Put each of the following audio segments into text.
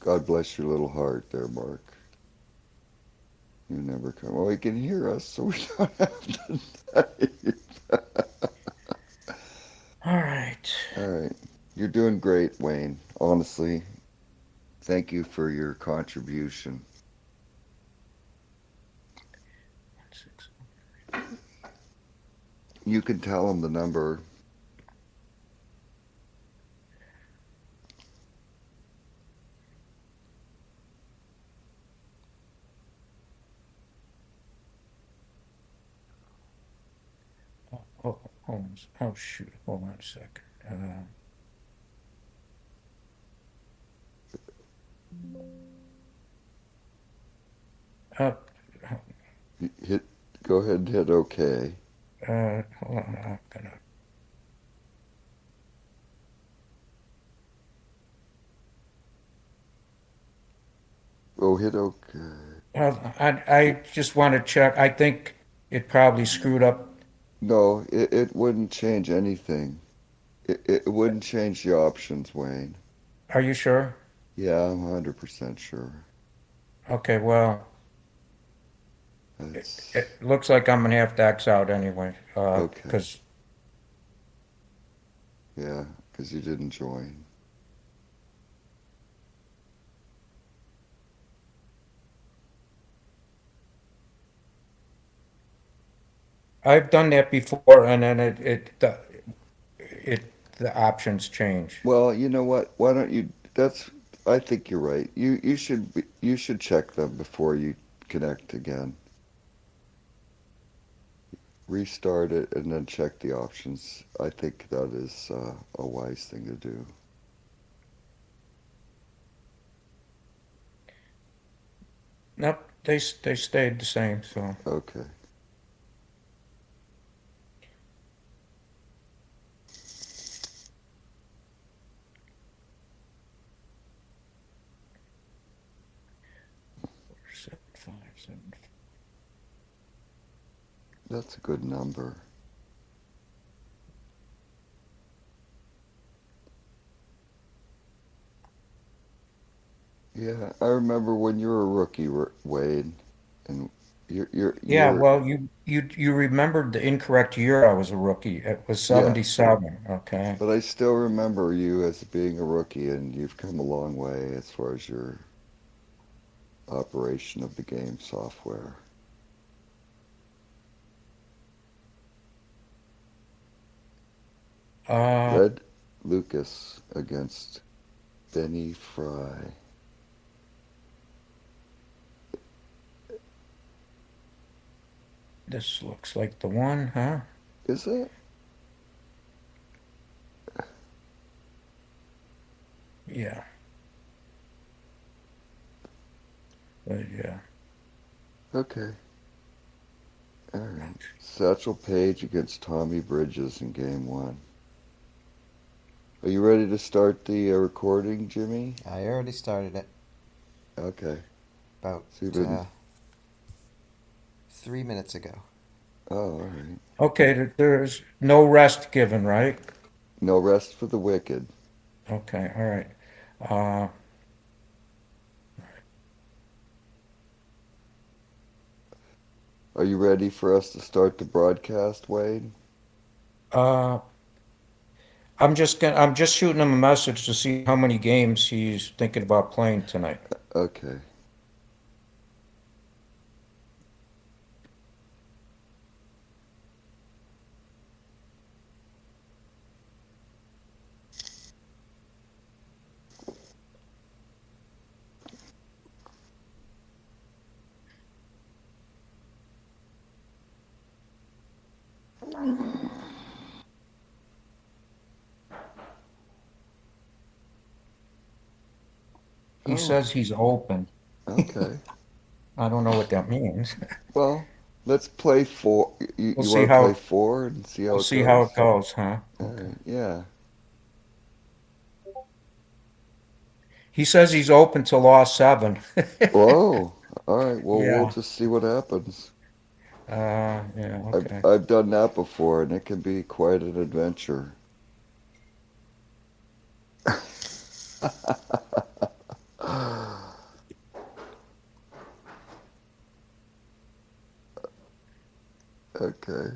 God bless your little heart there, Mark. You never come. Well, he can hear us, so we don't have to type. All right. All right. You're doing great, Wayne. Honestly, thank you for your contribution. Six. You can tell him the number. Oh, shoot. Hold on a second. Uh, Hit. Go ahead and hit OK. Hold on. I'm gonna. Oh, hit OK. I just want to check. I think it probably screwed up. No, it wouldn't change anything. It wouldn't change the options, Wayne. Are you sure? Yeah, I'm 100% sure. Okay. Well, That's it looks like I'm gonna have to X out anyway. okay. Because Yeah, because you didn't join. I've done that before, and then it the options change. Well, you know what? Why don't you? That's. I think you're right. You should check them before you connect again. Restart it and then check the options. I think that is a wise thing to do. Nope, they stayed the same. So Okay. 757. That's a good number. Yeah, I remember when you were a rookie, Wade, and Yeah, you're well, you remembered the incorrect year I was a rookie. It was yeah, 77. Okay. but I still remember you as being a rookie, and you've come a long way as far as your operation of the game software. Uh, Red Lucas against Benny Fry. this looks like the one, huh? Is it? Yeah, but yeah. Okay. All right. Satchel Paige against Tommy Bridges in game one. Are you ready to start the recording, Jimmy? I already started it Okay. about So you've been. 3 minutes ago. Oh, all right. Okay, there's no rest given, right? No rest for the wicked. Okay, all right. Uh, Are you ready for us to start the broadcast, Wade? uh, I'm just shooting him a message to see how many games he's thinking about playing tonight. Okay. He Oh, says he's open. okay. I don't know what that means. Well, let's play four. We'll You see want to play how four and see how we'll it see how it goes? goes, huh? All Okay. right. Yeah. He says he's open to law seven. Whoa. All right. Well, we'll Yeah. just see what happens. Yeah, I've okay. I've done that before, and it can be quite an adventure. Okay.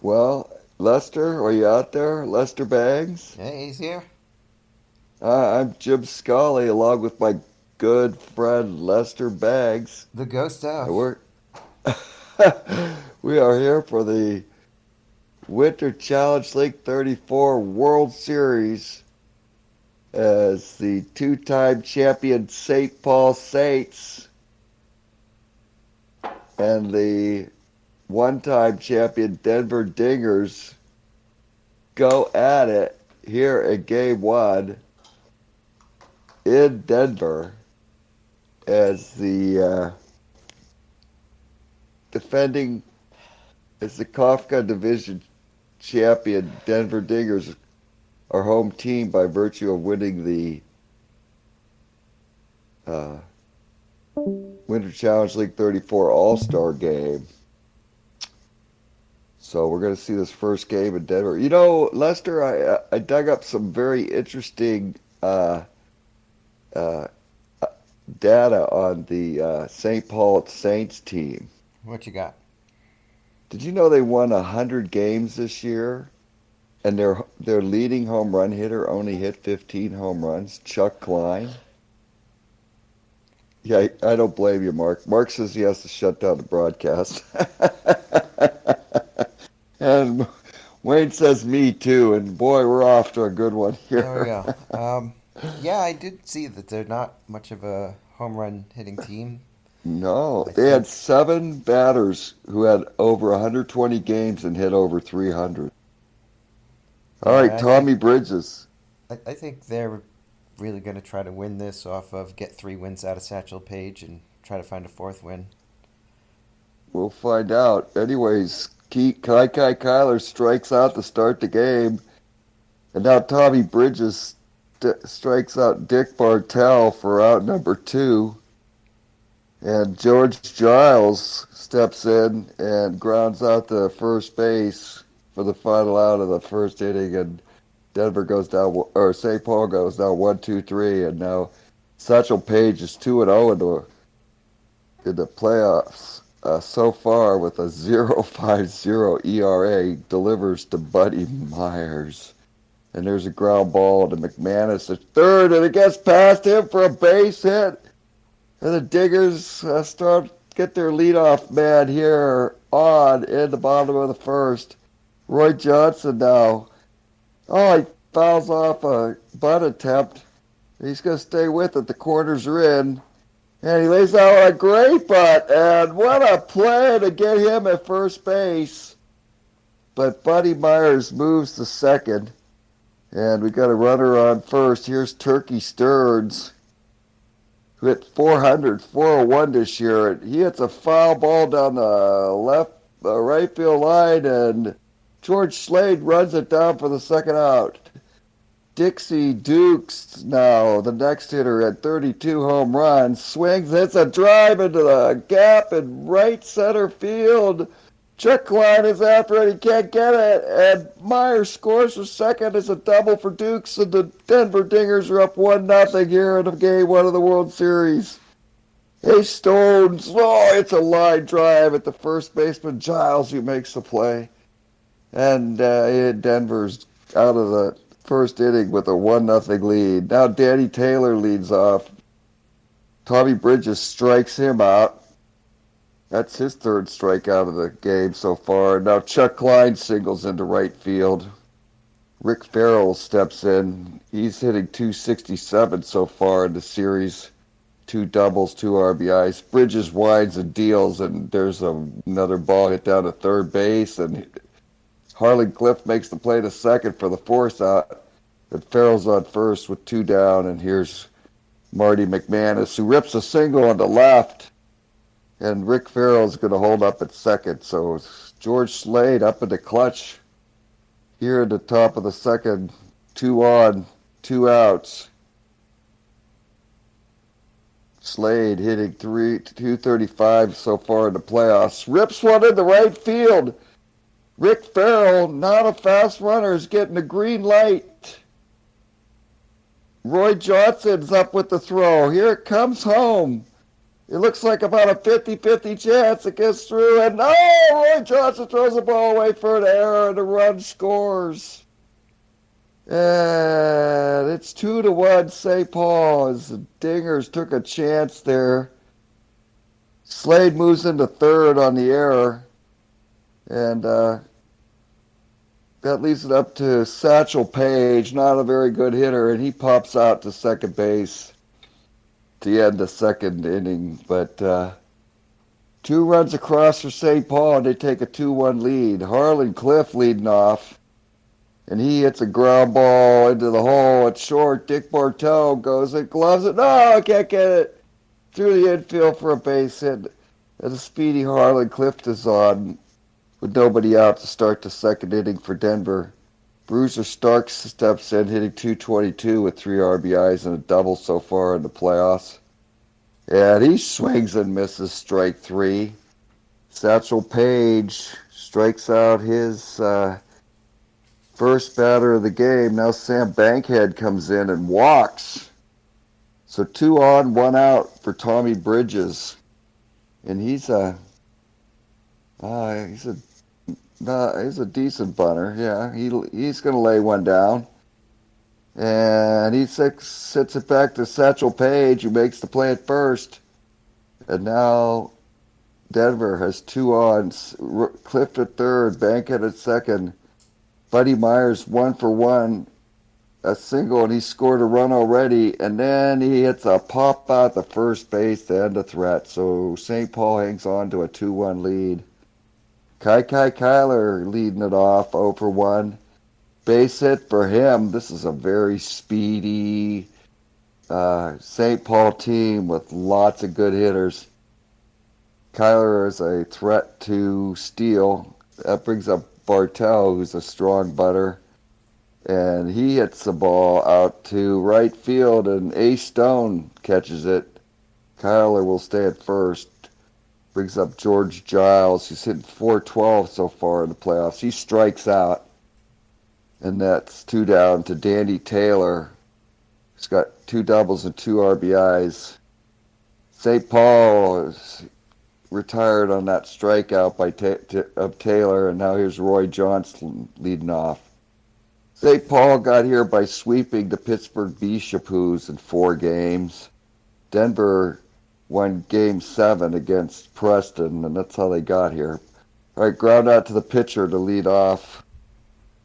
Well, Lester, are you out there? Lester Bangs? Hey, he's here. I'm Jim Scully, along with my good friend Lester Bangs. The ghost And of. we are here for the Winter Challenge League 34 World Series as the two-time champion St. Paul Saints and the one-time champion Denver Dingers go at it here in Game 1 in Denver as the defending as the Kafka Division champion Denver Dingers, our home team, by virtue of winning the uh, Winter Challenge League 34 All-Star game. So we're going to see this first game in Denver. You know, Lester, I dug up some very interesting uh, data on the St. Paul Saints team. What you got? Did you know they won 100 games this year? And their leading home run hitter only hit 15 home runs, Chuck Klein. Yeah, I don't blame you, Mark. Mark says he has to shut down the broadcast. And Wayne says me too. And boy, we're off to a good one There we here. go. Yeah, I did see that they're not much of a home run hitting team. No, I they had think. 7 batters who had over 120 games and hit over 300. All right, Yeah, Tommy Bridges. I think they're really going to try to win this off of get 3 wins out of Satchel Paige and try to find a fourth win. We'll find out. Anyways, Kai Kyler strikes out to start the game. And now Tommy Bridges strikes out Dick Bartell for out number 2. And George Giles steps in and grounds out to first base for the final out of the first inning. And Denver goes down, or St. Paul goes down 1-2-3. And now Satchel Paige is 2-0 in the playoffs. So far, with a 0.50 ERA, delivers to Buddy Myers. And there's a ground ball to McManus at third, and it gets past him for a base hit. And the Diggers get their leadoff man here on in the bottom of the first. Roy Johnson now. Oh, he fouls off a bunt attempt. He's going to stay with it. The corners are in. And he lays out a great bunt. And what a play to get him at first base. But Buddy Myers moves to second. And we got a runner on first. Here's Turkey Stearns, who hit 401 this year. He hits a foul ball down the right field line, and George Slade runs it down for the second out. Dixie Dukes now, the next hitter at 32 home runs, swings, hits a drive into the gap in right center field. Chuck Klein is after it. He can't get it. And Myers scores for second. It's a double for Dukes, and the Denver Dingers are up 1-0 here in Game 1 of the World Series. Ace Stones. Oh, it's a line drive at the first baseman, Giles, who makes the play. And Denver's out of the first inning with a 1-0 lead. Now Danny Taylor leads off. Tommy Bridges strikes him out. That's his third strikeout of the game so far. Now Chuck Klein singles into right field. Rick Farrell steps in. He's hitting 267 so far in the series. 2 doubles, 2 RBIs. Bridges winds and deals, and there's another ball hit down to third base, and Harlan Cliff makes the play to second for the force out. And Farrell's on first with 2 down, and here's Marty McManus, who rips a single on the left. And Rick Farrell's going to hold up at second. So George Slade up in the clutch here at the top of the second. 2 on, 2 outs. Slade hitting 235 so far in the playoffs. Rips one in the right field. Rick Farrell, not a fast runner, is getting a green light. Roy Johnson's up with the throw. Here it comes home. It looks like about a 50-50 chance it gets through. And Roy Johnson throws the ball away for an error, and the run scores. And it's 2-1 St. Paul as the Dingers took a chance there. Slade moves into third on the error. And that leaves it up to Satchel Paige, not a very good hitter, and he pops out to second base to end the second inning. But 2 runs across for St. Paul, and they take a 2-1 lead. Harlan Cliff leading off, and he hits a ground ball into the hole. It's short. Dick Bartow goes and gloves it. No, I can't get it. Through the infield for a base hit. As a speedy Harlan Cliff is on with nobody out to start the second inning for Denver. Bruiser Starks steps in, hitting .222 with 3 RBIs and a double so far in the playoffs. And he swings and misses strike 3. Satchel Paige strikes out his first batter of the game. Now Sam Bankhead comes in and walks. So 2 on, 1 out for Tommy Bridges. And he's a decent bunter. Yeah, he's going to lay one down. And he sits it back to Satchel Paige, who makes the play at first. And now Denver has 2 ons. Clift at third, Bankhead at second. Buddy Myers 1 for 1, a single, and he scored a run already. And then he hits a pop out to first base to end the threat. So St. Paul hangs on to a 2-1 lead. Kai Kyler leading it off 0 for 1. Base hit for him. This is a very speedy St. Paul team with lots of good hitters. Kyler is a threat to steal. That brings up Bartel, who's a strong butter. And he hits the ball out to right field, and Ace Stone catches it. Kyler will stay at first. Brings up George Giles, who's hitting .412 so far in the playoffs. He strikes out. And that's 2 down to Danny Taylor. He's got 2 doubles and 2 RBIs. St. Paul is retired on that strikeout of Taylor, and now here's Roy Johnson leading off. St. Paul got here by sweeping the Pittsburgh Bishapoos in 4 games. Denver won Game 7 against Preston, and that's how they got here. All right, ground out to the pitcher to lead off.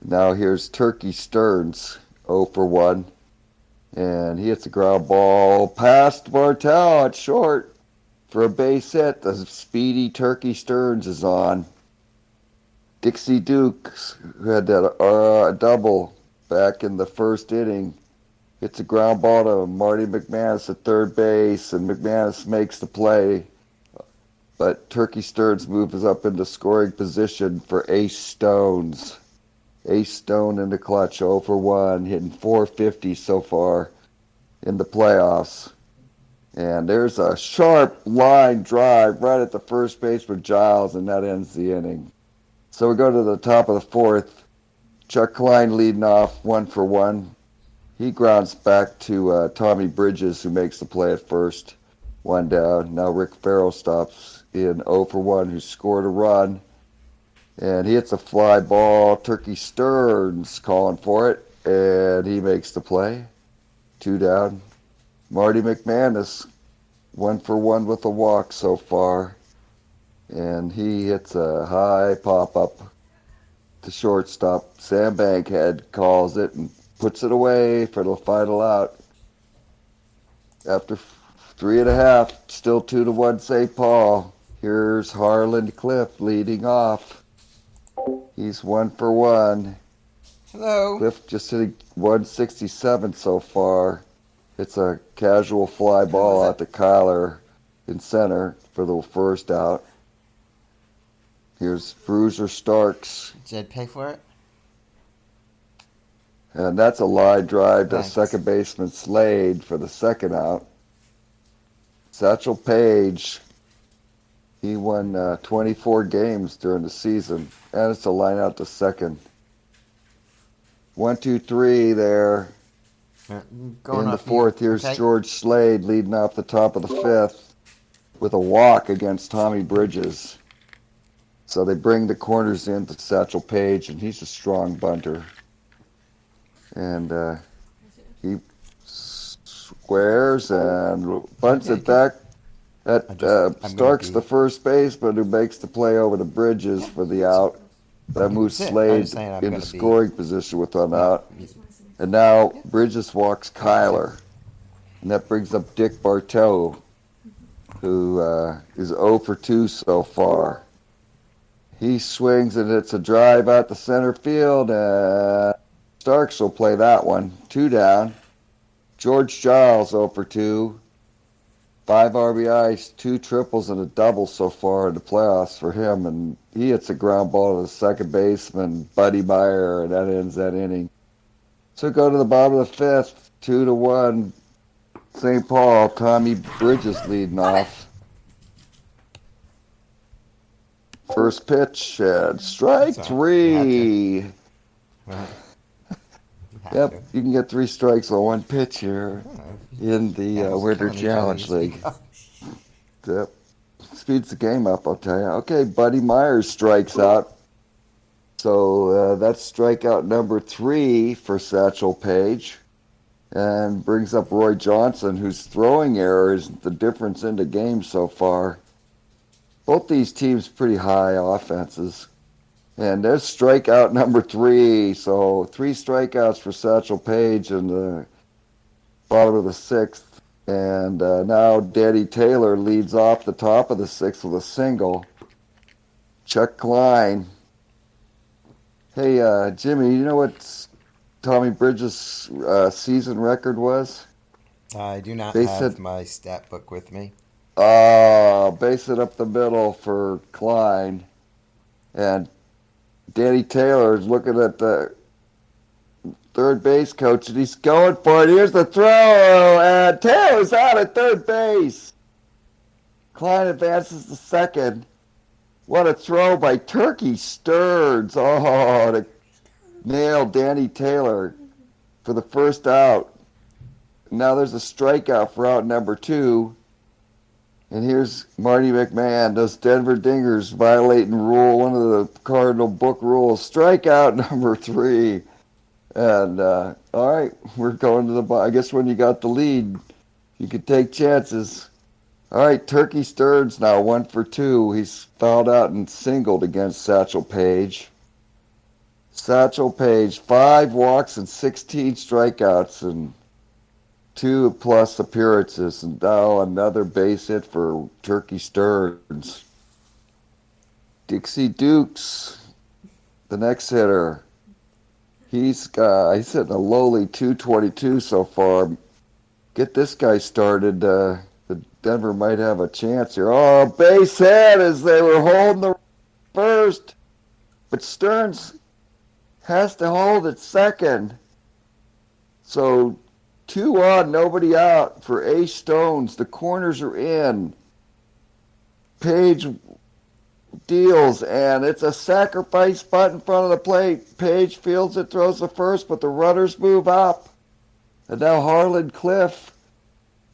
Now here's Turkey Stearns, 0 for 1. And he hits a ground ball past Bartel at short for a base hit. The speedy Turkey Stearns is on. Dixie Dukes, who had that double back in the first inning, hits a ground ball to Marty McManus at third base, and McManus makes the play. But Turkey Stearns moves up into scoring position for Ace Stones. Ace Stone in the clutch, 0 for 1, hitting .450 so far in the playoffs. And there's a sharp line drive right at the first baseman Giles, and that ends the inning. So we go to the top of the 4th. Chuck Klein leading off, 1 for 1. He grounds back to Tommy Bridges, who makes the play at first. 1 down. Now Rick Farrell stops in 0 for 1, who scored a run. And he hits a fly ball. Turkey Stearns calling for it, and he makes the play. 2 down. Marty McManus, 1 for 1 with a walk so far. And he hits a high pop-up to shortstop. Sam Bankhead calls it and puts it away for the final out. After 3.5, still 2-1 St. Paul. Here's Harlan Cliff leading off. He's 1 for 1. Hello. Cliff just hitting 167 so far. It's a casual fly ball out to Kyler in center for the first out. Here's Bruiser Starks. Did Jed pay for it? And that's a line drive to Thanks. second baseman Slade for the second out. Satchel Paige. He won 24 games during the season. And it's a line out to second. 1, 2, 3 there. Going In the off mute. fourth, here's Okay. George Slade leading off the top of the fifth with a walk against Tommy Bridges. So they bring the corners in to Satchel Paige, and he's a strong bunter. And he squares and bunts it back at I'm gonna Starks, be. the first baseman, who makes the play over to Bridges for the out. That moves That's it. I'm Slade just saying I'm into gonna be. scoring position with one No, out. And now Bridges walks Kyler. And that brings up Dick Bartow, who is 0 for 2 so far. He swings and it's a drive out the center field. Starks will play that one. 2 down. George Giles 0 for 2. 5 RBIs, 2 triples, and a double so far in the playoffs for him. And he hits a ground ball to the second baseman, Buddy Meyer, and that ends that inning. So go to the bottom of the fifth, 2-1. St. Paul, Tommy Bridges leading off. First pitch, and strike Sorry, 3. Well, Yep, you can get 3 strikes on one pitch here in the Animals Winter killing each other, Challenge you speak League. of. Yep. Speeds the game up, I'll tell you. Okay, Buddy Myers strikes out. So that's strikeout number 3 for Satchel Paige. And brings up Roy Johnson, whose throwing error is the difference in the game so far. Both these teams pretty high offenses. And there's strikeout number 3. So 3 strikeouts for Satchel Paige in the bottom of the 6th. And now Danny Taylor leads off the top of the 6th with a single. Chuck Klein. Hey, Jimmy, you know what Tommy Bridges' season record was? I do not They have said- my stat book with me. Base it up the middle for Klein. And Danny Taylor is looking at the third base coach, and he's going for it. Here's the throw, and Taylor's out at third base. Klein advances to second. What a throw by Turkey Stearns. Oh, to nail Danny Taylor for the first out. Now there's a strikeout for out number 2. And here's Marty McMahon. Those Denver Dingers violating one of the Cardinal book rules. Strikeout number 3. And, all right, we're going to the, I guess when you got the lead, you could take chances. All right, Turkey Stearns now 1 for 2. He's fouled out and singled against Satchel Paige. Satchel Paige, 5 walks and 16 strikeouts and 2 plus appearances. And now another base hit for Turkey Stearns. Dixie Dukes, the next hitter. He's hitting a lowly 222 so far. Get this guy started. The Denver might have a chance here. Oh, base hit as they were holding the first. But Stearns has to hold at second. So 2 on, nobody out for Ace Stones. The corners are in. Page deals, and it's a sacrifice bunt in front of the plate. Page fields it, throws the first, but the runners move up. And now Harlan Cliff,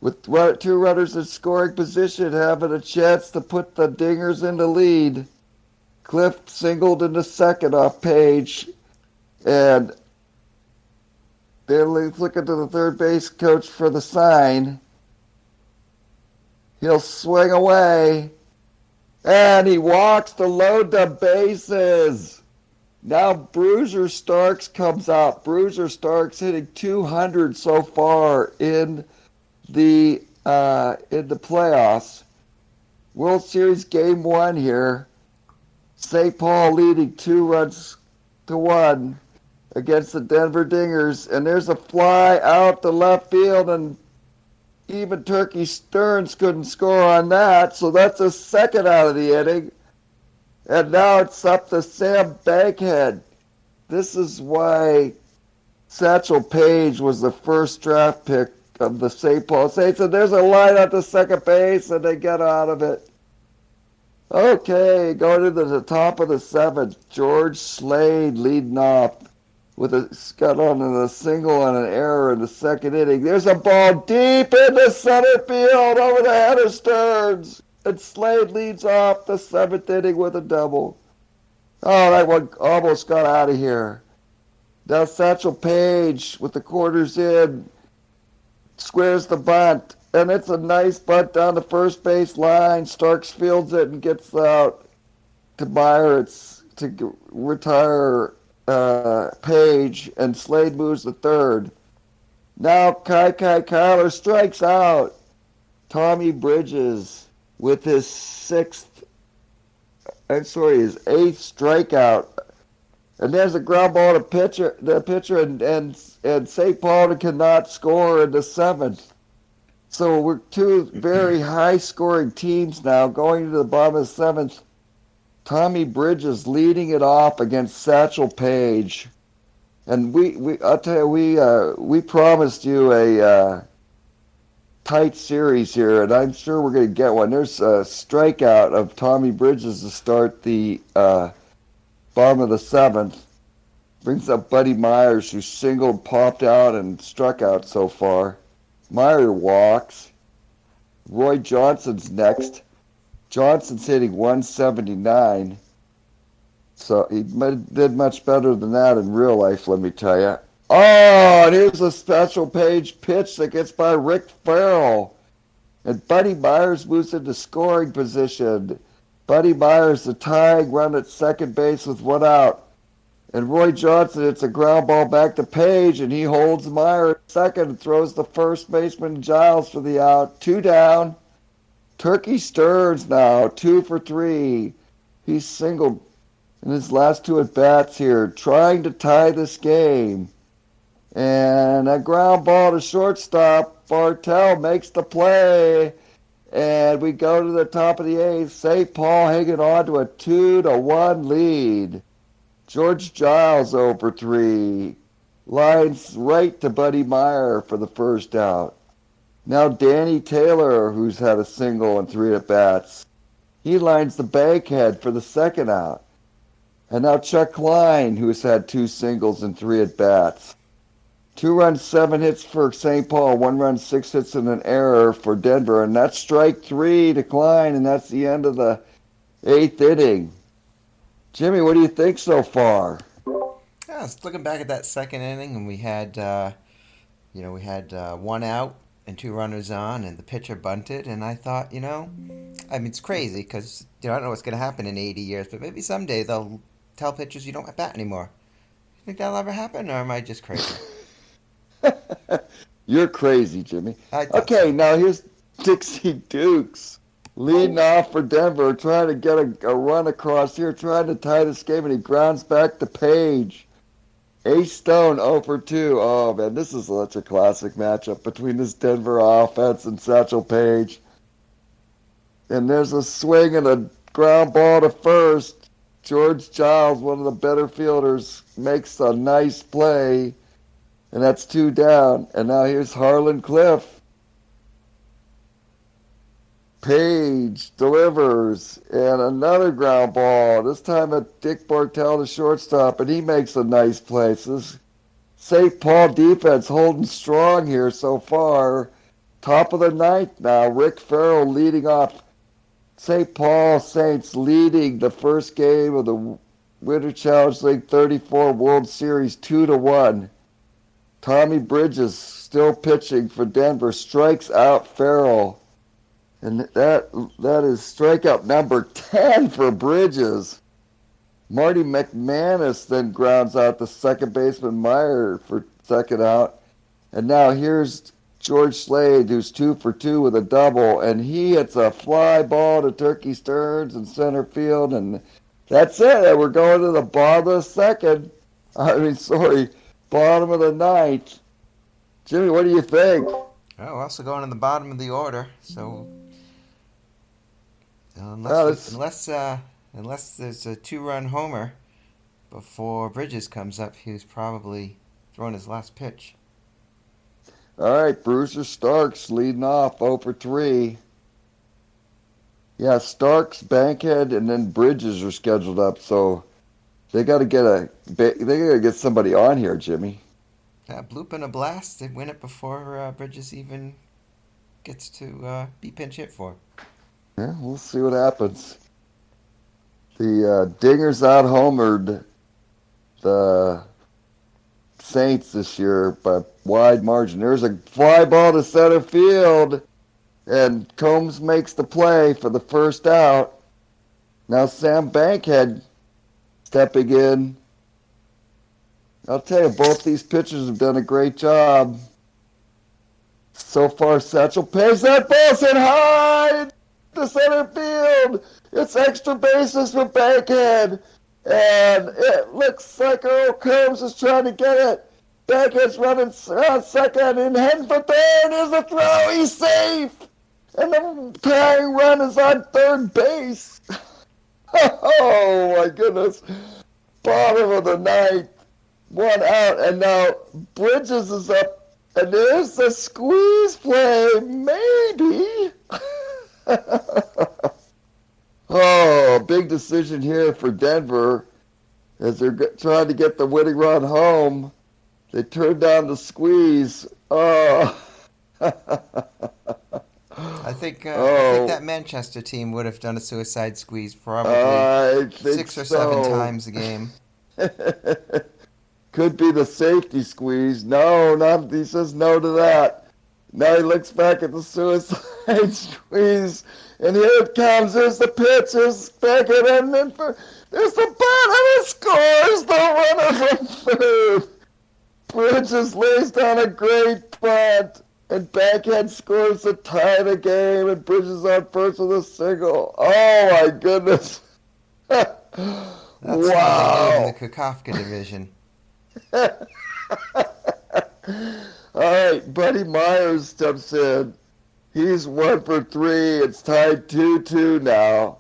with 2 runners in scoring position, having a chance to put the Dingers in the lead. Cliff singled into second off Page, and they're looking to the third base coach for the sign. He'll swing away. And he walks to load the bases. Now Bruiser Starks comes out. Bruiser Starks hitting 200 so far in the playoffs. World Series Game 1 here. St. Paul leading 2-1 against the Denver Dingers. And there's a fly out to left field, and even Turkey Stearns couldn't score on that, so that's a second out of the inning. And now it's up to Sam Bankhead. This is why Satchel Paige was the first draft pick of the St. Paul Saints. And there's a line out to second base, and they get out of it. Okay, going to the top of the 7th. George Slade leading off. with a got on a single and an error in the second inning. There's a ball deep into center field over the head of Stearns. And Slade leads off the seventh inning with a double. Oh, that one almost got out of here. Now Satchel Paige with the quarters in squares the bunt. And it's a nice bunt down the first base line. Starks fields it and gets out to Meyer. It's to retire Page, and Slade moves to third. Now Kyler strikes out Tommy Bridges with his his eighth strikeout. And there's a ground ball to the pitcher, and St. Paul cannot score in the seventh. So we're two very high-scoring teams now going to the bottom of the seventh. Tommy Bridges leading it off against Satchel Paige. And I'll tell you, we promised you a tight series here, and I'm sure we're going to get one. There's a strikeout of Tommy Bridges to start the bottom of the seventh. Brings up Buddy Myers, who singled, popped out, and struck out so far. Meyer walks. Roy Johnson's next. Johnson's hitting 179. So he did much better than that in real life, let me tell you. Oh, and here's a Satchel Paige pitch that gets by Rick Farrell. And Buddy Myers moves into scoring position. Buddy Myers, the tying run at second base with one out. And Roy Johnson hits a ground ball back to Page, and he holds Meyer at second and throws the first baseman Giles for the out. Two down. Turkey Stearns now, 2 for 3. He's singled in his last two at-bats here, trying to tie this game. And a ground ball to shortstop. Bartell makes the play. And we go to the top of the eighth. St. Paul hanging on to a 2-1 lead. George Giles 0 for 3. Lines right to Buddy Meyer for the first out. Now Danny Taylor, who's had a single and 3 at-bats. He lines the bankhead for the second out. And now Chuck Klein, who's had 2 singles and 3 at-bats. 2 runs, 7 hits for St. Paul. 1 run, 6 hits and an error for Denver. And that's strike 3 to Klein, and that's the end of the 8th inning. Jimmy, what do you think so far? Yeah, I was looking back at that second inning, and we had, one out and 2 runners on, and the pitcher bunted, and I thought, it's crazy because I don't know what's going to happen in 80 years, but maybe someday they'll tell pitchers you don't bat anymore. You think that'll ever happen, or am I just crazy? You're crazy, Jimmy. Okay, So. now here's Dixie Dukes leading off for Denver, trying to get a run across here, trying to tie this game, and he grounds back to Page. Ace Stone 0 for 2. Oh, man, this is such a classic matchup between this Denver offense and Satchel Paige. And there's a swing and a ground ball to first. George Giles, one of the better fielders, makes a nice play. And that's 2 down. And now here's Harlan Cliff. Page delivers, and another ground ball, this time at Dick Bartell, the shortstop, and he makes a nice play. So this St. Paul defense holding strong here so far. Top of the ninth now, Rick Farrell leading off. St. Paul Saints leading the first game of the Winter Challenge League 34 World Series 2-1. Tommy Bridges still pitching for Denver, strikes out Farrell. And that is strikeout number 10 for Bridges. Marty McManus then grounds out the second baseman Meyer for second out. And now here's George Slade, who's 2 for 2 with a double. And he hits a fly ball to Turkey Stearns in center field. And that's it. We're going to the bottom of the bottom of the ninth. Jimmy, what do you think? Oh, we're also going in the bottom of the order, so unless there's a 2-run homer before Bridges comes up, he was probably throwing his last pitch. All right, Bruiser Starks leading off 0 for 3. Yeah, Starks, Bankhead, and then Bridges are scheduled up. So They got to get somebody on here, Jimmy. Bloop and a blast. They win it before Bridges even gets to be pinch hit for. Yeah, we'll see what happens. The Dingers out homered the Saints this year by wide margin. There's a fly ball to center field, and Combs makes the play for the first out. Now Sam Bankhead stepping in. I'll tell you, both these pitchers have done a great job. So far, Satchel pays that ball hit high to center field. It's extra bases for Bankhead. And it looks like Earl Combs is trying to get it. Bankhead's running around second and heading for third. Here's the throw. He's safe. And the tying run is on third base. Oh, my goodness. Bottom of the ninth. One out. And now Bridges is up. And there's the squeeze play. Maybe. Oh, big decision here for Denver as they're trying to get the winning run home. They turned down the squeeze. Oh. I think Oh. that Manchester team would have done a suicide squeeze probably I think 6 or 7 so. times a game. Could be the safety squeeze. No, not. He says no to that. Now he looks back at the suicide squeeze, and here it comes. There's the pitch. There's Beckett, and then there's the bunt, and it scores the runner from third. Bridges lays down a great bunt, and Bankhead scores to tie the game, and Bridges on first with a single. Oh my goodness! That's Wow. in the Kukafka division. All right, Buddy Myers steps in. He's 1 for 3. It's tied 2-2 now.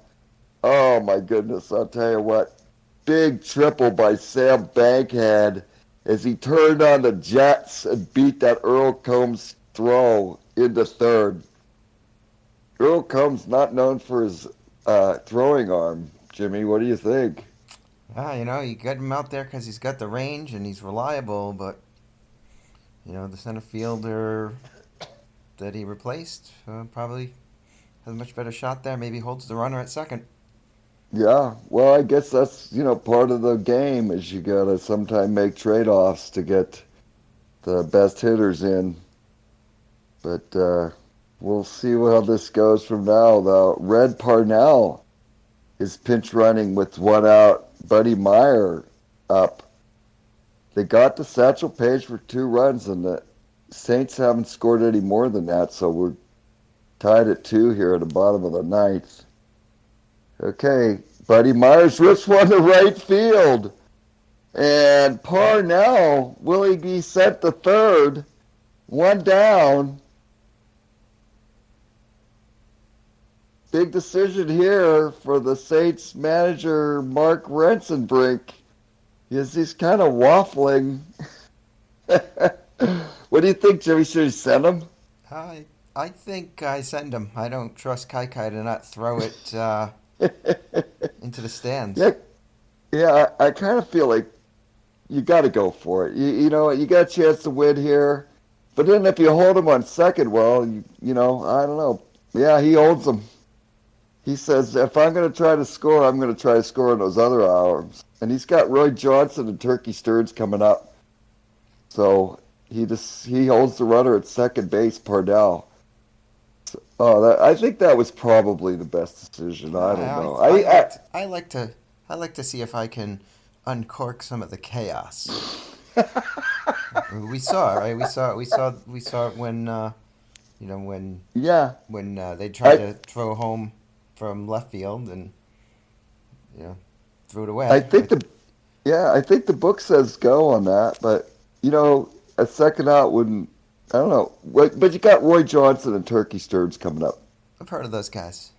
Oh my goodness! I'll tell you what. Big triple by Sam Bankhead as he turned on the Jets and beat that Earl Combs throw into third. Earl Combs not known for his throwing arm. Jimmy, what do you think? You got him out there because he's got the range and he's reliable, but the center fielder that he replaced probably has a much better shot there. Maybe holds the runner at second. Yeah, well, I guess that's, part of the game is you got to sometime make trade-offs to get the best hitters in. But we'll see how this goes from now, though. Red Parnell is pinch running with one out. Buddy Meyer up. They got to Satchel Paige for 2 runs, and the Saints haven't scored any more than that, so we're tied at 2 here at the bottom of the ninth. Okay, Buddy Myers rips one to right field. And Parnell, will he be sent to third? One down. Big decision here for the Saints manager, Mark Rensenbrink. He's kind of waffling. What do you think, Jimmy? Should he send him? I think I send him. I don't trust Kaikai to not throw it into the stands. Yeah, I kind of feel like you got to go for it. You know, you got a chance to win here. But then if you hold him on second, well, I don't know. Yeah, he holds him. He says, if I'm going to try to score, I'm going to try to score in those other hours. And he's got Roy Johnson and Turkey Stearns coming up. So he holds the runner at second base, Parnell. I think that was probably the best decision. I don't know. I like to see if I can uncork some of the chaos. We saw it, right? We saw it when when they tried to throw home from left field and threw it away. I think the book says go on that, but a second out wouldn't. I don't know. But you got Roy Johnson and Turkey Stearns coming up. I've heard of those guys.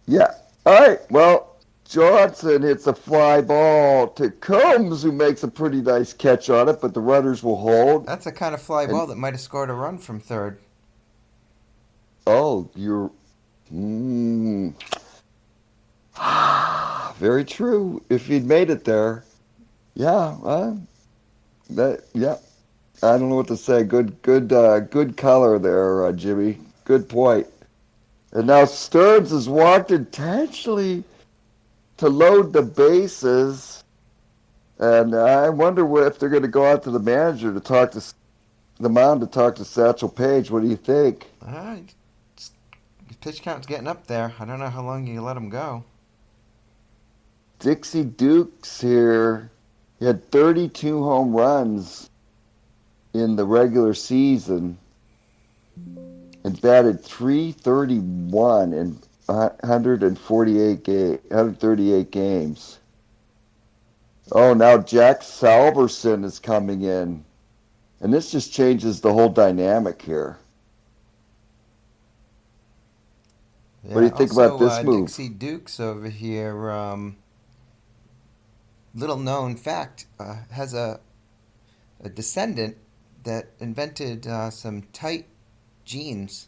Yeah. All right. Well, Johnson hits a fly ball to Combs, who makes a pretty nice catch on it, but the runners will hold. That's a kind of fly ball that might have scored a run from third. Oh, you're very true. If he'd made it there, yeah, yeah. I don't know what to say. Good color there, Jimmy. Good point. And now Stearns has walked intentionally to load the bases, and I wonder if they're going to go out to the manager to talk to the mound to talk to Satchel Paige. What do you think? His pitch count's getting up there. I don't know how long you can let him go. Dixie Dukes here. He had 32 home runs in the regular season and batted 331 in 138 games. Oh, now Jack Salverson is coming in. And this just changes the whole dynamic here. Yeah, What do you think also, about this move? Dixie Dukes over here, little known fact, has a descendant that invented some tight jeans,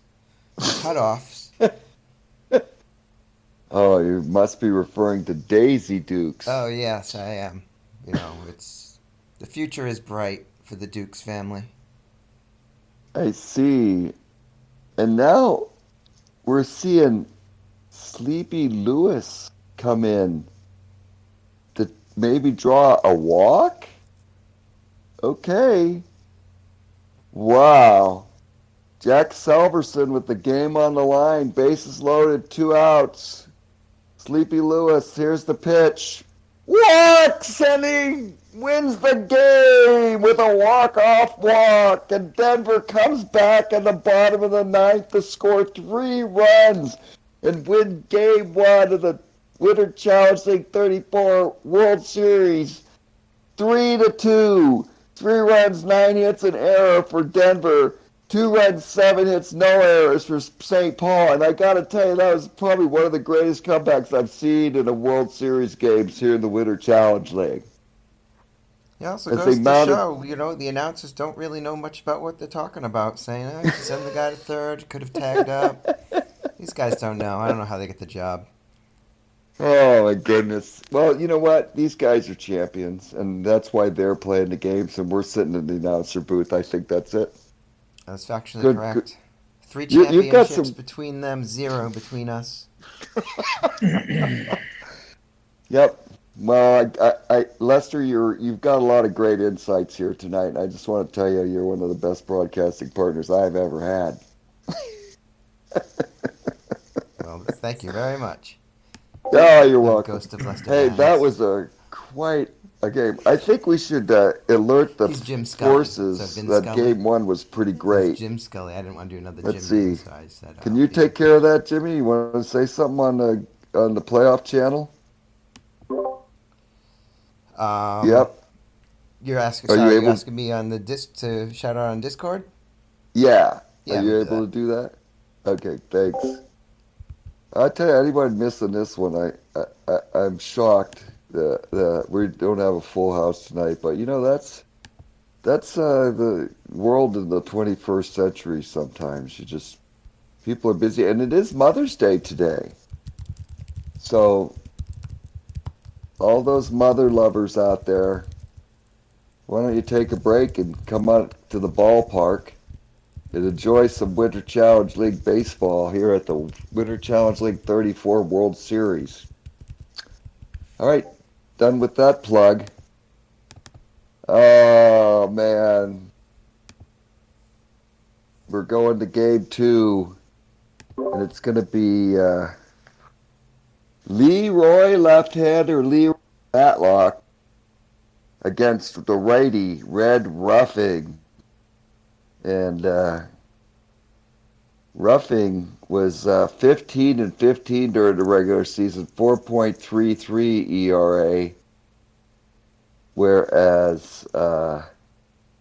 cutoffs. Oh, you must be referring to Daisy Dukes. Oh yes, I am. You know, it's the future is bright for the Dukes family. I see. And now we're seeing Sleepy Lewis come in to maybe draw a walk? Okay. Wow. Jack Salverson with the game on the line, bases loaded, 2 outs. Sleepy Lewis, here's the pitch. Walks, and he wins the game with a walk-off walk. And Denver comes back in the bottom of the ninth to score 3 runs and win game 1 of the Winter Challenge League 34 World Series. 3-2. 3 runs, 9 hits, an error for Denver. 2 runs, 7 hits, no errors for St. Paul. And I got to tell you, that was probably one of the greatest comebacks I've seen in a World Series games here in the Winter Challenge League. It also As goes they to mounted- show, you know, the announcers don't really know much about what they're talking about, saying, oh, you should send the guy to third, could have tagged up. These guys don't know. I don't know how they get the job. Oh, my goodness. Well, you know what? These guys are champions, and that's why they're playing the games, and we're sitting in the announcer booth. I think that's it. That's factually Good, correct. good. 3 You've got championships some- between them, 0 between us. Yep. Well, Lester, you've got a lot of great insights here tonight, and I just want to tell you, you're one of the best broadcasting partners I've ever had. Well, thank you very much. Oh, you're I'm welcome. Ghost of Lester Hey, Adams. that was quite a game. I think we should alert the He's Jim Scully, forces so Vin that Scully. game 1 was pretty It's great. Jim Scully. I didn't want to do another Let's Jim name, see. so I said, Can you take care of that, Jimmy? You want to say something on the playoff channel? Yep. You're asking. Are you Sorry, you're able- asking me on the disc to shout out on Discord. Yeah. Yeah, Are you we do able that. to do that? Okay, thanks. I tell you, anybody missing this one, I'm shocked that we don't have a full house tonight. But you know, that's the world in the 21st century. Sometimes people are busy, and it is Mother's Day today. So all those mother lovers out there, why don't you take a break and come out to the ballpark and enjoy some Winter Challenge League baseball here at the Winter Challenge League 34 World Series. All right, done with that plug. Oh, man. We're going to game 2, and it's going to be Leroy left-hander Leroy Matlock against the righty Red Ruffing. And Ruffing was 15-15 during the regular season, 4.33 ERA, whereas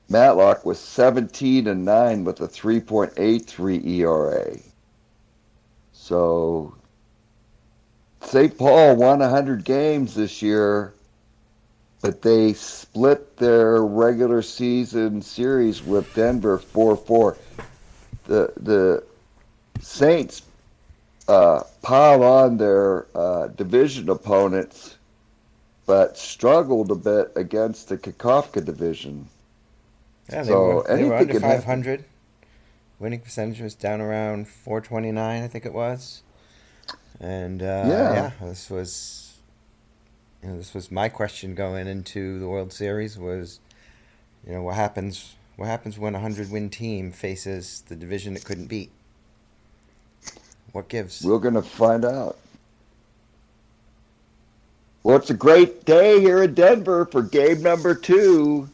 Matlock was 17-9 with a 3.83 ERA. So St. Paul won 100 games this year, but they split their regular season series with Denver 4-4. The Saints pile on their division opponents but struggled a bit against the Kakofka division. Yeah, So they were anything under can happen. 500. Winning percentage was down around 429, I think it was. And Yeah, yeah, this was my question going into the World Series was, what happens? What happens when a 100-win team faces the division it couldn't beat? What gives? we're going to find out. Well, it's a great day here in Denver for game number 2.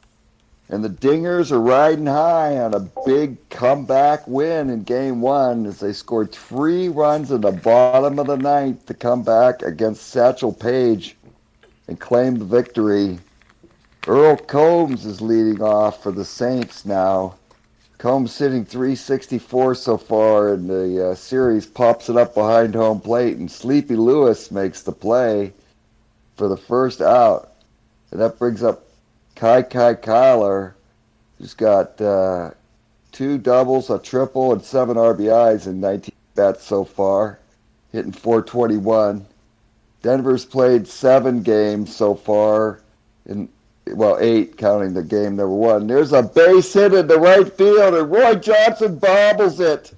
And the Dingers are riding high on a big comeback win in game 1 as they scored 3 runs in the bottom of the ninth to come back against Satchel Paige and claim the victory. Earl Combs is leading off for the Saints now. Combs sitting 364 so far in the series, pops it up behind home plate, and Sleepy Lewis makes the play for the first out. And that brings up Kai Kyler, who's got 2 doubles, a triple, and 7 RBIs in 19 bats so far, hitting 421. Denver's played 7 games so far, in 8 counting the game number 1. There's a base hit in the right field, and Roy Johnson bobbles it.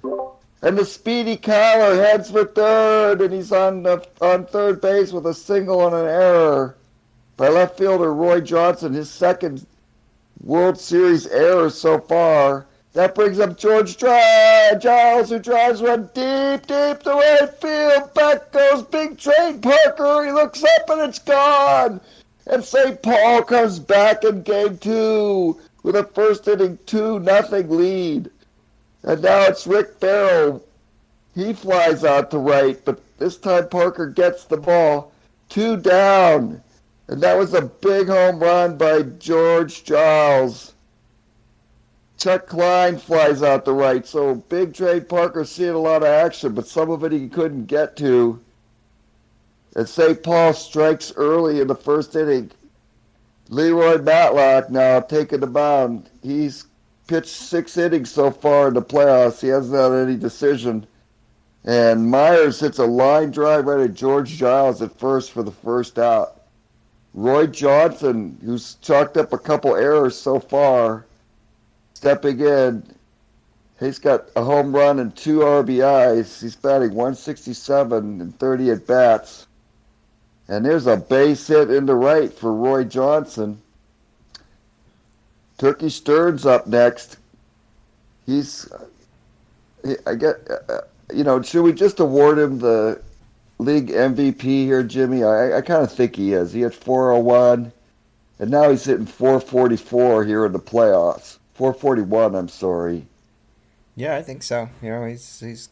And the speedy Kyler heads for third, and he's on third base with a single and an error by left fielder Roy Johnson, his second World Series error so far. That brings up George Giles, who drives one deep to right field. Back goes Big Trade Parker. He looks up and it's gone. And St. Paul comes back in game 2 with a first inning 2-0 lead. And now it's Rick Barrow. He flies out to right, but this time Parker gets the ball. 2 down. And that was a big home run by George Giles. Chuck Klein flies out to right, so Big Trade Parker seeing a lot of action, but some of it he couldn't get to. And St. Paul strikes early in the first inning. Leroy Matlock now taking the mound. He's pitched 6 innings so far in the playoffs. He hasn't had any decision. And Myers hits a line drive right at George Giles at first for the first out. Roy Johnson, who's chalked up a couple errors so far, stepping in. He's got a home run and 2 RBIs. He's batting 167 and 30 at bats. And there's a base hit in the right for Roy Johnson. Turkey Stern's up next. I get, should we just award him the league MVP here, Jimmy? I kind of think he is. He had 401, and now he's hitting 444 here in the playoffs. 441, I'm sorry. Yeah, I think so. He's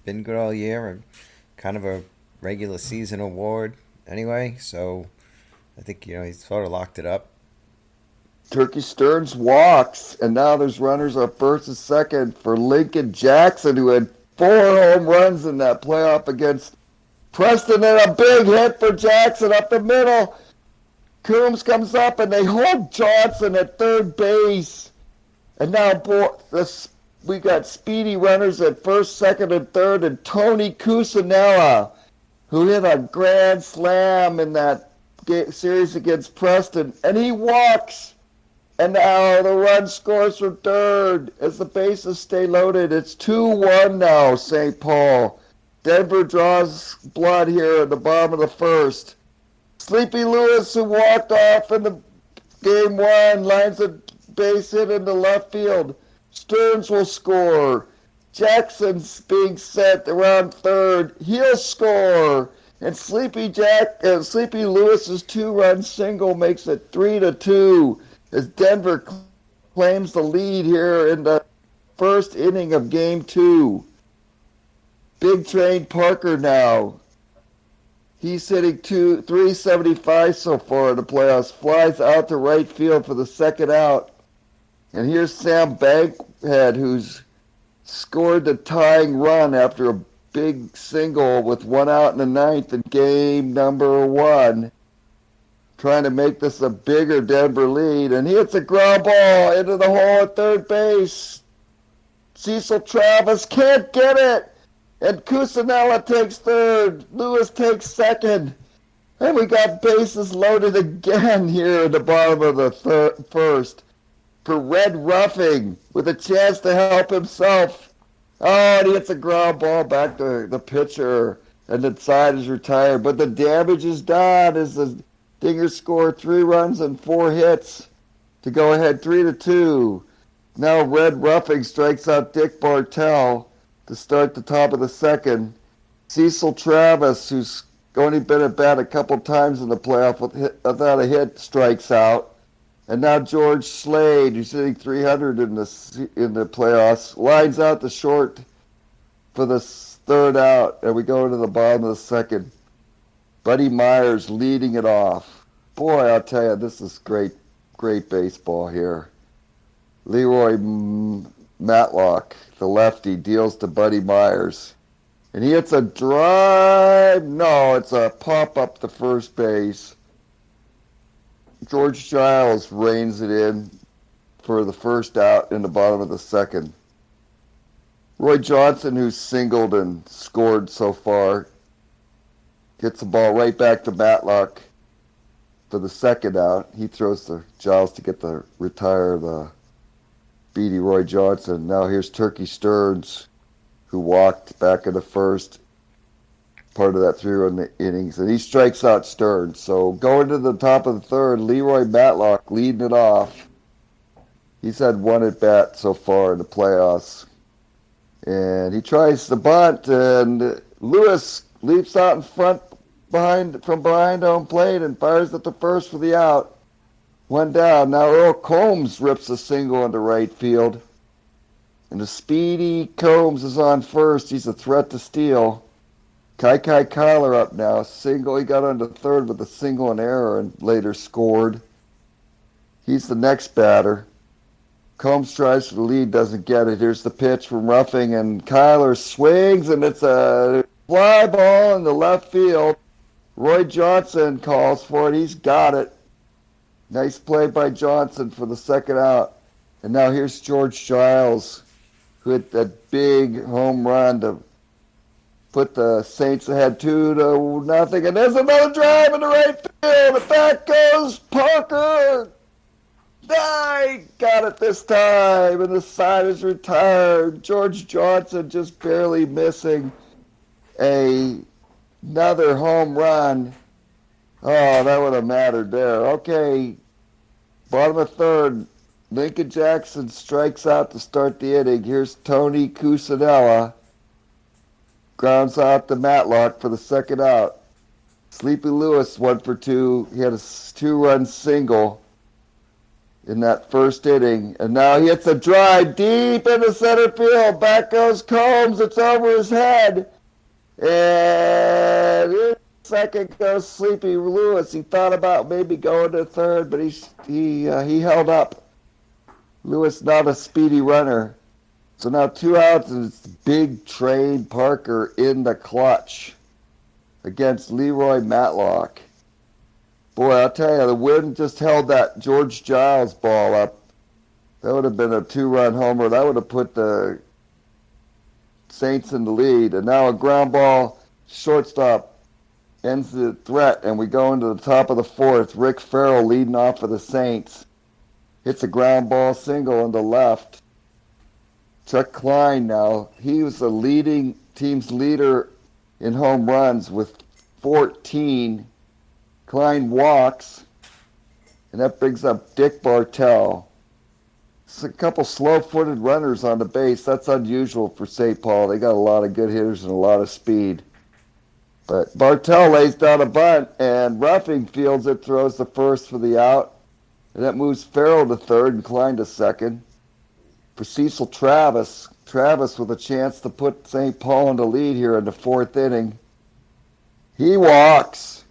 been good all year and kind of a regular season award anyway. So I think he's sort of locked it up. Turkey Stearns walks, and now there's runners up first and second for Lincoln Jackson, who had 4 home runs in that playoff against Preston, and a big hit for Jackson up the middle. Coombs comes up, and they hold Johnson at third base. And now we got speedy runners at first, second, and third, and Tony Cusinella, who hit a grand slam in that series against Preston, and he walks. And now the run scores from third as the bases stay loaded. It's 2-1 now, St. Paul. Denver draws blood here at the bottom of the first. Sleepy Lewis, who walked off in the game 1, lines a base hit into left field. Stearns will score. Jackson's being set around third. He'll score. And Sleepy Lewis's 2-run single makes it 3-2 as Denver claims the lead here in the first inning of game 2. Big Train Parker now. He's hitting 375 so far in the playoffs. Flies out to right field for the second out. And here's Sam Bankhead, who's scored the tying run after a big single with 1 out in the ninth in game number 1. Trying to make this a bigger Denver lead. And he hits a ground ball into the hole at third base. Cecil Travis can't get it. And Cusinella takes third. Lewis takes second. And we got bases loaded again here in the bottom of the first for Red roughing with a chance to help himself. Oh, and he hits a ground ball back to the pitcher, and the side is retired. But the damage is done as the Dingers score 3 runs and 4 hits to go ahead 3-2. Now Red roughing strikes out Dick Bartell to start the top of the second. Cecil Travis, who's only been at bat a couple times in the playoff without a hit, strikes out. And now George Slade, who's hitting 300 in the playoffs, lines out the short for the third out, and we go into the bottom of the second. Buddy Myers leading it off. Boy, I'll tell you, this is great, great baseball here. Leroy Matlock, the lefty, deals to Buddy Myers. And he hits a drive. No, it's a pop up to first base. George Giles reins it in for the first out in the bottom of the second. Roy Johnson, who's singled and scored so far, gets the ball right back to Matlock for the second out. He throws to Giles to get the retire the beady Roy Johnson. Now here's Turkey Stearns, who walked back in the first part of that 3-run innings, and he strikes out Stearns. So going to the top of the third, Leroy Matlock leading it off. He's had 1 at bat so far in the playoffs. And he tries the bunt, and Lewis leaps out in front from behind home plate and fires at the first for the out. 1 down. Now Earl Combs rips a single into right field. And the speedy Combs is on first. He's a threat to steal. Kai Kyler up now. Single. He got onto third with a single and error and later scored. He's the next batter. Combs tries for the lead, doesn't get it. Here's the pitch from Roughing, and Kyler swings, and it's a fly ball in the left field. Roy Johnson calls for it. He's got it. Nice play by Johnson for the second out. And now here's George Giles, who hit that big home run to put the Saints ahead 2-0. And there's another drive in the right field. And back goes Parker. I got it this time, and the side is retired. George Johnson just barely missing another home run. Oh, that would have mattered there. Okay, bottom of third. Lincoln Jackson strikes out to start the inning. Here's Tony Cusinella. Grounds out to Matlock for the second out. Sleepy Lewis 1 for 2. He had a 2-run single in that first inning. And now he hits a drive deep into center field. Back goes Combs. It's over his head. And in second goes Sleepy Lewis. He thought about maybe going to third, but he held up. Lewis not a speedy runner. So now 2 outs, and it's Big Train Parker in the clutch against Leroy Matlock. Boy, I'll tell you, the wind just held that George Giles ball up. That would have been a 2-run homer. That would have put the Saints in the lead. And now a ground ball, shortstop ends the threat, and we go into the top of the fourth. Rick Farrell leading off for the Saints. Hits a ground ball single on the left. Chuck Klein now, he was the team's leader in home runs with 14. Klein walks, and that brings up Dick Bartell. It's a couple slow-footed runners on the base. That's unusual for St. Paul. They got a lot of good hitters and a lot of speed. But Bartell lays down a bunt, and Roughing fields it, throws the first for the out. And that moves Farrell to third and Klein to second. For Cecil Travis with a chance to put St. Paul in the lead here in the fourth inning. He walks.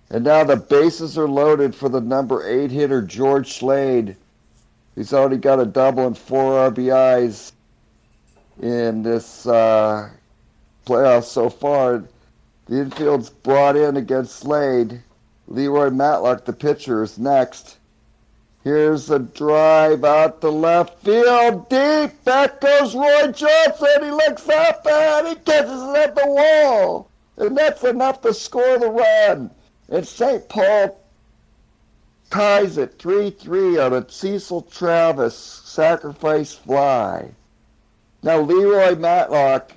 And now the bases are loaded for the number 8 hitter, George Slade. He's already got a double and 4 RBIs in this playoff so far. The infield's brought in against Slade. Leroy Matlock, the pitcher, is next. Here's a drive out to left field, deep. Back goes Roy Johnson. He looks up and he catches it at the wall. And that's enough to score the run. And St. Paul ties it 3-3 on a Cecil Travis sacrifice fly. Now Leroy Matlock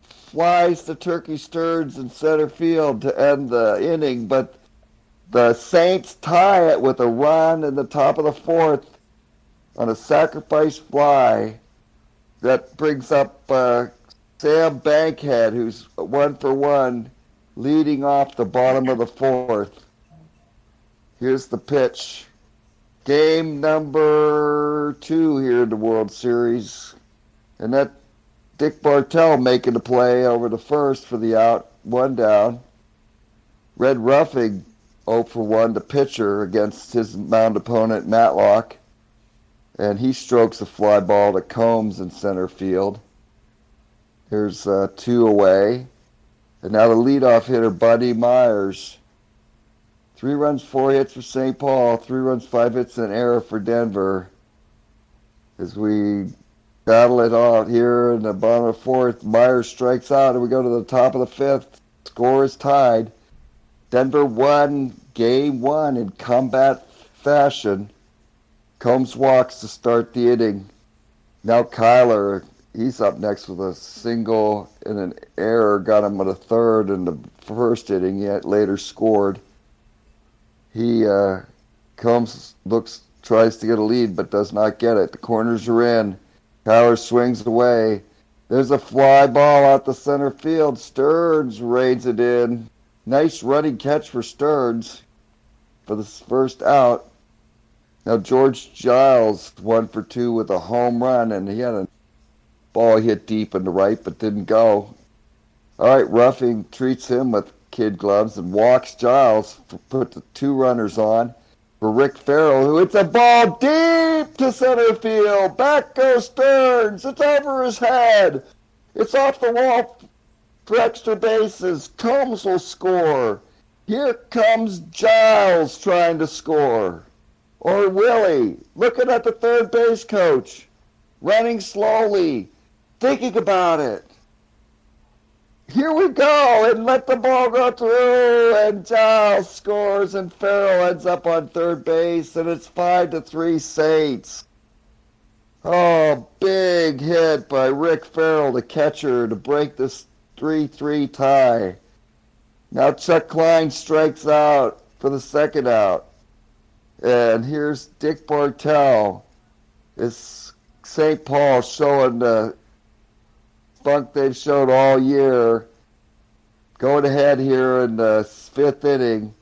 flies to Turkey Stearns in center field to end the inning, but the Saints tie it with a run in the top of the fourth on a sacrifice fly that brings up Sam Bankhead, who's 1 for 1, leading off the bottom of the fourth. Here's the pitch. Game number 2 here in the World Series. And that Dick Bartell making the play over the first for the out, 1 down. Red Ruffing 0 for 1, the pitcher, against his mound opponent Matlock. And he strokes a fly ball to Combs in center field. Here's 2 away. And now the leadoff hitter, Buddy Myers. 3 runs, 4 hits for St. Paul. 3 runs, 5 hits, and an error for Denver. As we battle it out here in the bottom of the fourth, Myers strikes out, and we go to the top of the fifth. Score is tied. Denver won game 1 in combat fashion. Combs walks to start the inning. Now Kyler, he's up next with a single and an error, got him at a third in the first inning, yet later scored. He Combs tries to get a lead, but does not get it. The corners are in. Kyler swings away. There's a fly ball out the center field. Stearns reins it in. Nice running catch for Stearns for the first out. Now George Giles 1 for 2 with a home run, and he had a ball hit deep in the right but didn't go. All right, Ruffing treats him with kid gloves and walks Giles to put the 2 runners on for Rick Farrell, who hits a ball deep to center field. Back goes Stearns. It's over his head. It's off the wall for extra bases. Combs will score. Here comes Giles trying to score. Or Willie, looking at the third base coach, running slowly, thinking about it. Here we go, and let the ball go through, and Giles scores, and Farrell ends up on third base, and it's 5-3 Saints. Oh, big hit by Rick Farrell, the catcher, to break this 3-3 tie. Now Chuck Klein strikes out for the second out. And here's Dick Bartell. It's St. Paul showing the spunk they've showed all year. Going ahead here in the 5th inning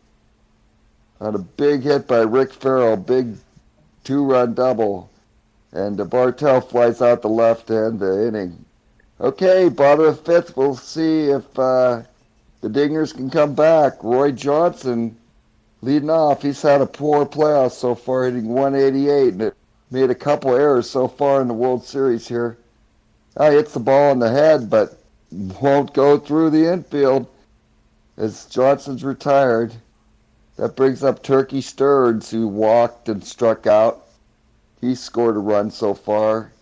on a big hit by Rick Farrell, big 2-run double. And Bartell flies out the left end the inning. Okay, bottom of the 5th, we'll see if the Dingers can come back. Roy Johnson leading off. He's had a poor playoff so far, hitting 188, and it made a couple errors so far in the World Series here. Hits the ball in the head, but won't go through the infield as Johnson's retired. That brings up Turkey Stearns, who walked and struck out. He scored a run so far.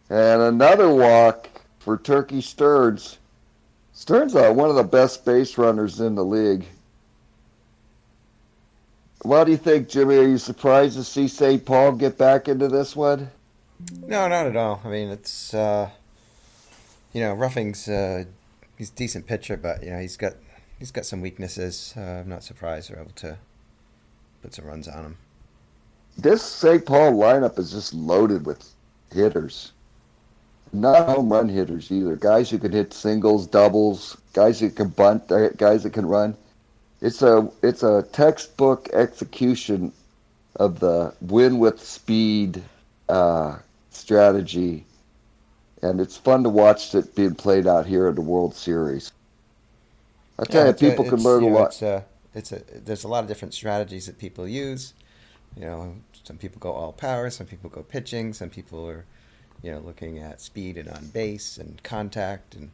And another walk for Turkey Stearns. Stearns is one of the best base runners in the league. What do you think, Jimmy? Are you surprised to see St. Paul get back into this one? No, not at all. I mean, it's Ruffing's he's a decent pitcher, but he's got some weaknesses. I'm not surprised they're able to put some runs on him. This St. Paul lineup is just loaded with hitters. Not home run hitters either. Guys who can hit singles, doubles, guys who can bunt, guys that can run. It's a textbook execution of the win with speed strategy, and it's fun to watch it being played out here in the World Series. I tell you, people can learn a lot. There's a lot of different strategies that people use. Some people go all power, some people go pitching, some people are, looking at speed and on base and contact, and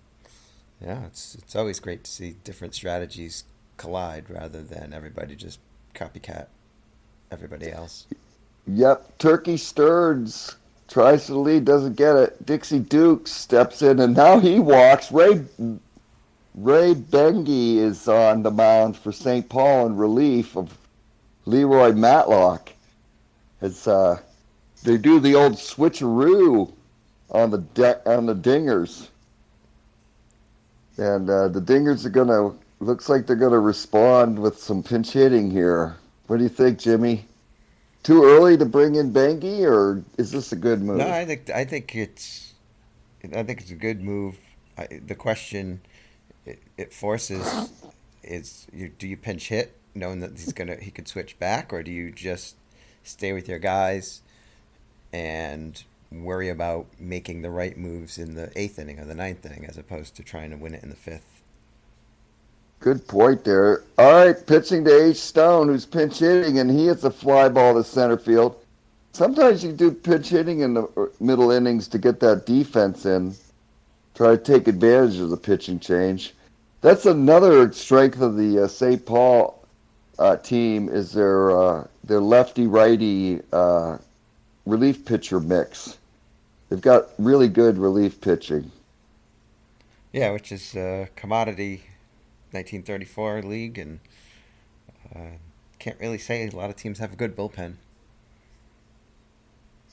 it's always great to see different strategies collide rather than everybody just copycat everybody else. Yep, Turkey Stearns tries to lead, doesn't get it. Dixie Dukes steps in, and now he walks. Ray Ray Bengi is on the mound for St. Paul in relief of Leroy Matlock. As they do the old switcheroo on the dingers, and the dingers are gonna looks like they're gonna respond with some pinch hitting here. What do you think, Jimmy? Too early to bring in Bengi, or is this a good No, move? I think it's a good move. The question it forces is do you pinch hit knowing that he could switch back, or do you just stay with your guys and worry about making the right moves in the eighth inning or the ninth inning as opposed to trying to win it in the fifth? Good point there. All right, pitching to H. Stone, who's pinch hitting, and he hits a fly ball to center field. Sometimes you do pinch hitting in the middle innings to get that defense in, try to take advantage of the pitching change. That's another strength of the St. Paul team is their lefty righty relief pitcher mix. They've got really good relief pitching. Yeah, which is a commodity 1934 league, and uh, can't really say a lot of teams have a good bullpen.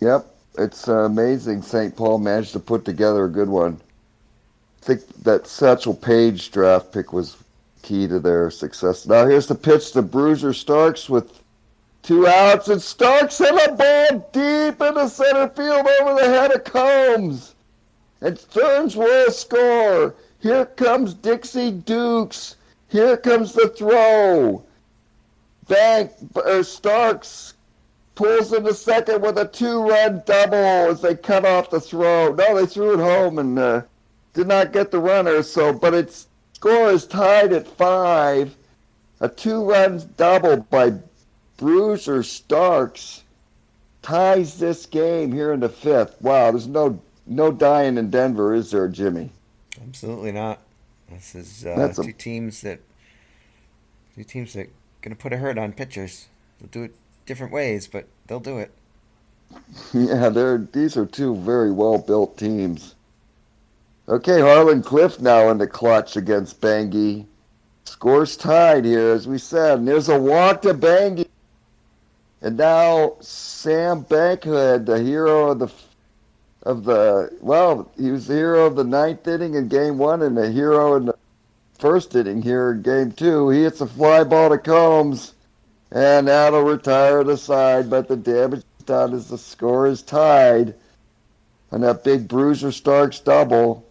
Yep, it's amazing. St. Paul managed to put together a good one. I think that Satchel Paige draft pick was key to their success. Now here's the pitch to Bruiser Starks with 2 outs, and Starks hit a ball deep into center field over the head of Combs. And Stearns will score. Here comes Dixie Dukes. Here comes the throw. Starks pulls into second with a 2-run double as they cut off the throw. No, they threw it home and did not get the runner. But its score is tied at 5. A 2-run double by Bruiser Starks ties this game here in the fifth. Wow, there's no dying in Denver, is there, Jimmy? Absolutely not. This is That's a two teams that gonna put a hurt on pitchers. They'll do it different ways, but they'll do it. yeah. These are two very well built teams. Okay, Harlan Cliff now in the clutch against Bangi. Scores tied here, as we said. And there's a walk to Bangi. And now Sam Bankhead, the hero he was the hero of the ninth inning in game one and the hero in the first inning here in game two. He hits a fly ball to Combs, and that'll retire the side, but the damage is done as the score is tied on that big Bruiser Starks double,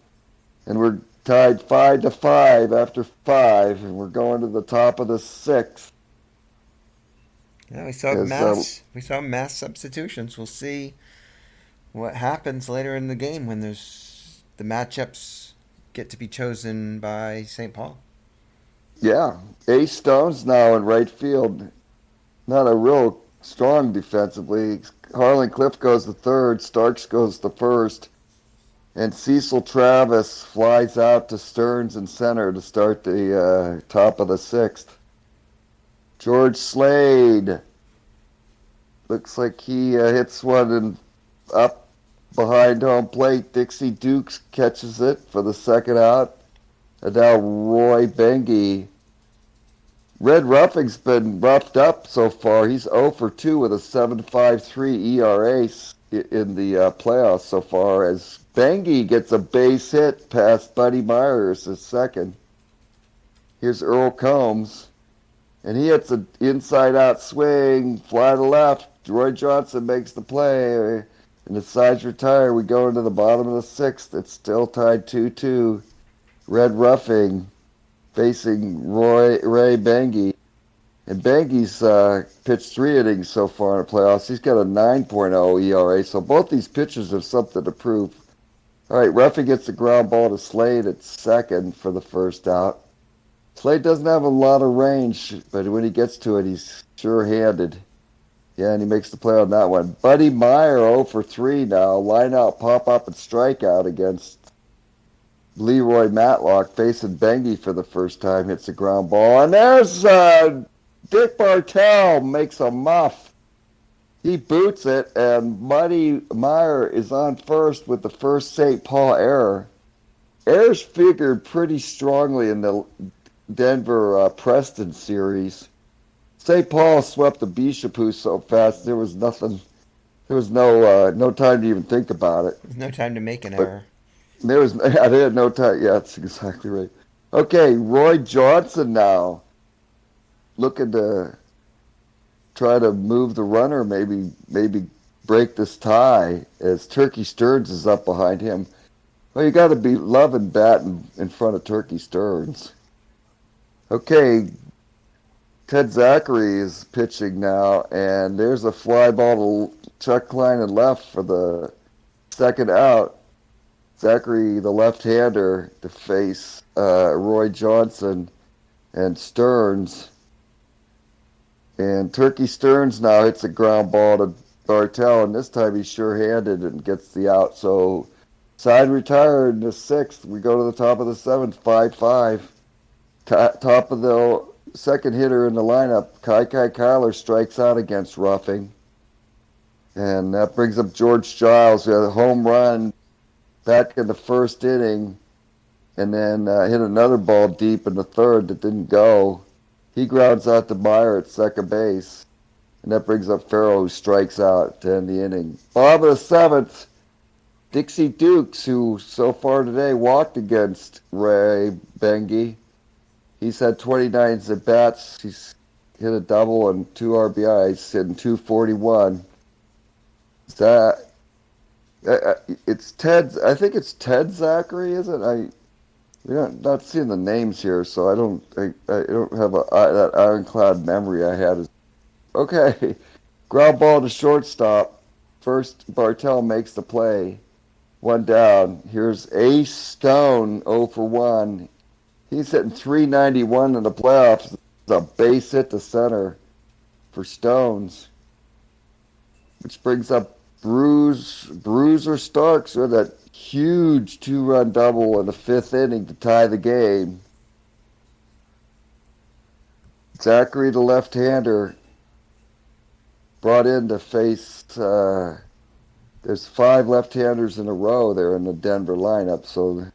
and we're tied 5-5 after 5, and we're going to the top of the sixth. Yeah, we saw mass substitutions. We'll see what happens later in the game when the matchups get to be chosen by St. Paul. Yeah, Ace Stone's now in right field. Not a real strong defensively. Harlan Cliff goes to third, Starks goes to first, and Cecil Travis flies out to Stearns in center to start the top of the sixth. George Slade looks like he hits one and up behind home plate. Dixie Dukes catches it for the second out. And now Roy Bengi. Red Ruffing's been roughed up so far. He's 0 for 2 with a 7.53 ERA in the playoffs so far, as Bengi gets a base hit past Buddy Myers, his second. Here's Earl Combs, and he hits an inside-out swing, fly to left. Roy Johnson makes the play, and the sides retire. We go into the bottom of the sixth. It's still tied 2-2. Red Ruffing facing Ray Bengi. And Bengi's pitched 3 innings so far in the playoffs. He's got a 9.0 ERA, so both these pitchers have something to prove. All right, Ruffing gets the ground ball to Slade at second for the first out. Slade doesn't have a lot of range, but when he gets to it, he's sure-handed. Yeah, and he makes the play on that one. Buddy Meyer 0 for 3 now. Line out, pop up, and strikeout against Leroy Matlock, facing Bengi for the first time. Hits a ground ball. And there's Dick Bartell makes a muff. He boots it, and Buddy Meyer is on first with the first St. Paul error. Ayers figured pretty strongly in the Denver Preston series. St. Paul swept the Bishop so fast there was nothing. There was no time to even think about it. There's no time to make an But error. there was I had no time. Yeah, that's exactly right. Okay, Roy Johnson now looking to try to move the runner, maybe break this tie as Turkey Stearns is up behind him. Well, you got to be loving batting in front of Turkey Stearns. Okay, Ted Zachary is pitching now, and there's a fly ball to Chuck Klein and left for the second out. Zachary, the left-hander, to face Roy Johnson and Stearns. And Turkey Stearns now hits a ground ball to Bartell, and this time he's sure-handed and gets the out. So side retired in the sixth. We go to the top of the seventh, 5-5. Top of the second hitter in the lineup, Kai Kyler strikes out against Ruffing. And that brings up George Giles, who had a home run back in the first inning, and then hit another ball deep in the third that didn't go. He grounds out to Meyer at second base, and that brings up Farrell, who strikes out to end the inning. Bottom of the seventh, Dixie Dukes, who so far today walked against Ray Bengi. He's had 29 at bats. He's hit a double and 2 RBIs, hitting 241. It's Ted. I think it's Ted Zachary, is it? We're not seeing the names here, so I don't have that ironclad memory I had. Okay, ground ball to shortstop. First, Bartell makes the play. One down. Here's Ace Stone, 0 for 1. He's hitting 391 in the playoffs. It's a base hit to center for Stones, which brings up Bruiser Starks with that huge 2-run double in the fifth inning to tie the game. Zachary, the left-hander, brought in to face. There's 5 left-handers in a row there in the Denver lineup, so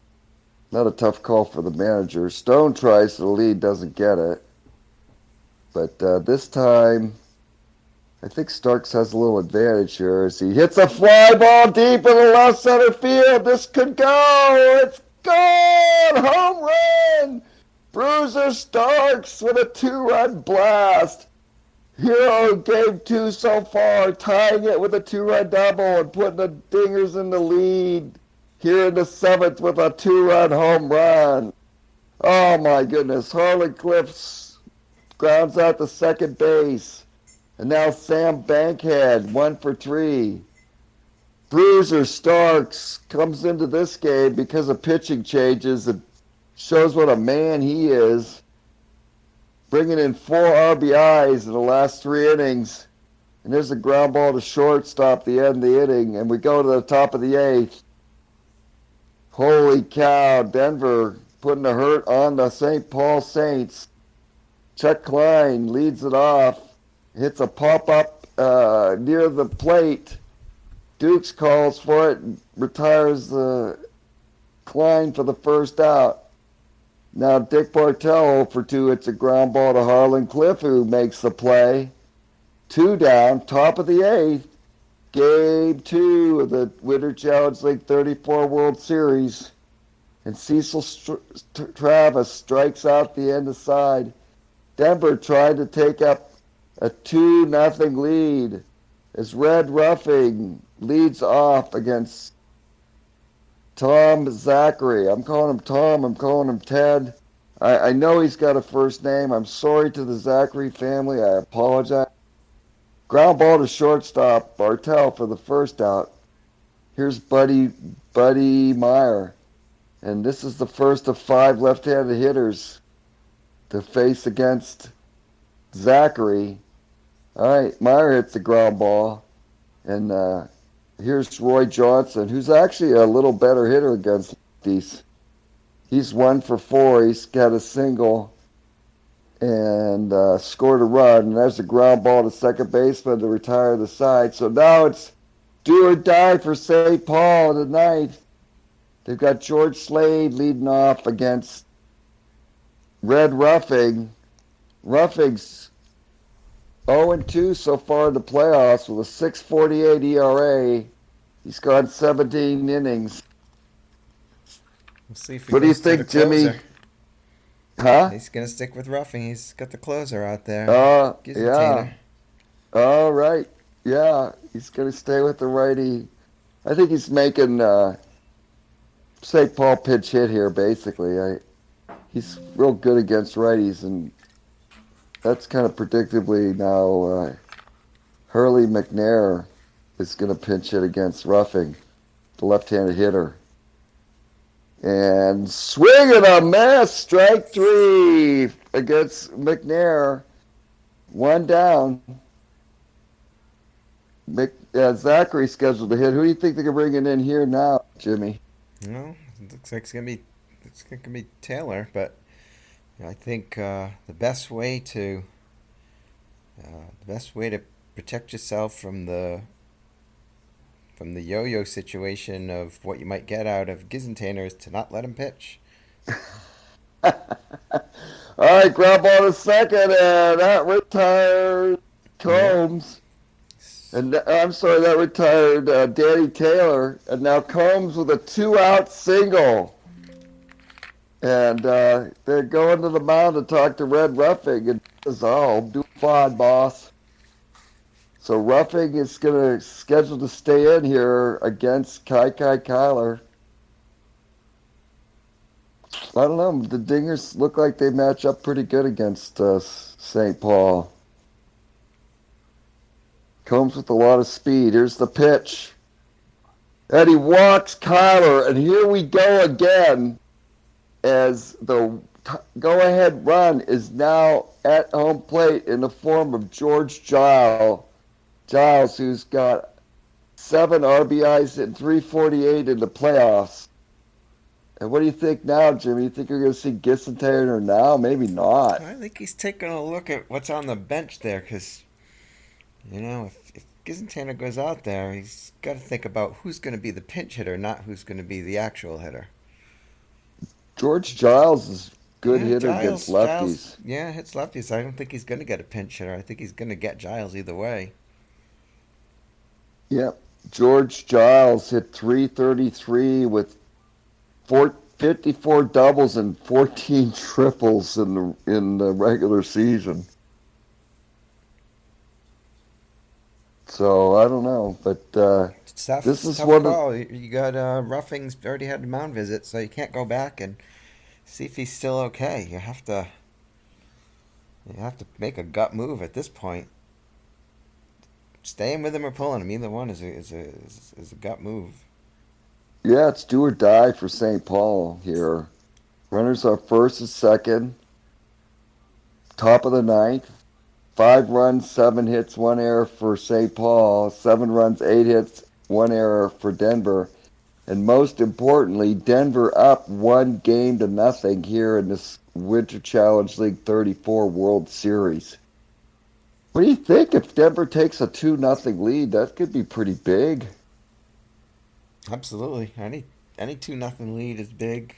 not a tough call for the manager. Stone tries to the lead, doesn't get it. But this time, I think Starks has a little advantage here as he hits a fly ball deep in the left center field. This could go. It's gone. Home run. Bruiser Starks with a 2-run blast. Hero game 2 so far, tying it with a 2-run double and putting the Dingers in the lead here in the 7th with a 2-run home run. Oh my goodness. Harlan Cliffs grounds out to second base. And now Sam Bankhead, 1 for 3. Bruiser Starks comes into this game because of pitching changes. It shows what a man he is. Bringing in 4 RBIs in the last 3 innings. And there's a ground ball to shortstop the end of the inning. And we go to the top of the 8th. Holy cow, Denver putting the hurt on the St. Paul Saints. Chuck Klein leads it off. Hits a pop-up near the plate. Dukes calls for it and retires the Klein for the first out. Now Dick Bartell 0 for 2 hits a ground ball to Harlan Cliff, who makes the play. 2 down, top of the 8th. Game 2 of the Winter Challenge League 34 World Series. And Cecil Travis strikes out the end of side. Denver tried to take up a 2-0 lead as Red Ruffing leads off against Tom Zachary. I'm calling him Tom. I'm calling him Ted. I know he's got a first name. I'm sorry to the Zachary family. I apologize. Ground ball to shortstop. Bartell for the first out. Here's Buddy Meyer. And this is the first of 5 left-handed hitters to face against Zachary. All right, Meyer hits the ground ball. And here's Roy Johnson, who's actually a little better hitter against these. He's 1 for 4. He's got a single and scored a run. And there's a ground ball to second baseman to retire the side. So now it's do or die for St. Paul tonight. They've got George Slade leading off against Red Ruffing. Ruffing's 0-2 so far in the playoffs with a 6.48 ERA. He's gone 17 innings. We'll see if he What do you goes to the think, Jimmy? closer. Huh? He's gonna stick with Ruffing. He's got the closer out there. Yeah. Gizentainer. All right. Yeah, he's going to stay with the righty. I think he's making St. Paul pitch hit here, basically. He's real good against righties, and that's kind of predictably now Hurley McNair is going to pinch hit against Ruffing, the left-handed hitter. And swing and a miss, strike three against McNair. One down. Zachary scheduled to hit. Who do you think they're bringing in here now, Jimmy? No, it looks like it's gonna be Taylor, but I think the best way to protect yourself from the yo-yo situation of what you might get out of Gizentainer is to not let him pitch. All right, grab on a second, and that retired Combs. And I'm sorry, that retired Danny Taylor. And now Combs with a 2-out single. And they're going to the mound to talk to Red Ruffing. And he says, oh, do fine, boss. So Ruffing is going to schedule to stay in here against Kai Kyler. I don't know. The Dingers look like they match up pretty good against St. Paul. Combs with a lot of speed. Here's the pitch. And he walks Kyler. And here we go again as the go-ahead run is now at home plate in the form of George Giles, who's got 7 RBIs and 348 in the playoffs. And what do you think now, Jimmy? You think you're going to see Gissentainer now? Maybe not. I think he's taking a look at what's on the bench there, because if Gizentainer goes out there, he's got to think about who's going to be the pinch hitter, not who's going to be the actual hitter. George Giles is a good hitter Giles, against lefties. Giles, hits lefties. I don't think he's going to get a pinch hitter. I think he's going to get Giles either way. Yep. George Giles hit 333 with 54 doubles and 14 triples in the regular season. So I don't know, but this is tough one call. of You got Ruffing's already had the mound visit, so you can't go back and see if he's still okay. You have to make a gut move at this point. Staying with him or pulling him, either one is a gut move. yeah, it's do or die for St. Paul here. Runners are first and second, top of the ninth. 5 runs, 7 hits, 1 error for St. Paul. 7 runs, 8 hits, 1 error for Denver. And most importantly, Denver up 1-0 here in this Winter Challenge League 34 World Series. What do you think if Denver takes a 2-0 lead? That could be pretty big. Absolutely, any 2-0 lead is big,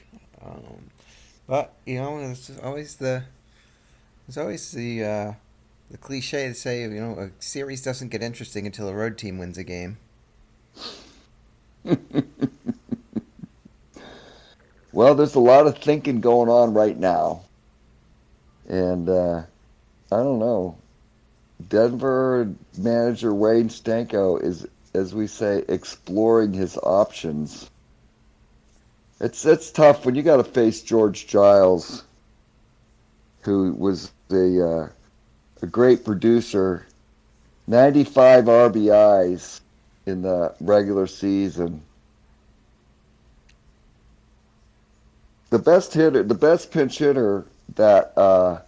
but there's always the cliche to say a series doesn't get interesting until a road team wins a game. Well, there's a lot of thinking going on right now. And I don't know. Denver manager Wayne Stanko is, as we say, exploring his options. It's tough when you got to face George Giles, who was a great producer, 95 RBIs in the regular season. The best pinch hitter that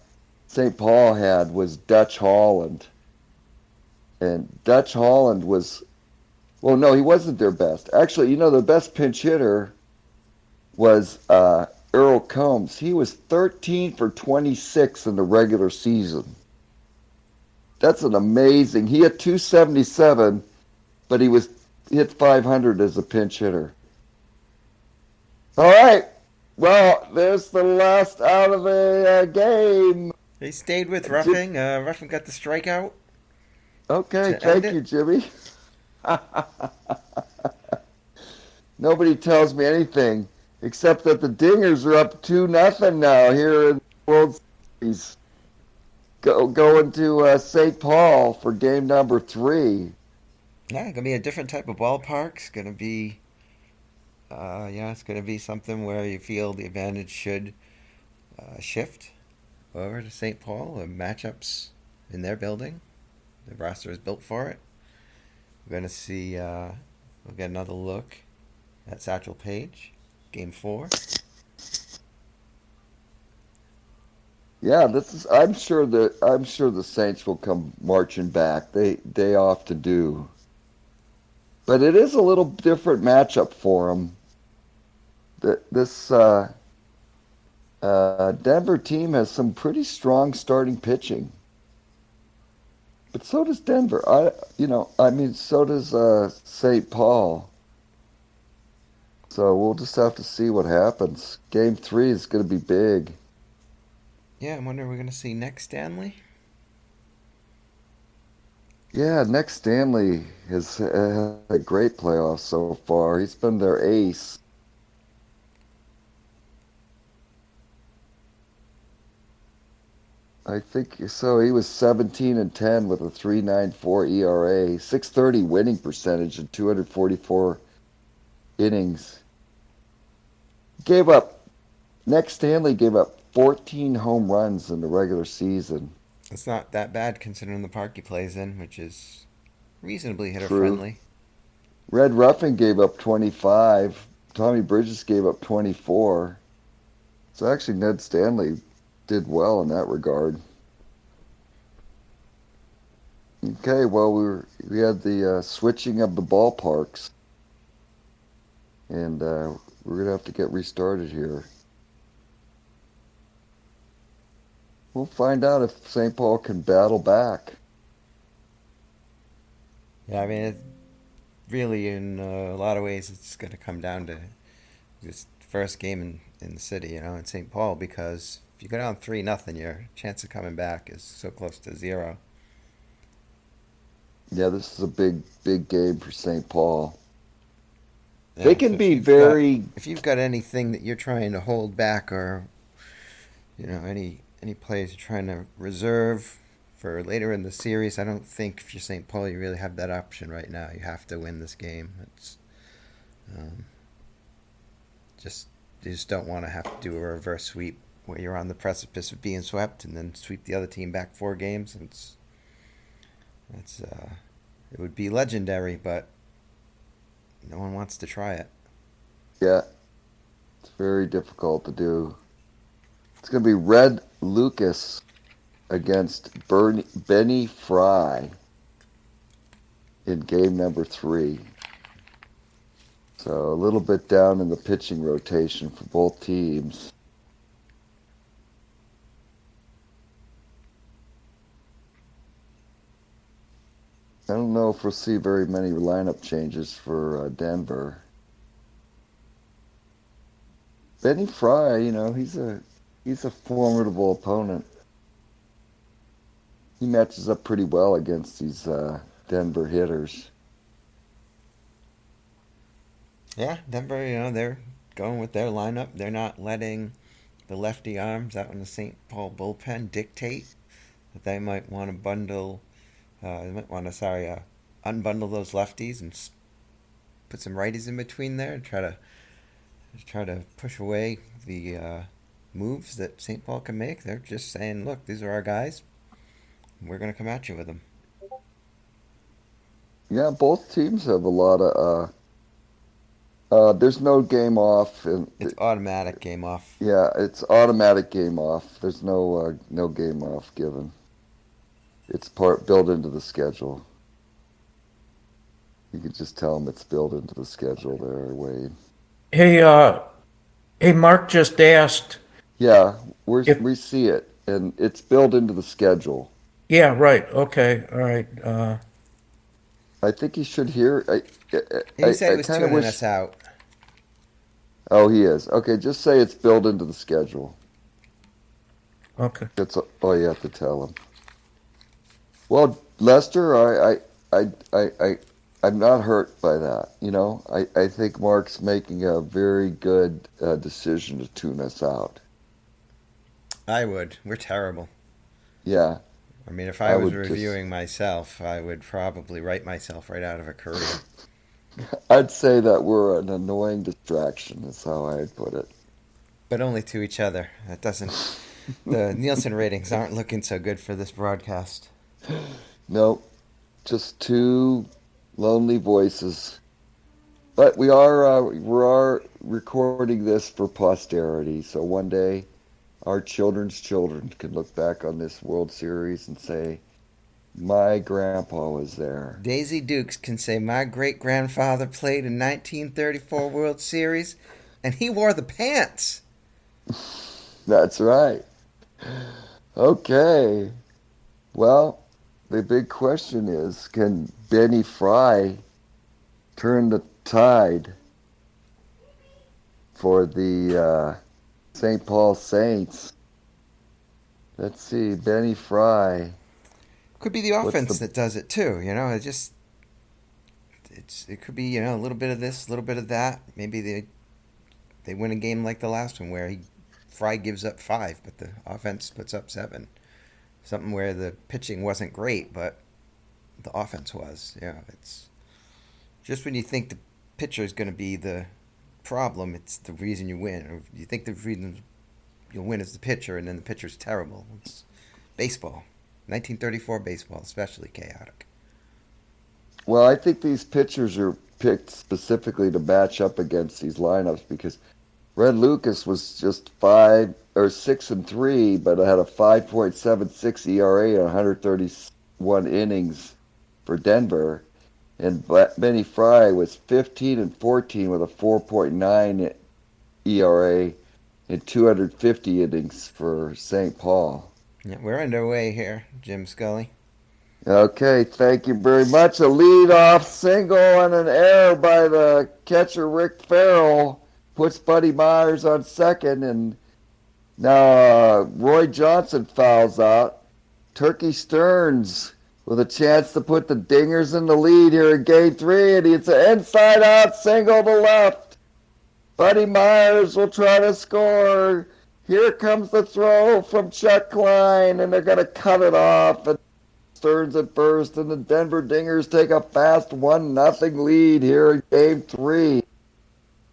St. Paul had was Dutch Holland. And Dutch Holland was, well, no, he wasn't their best. Actually, the best pinch hitter was Earl Combs. He was 13 for 26 in the regular season. That's an amazing. He had 277, but he hit 500 as a pinch hitter. All right. Well, there's the last out of the game. He stayed with Jim, Ruffing. Ruffing got the strikeout okay, to end thank it. you, Jimmy. Nobody tells me anything except that the Dingers are up 2-0 now here in the World Series. Going to St. Paul for game number 3. Yeah, gonna be a different type of ballpark. It's gonna be, it's gonna be something where you feel the advantage should shift over to St. Paul. Matchups in their building. The roster is built for it. We're gonna see. We'll get another look at Satchel Paige, Game 4. Yeah, this is. I'm sure the Saints will come marching back. They often do, but it is a little different matchup for them. This Denver team has some pretty strong starting pitching, but so does Denver. I mean, so does St. Paul. So we'll just have to see what happens. Game 3 is going to be big. Yeah, I wonder if we're gonna see next Stanley. Yeah, Nick Stanley has had a great playoff so far. He's been their ace. I think so. He was 17-10 with a 3.94 ERA, 630 winning percentage in 244 innings. Gave up Nick Stanley gave up 14 home runs in the regular season. It's not that bad considering the park he plays in, which is reasonably hitter True. friendly. Red Ruffin gave up 25. Tommy Bridges gave up 24. So actually, Ned Stanley did well in that regard. Okay, well, we had the switching of the ballparks, and we're gonna have to get restarted here. We'll find out if St. Paul can battle back. Yeah, I mean, really, in a lot of ways, it's going to come down to this first game in the city, in St. Paul, because if you go down 3-0, your chance of coming back is so close to zero. Yeah, this is a big game for St. Paul. They Yeah, so can be very. if you've got anything that you're trying to hold back, or any plays you're trying to reserve for later in the series, I don't think if you're St. Paul you really have that option right now. You have to win this game. It's um, just you just don't want to have to do a reverse sweep where you're on the precipice of being swept and then sweep the other team back 4 games. It would be legendary, but no one wants to try it. Yeah, it's very difficult to do. It's going to be Red Lucas against Benny Fry in game number 3. So a little bit down in the pitching rotation for both teams. I don't know if we'll see very many lineup changes for Denver. Benny Fry, he's a formidable opponent. He matches up pretty well against these Denver hitters. Yeah, Denver, they're going with their lineup. They're not letting the lefty arms out in the St. Paul bullpen dictate that they might want to unbundle those lefties and put some righties in between there and try to push away the moves that St. Paul can make. They're just saying, look, these are our guys. We're going to come at you with them. Yeah, both teams have a lot of. There's no game off, and It's automatic game off. yeah, it's automatic game off. There's no game off given. It's part built into the schedule. You can just tell them it's built into the schedule there, Wade. Hey, hey, Mark just asked Yeah, if, we see it, and it's built into the schedule. yeah, right, okay, all right. I think he should hear. He said he I was kind of tuning wish. us out. Oh, he is. Okay, just say it's built into the schedule. Okay. That's all you have to tell him. Well, Lester, I'm not hurt by that. I think Mark's making a very good decision to tune us out. I would. We're terrible. Yeah, I mean, if I I was would just, reviewing myself, I would probably write myself right out of a career. I'd say that we're an annoying distraction, is how I'd put it. But only to each other. That doesn't. The Nielsen ratings aren't looking so good for this broadcast. Nope, just two lonely voices. But we are recording this for posterity, so one day our children's children can look back on this World Series and say, "My grandpa was there." Daisy Dukes can say my great grandfather played in 1934 World Series, and he wore the pants. That's right. Okay. Well, the big question is, can Benny Fry turn the tide for the St. Paul Saints? Let's see, Benny Fry. Could be the What's offense the that does it too. It could be a little bit of this, a little bit of that. Maybe they win a game like the last one where Fry gives up 5, but the offense puts up 7. Something where the pitching wasn't great, but the offense was. Yeah, it's just when you think the pitcher is going to be the problem, it's the reason you win. Or you think the reason you'll win is the pitcher, and then the pitcher's terrible. It's baseball. 1934 baseball, especially chaotic. Well, I think these pitchers are picked specifically to match up against these lineups because Red Lucas was just 5 or 6-3, but had a 5.76 ERA and 131 innings for Denver. And Benny Fry was 15-14 with a 4.9 ERA and 250 innings for St. Paul. Yeah, we're underway here, Jim Scully. Okay, thank you very much. A lead-off single and an error by the catcher Rick Farrell puts Buddy Myers on second, and now Roy Johnson fouls out. Turkey Stearns with a chance to put the Dingers in the lead here in Game 3, and it's an inside-out single to left. Buddy Myers will try to score. Here comes the throw from Chuck Klein, and they're going to cut it off. And Stearns at first, and the Denver Dingers take a fast 1-0 lead here in Game 3.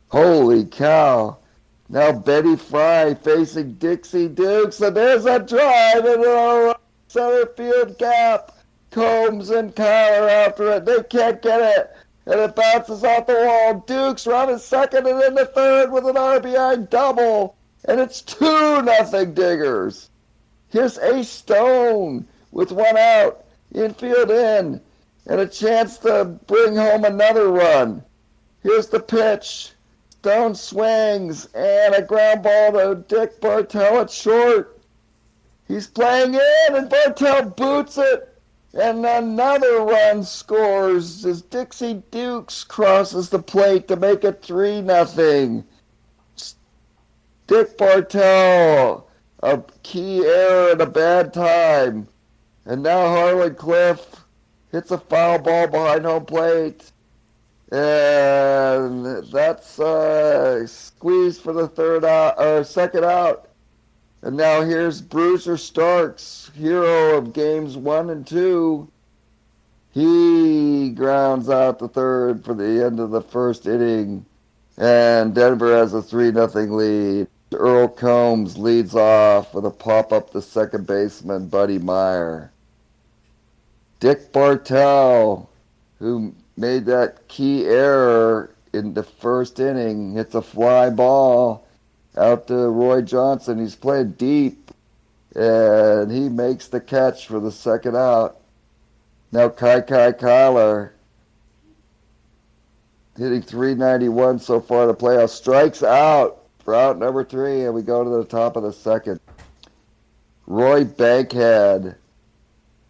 Holy cow. Now Betty Fry facing Dixie Dukes, and there's a drive in the center field gap. Combs and Kyler after it. They can't get it, and it bounces off the wall. Dukes running second and in the third with an RBI double, and it's 2-0 Dingers. Here's Ace Stone with one out, infield in, and a chance to bring home another run. Here's the pitch. Stone swings, and a ground ball to Dick Bartell at short. He's playing in, and Bartell boots it, and another run scores as Dixie Dukes crosses the plate to make it 3-0. Dick Bartell, a key error at a bad time. And now Harlan Cliff hits a foul ball behind home plate. And that's squeezed for the second out. And now here's Bruiser Starks, hero of games 1 and 2. He grounds out the third for the end of the first inning. And Denver has a 3-0 lead. Earl Combs leads off with a pop up to second baseman Buddy Meyer. Dick Bartell, who made that key error in the first inning, hits a fly ball out to Roy Johnson. He's playing deep, and he makes the catch for the second out. Now Kyler, hitting .391 so far in the playoffs, strikes out for out number 3, and we go to the top of the second. Roy Bankhead,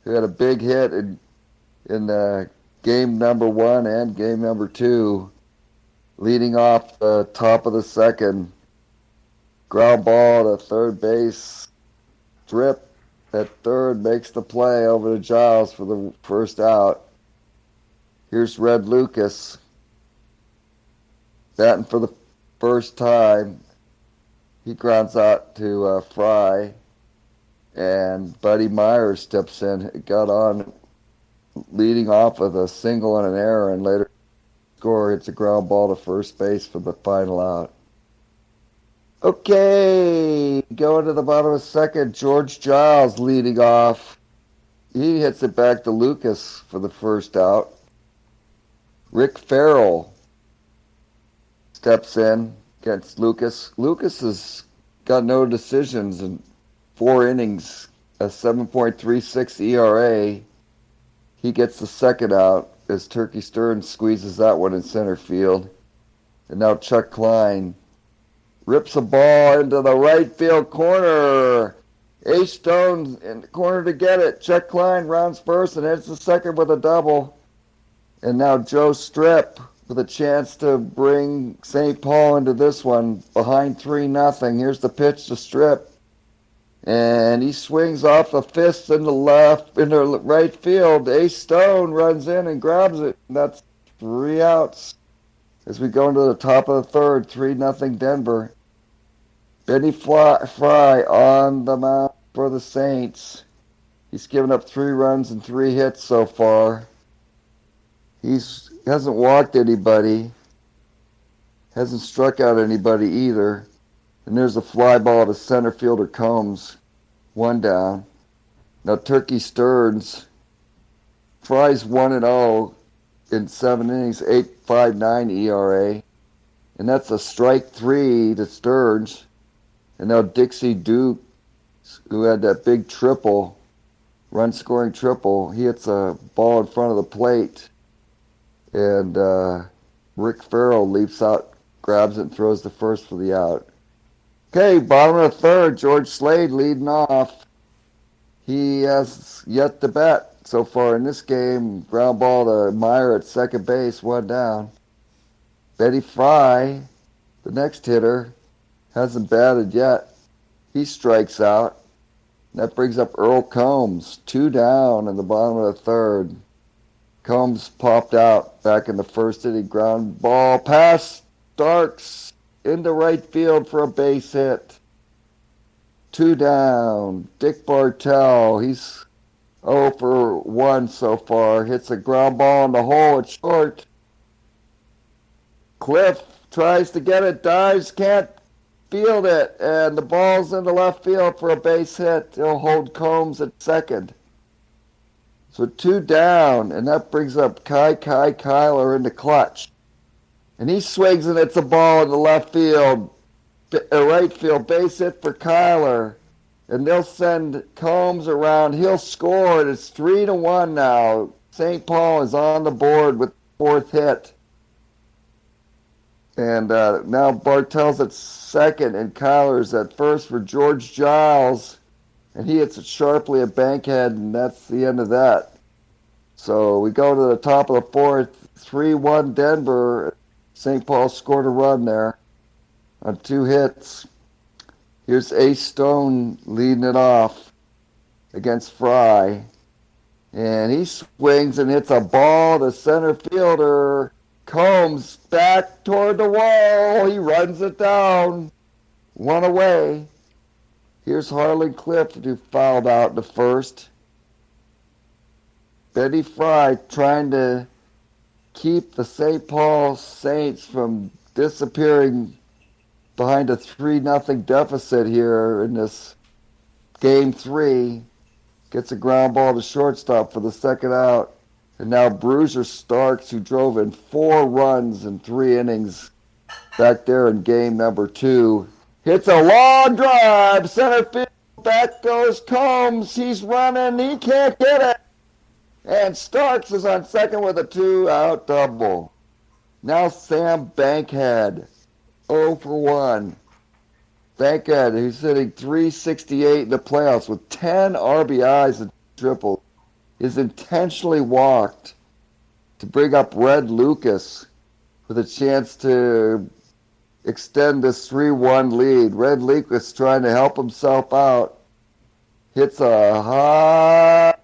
who had a big hit in game number 1 and game number 2, leading off the top of the second. Ground ball to third base. Drip at third makes the play over to Giles for the first out. Here's Red Lucas batting for the first time. He grounds out to Fry, and Buddy Myers steps in. Got on leading off with a single and an error, and later score hits a ground ball to first base for the final out. Okay, going to the bottom of the second, George Giles leading off. He hits it back to Lucas for the first out. Rick Farrell steps in against Lucas. Lucas has got no decisions in 4 innings, a 7.36 ERA. He gets the second out as Turkey Stearns squeezes that one in center field. And now Chuck Klein rips a ball into the right field corner. Ace Stone in the corner to get it. Chuck Klein rounds first and hits the second with a double. And now Joe Strip with a chance to bring St. Paul into this one behind 3-0. Here's the pitch to Strip. And he swings off a fist into right field. Ace Stone runs in and grabs it. And that's 3 outs. As we go into the top of the third, 3-0 Denver. Benny Fry on the mound for the Saints. He's given up 3 runs and 3 hits so far. He hasn't walked anybody. Hasn't struck out anybody either. And there's a fly ball to center fielder Combs. 1 down. Now Turkey Stearns. Fry's 1-0 in 7 innings, 8.59 ERA. And that's a strike 3 to Stearns. And now Dixie Duke, who had that big triple, run-scoring triple, he hits a ball in front of the plate. And Rick Farrell leaps out, grabs it, and throws the first for the out. Okay, bottom of the third, George Slade leading off. He has yet to bat so far in this game. Ground ball to Meyer at second base, 1 down. Betty Fry, the next hitter, hasn't batted yet. He strikes out. That brings up Earl Combs, 2 down in the bottom of the third. Combs popped out back in the first inning. Ground ball past Starks into right field for a base hit. 2 down. Dick Bartell, he's 0 for 1 so far. Hits a ground ball in the hole at short. Cliff tries to get it, dives, can't field it, and the ball's in the left field for a base hit. He'll hold Combs at second. So 2 down, and that brings up Kai Kyler in the clutch. And he swings and it's a ball in the left field, right field, base hit for Kyler. And they'll send Combs around. He'll score, and it's 3-1 now. St. Paul is on the board with the 4th hit. And now Bartell's at second, and Kyler's at first for George Giles. And he hits it sharply at Bankhead, and that's the end of that. So we go to the top of the 4th, 3-1 Denver. St. Paul scored a run there on 2 hits. Here's Ace Stone leading it off against Fry. And he swings and hits a ball to center fielder. Combs back toward the wall. He runs it down. 1 away. Here's Harlan Cliff, who fouled out in the first. Betty Fry trying to keep the St. Paul Saints from disappearing behind a 3-0 deficit here in this game 3. Gets a ground ball to shortstop for the second out. And now Bruiser Starks, who drove in 4 runs in 3 innings back there in game number 2, hits a long drive, center field, back goes Combs, he's running, he can't get it. And Starks is on second with a 2-out double. Now Sam Bankhead, 0 for 1. Bankhead, who's hitting .368 in the playoffs with 10 RBIs and triples, is intentionally walked to bring up Red Lucas, with a chance to extend this 3-1 lead. Red Lucas trying to help himself out. Hits a high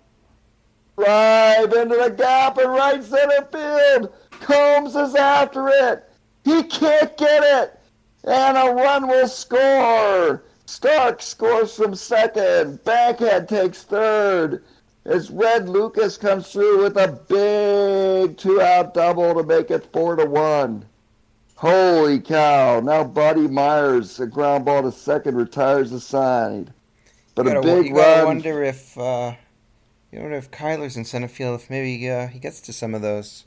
drive into the gap in right center field. Combs is after it. He can't get it. And a run will score. Stark scores from second. Bankhead takes third. As Red Lucas comes through with a big 2-out double to make it 4-1. Holy cow. Now Buddy Myers, a ground ball to second, retires the side. But a big you gotta run. wonder if Kyler's in center field. If maybe he gets to some of those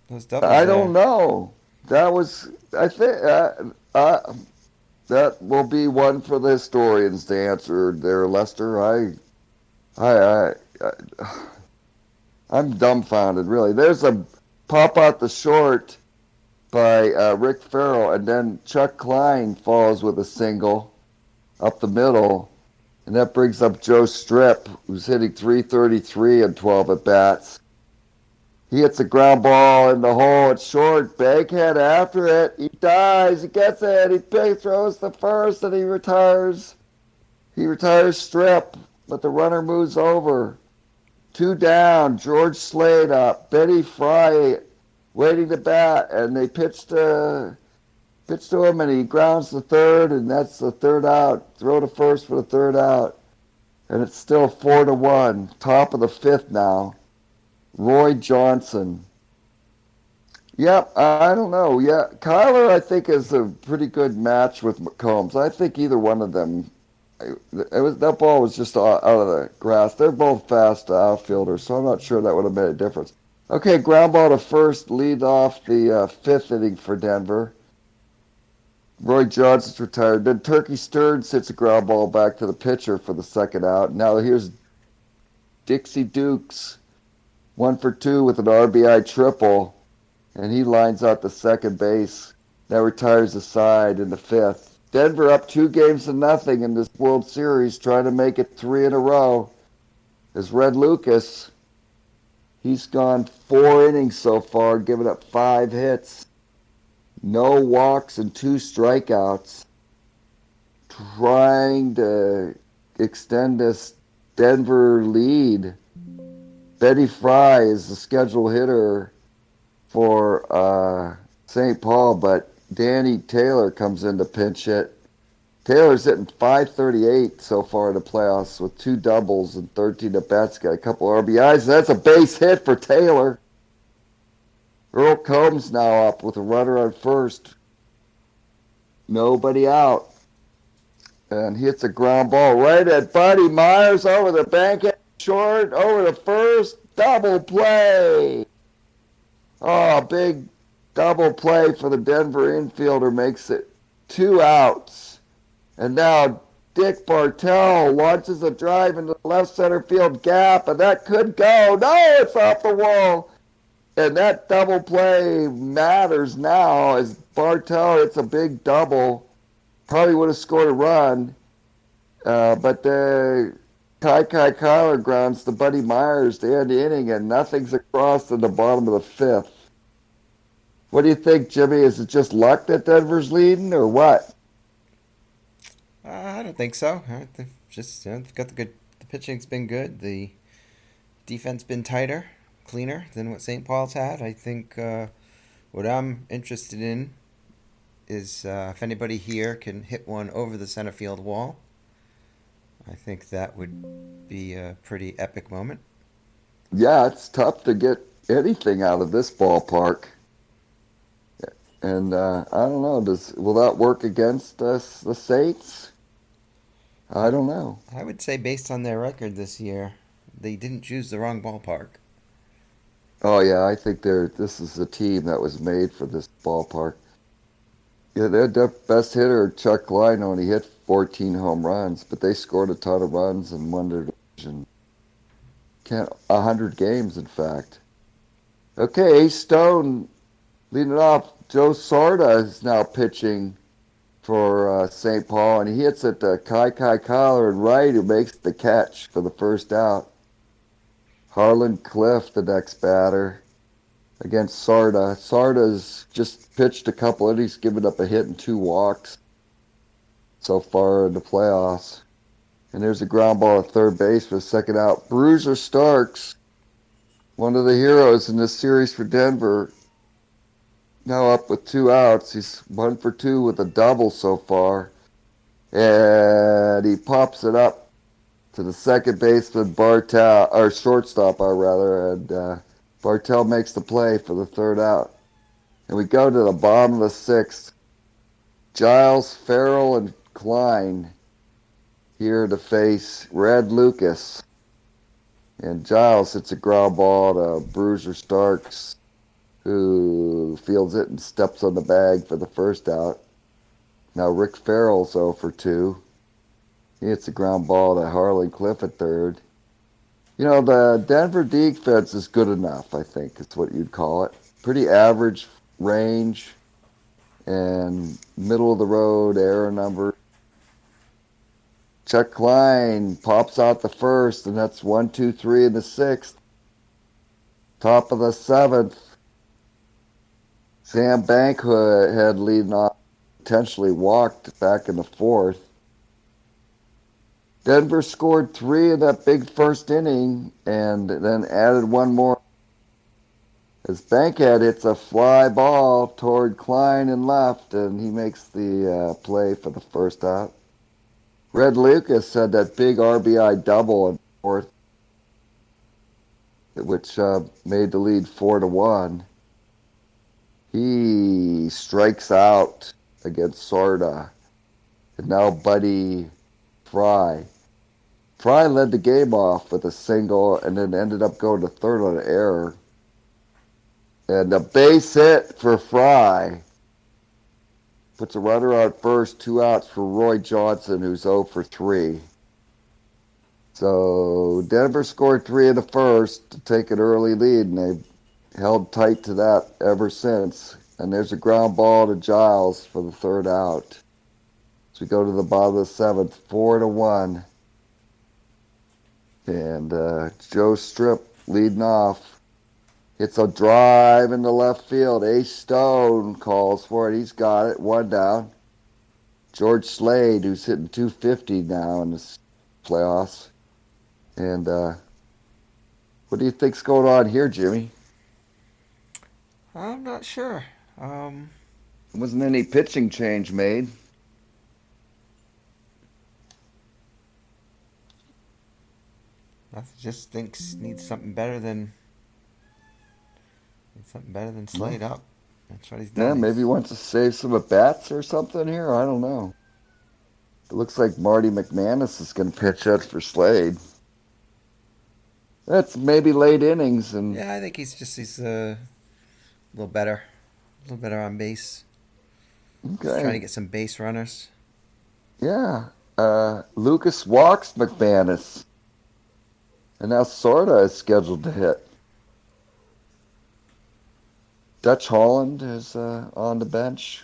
doubles I there. don't know. That was, I think, that will be one for the historians to answer there, Lester. I, I'm dumbfounded, really. There's a pop out the short by Rick Farrell, and then Chuck Klein falls with a single up the middle, and that brings up Joe Strip, who's hitting 333 and 12 at bats. He hits a ground ball in the hole at short. Bankhead after it. He dives. He gets it. He throws the first, and he retires. He retires Strip, but the runner moves over. 2 down. George Slade up. Betty Fry waiting to bat, and they pitch to him, and he grounds the third, and that's the third out. Throw to first for the third out, and it's still 4-1. Top of the fifth now. Roy Johnson. Yep, I don't know. Yeah, Kyler, I think, is a pretty good match with McCombs. I think either one of them. That ball was just out of the grass. They're both fast outfielders, so I'm not sure that would have made a difference. Okay, ground ball to first, lead off the fifth inning for Denver. Roy Johnson's retired. Then Turkey Stearns hits a ground ball back to the pitcher for the second out. Now here's Dixie Dukes. 1 for 2 with an RBI triple, and he lines out the second base. That retires the side in the fifth. Denver up 2-0 in this World Series, trying to make it 3 in a row. As Red Lucas, he's gone 4 innings so far, giving up 5 hits, no walks and 2 strikeouts, trying to extend this Denver lead. Betty Fry is the scheduled hitter for St. Paul, but Danny Taylor comes in to pinch hit. Taylor's hitting .538 so far in the playoffs with 2 doubles and 13 at-bats. Got a couple RBIs. That's a base hit for Taylor. Earl Combs now up with a runner on first. Nobody out. And he hits a ground ball right at Buddy Myers over the bank. Short over the first, double play. Oh, big double play for the Denver infielder makes it 2 outs. And now Dick Bartell launches a drive into the left center field gap, and that could go. No, it's off the wall. And that double play matters now as Bartell hits a big double. Probably would have scored a run, but Kai Kyler grounds to Buddy Myers to end the inning, and nothing's across in the bottom of the fifth. What do you think, Jimmy? Is it just luck that Denver's leading, or what? I don't think so. They've just they've got the pitching's been good. The defense been tighter, cleaner than what St. Paul's had. I think what I'm interested in is if anybody here can hit one over the center field wall. I think that would be a pretty epic moment. Yeah, it's tough to get anything out of this ballpark. And I don't know, will that work against us, the Saints? I don't know. I would say based on their record this year, they didn't choose the wrong ballpark. Oh yeah, I think this is a team that was made for this ballpark. Yeah, their best hitter, Chuck Klein, only hit 14 home runs, but they scored a ton of runs and won their division. 100 games, in fact. Okay, Ace Stone leading it off. Joe Sarda is now pitching for St. Paul, and he hits it to Kai Kyler and right, who makes the catch for the first out. Harlan Cliff, the next batter. against Sarda. Sarda's just pitched a couple innings, given up a hit and 2 walks so far in the playoffs. And there's a ground ball at third base with a second out. Bruiser Starks, one of the heroes in this series for Denver, now up with 2 outs. He's 1 for 2 with a double so far. And he pops it up to the second baseman Bartel, or shortstop, and Bartel makes the play for the third out. And we go to the bottom of the sixth. Giles, Farrell, and Klein here to face Red Lucas. And Giles hits a ground ball to Bruiser Starks, who fields it and steps on the bag for the first out. Now Rick Farrell's 0 for 2. He hits a ground ball to Harlan Cliff at third. You know, the Denver defense is good enough, I think, is what you'd call it. Pretty average range and middle of the road error number. Chuck Klein pops out the first, and that's 1, 2, 3 in the sixth. Top of the seventh. Sam Bankhead leading off, potentially walked back in the fourth. Denver scored 3 in that big first inning and then added one more as Bankhead hits a fly ball toward Klein and left, and he makes the play for the first out. Red Lucas had that big RBI double in fourth, which made the lead 4-1. He strikes out against Sarda, and now Buddy Fry. Fry led the game off with a single and then ended up going to third on an error. And a base hit for Fry puts a runner on first, 2 outs for Roy Johnson, who's 0 for 3. So Denver scored 3 in the first to take an early lead, and they've held tight to that ever since. And there's a ground ball to Giles for the third out. So we go to the bottom of the seventh, 4-1. And Joe Strip leading off. Hits a drive into left field. Ace Stone calls for it. He's got it. 1 down. George Slade, who's hitting 250 now in the playoffs. And what do you think's going on here, Jimmy? I'm not sure. Wasn't any pitching change made. I just thinks needs something better than Slade up. That's what he's done. Yeah, maybe he wants to save some at bats or something here. I don't know. It looks like Marty McManus is going to pitch it for Slade. That's maybe late innings, and Yeah, I think he's a little better on base. Just trying to get some base runners. Yeah. Lucas walks McManus, and now Sorta is scheduled to hit. Dutch Holland is on the bench.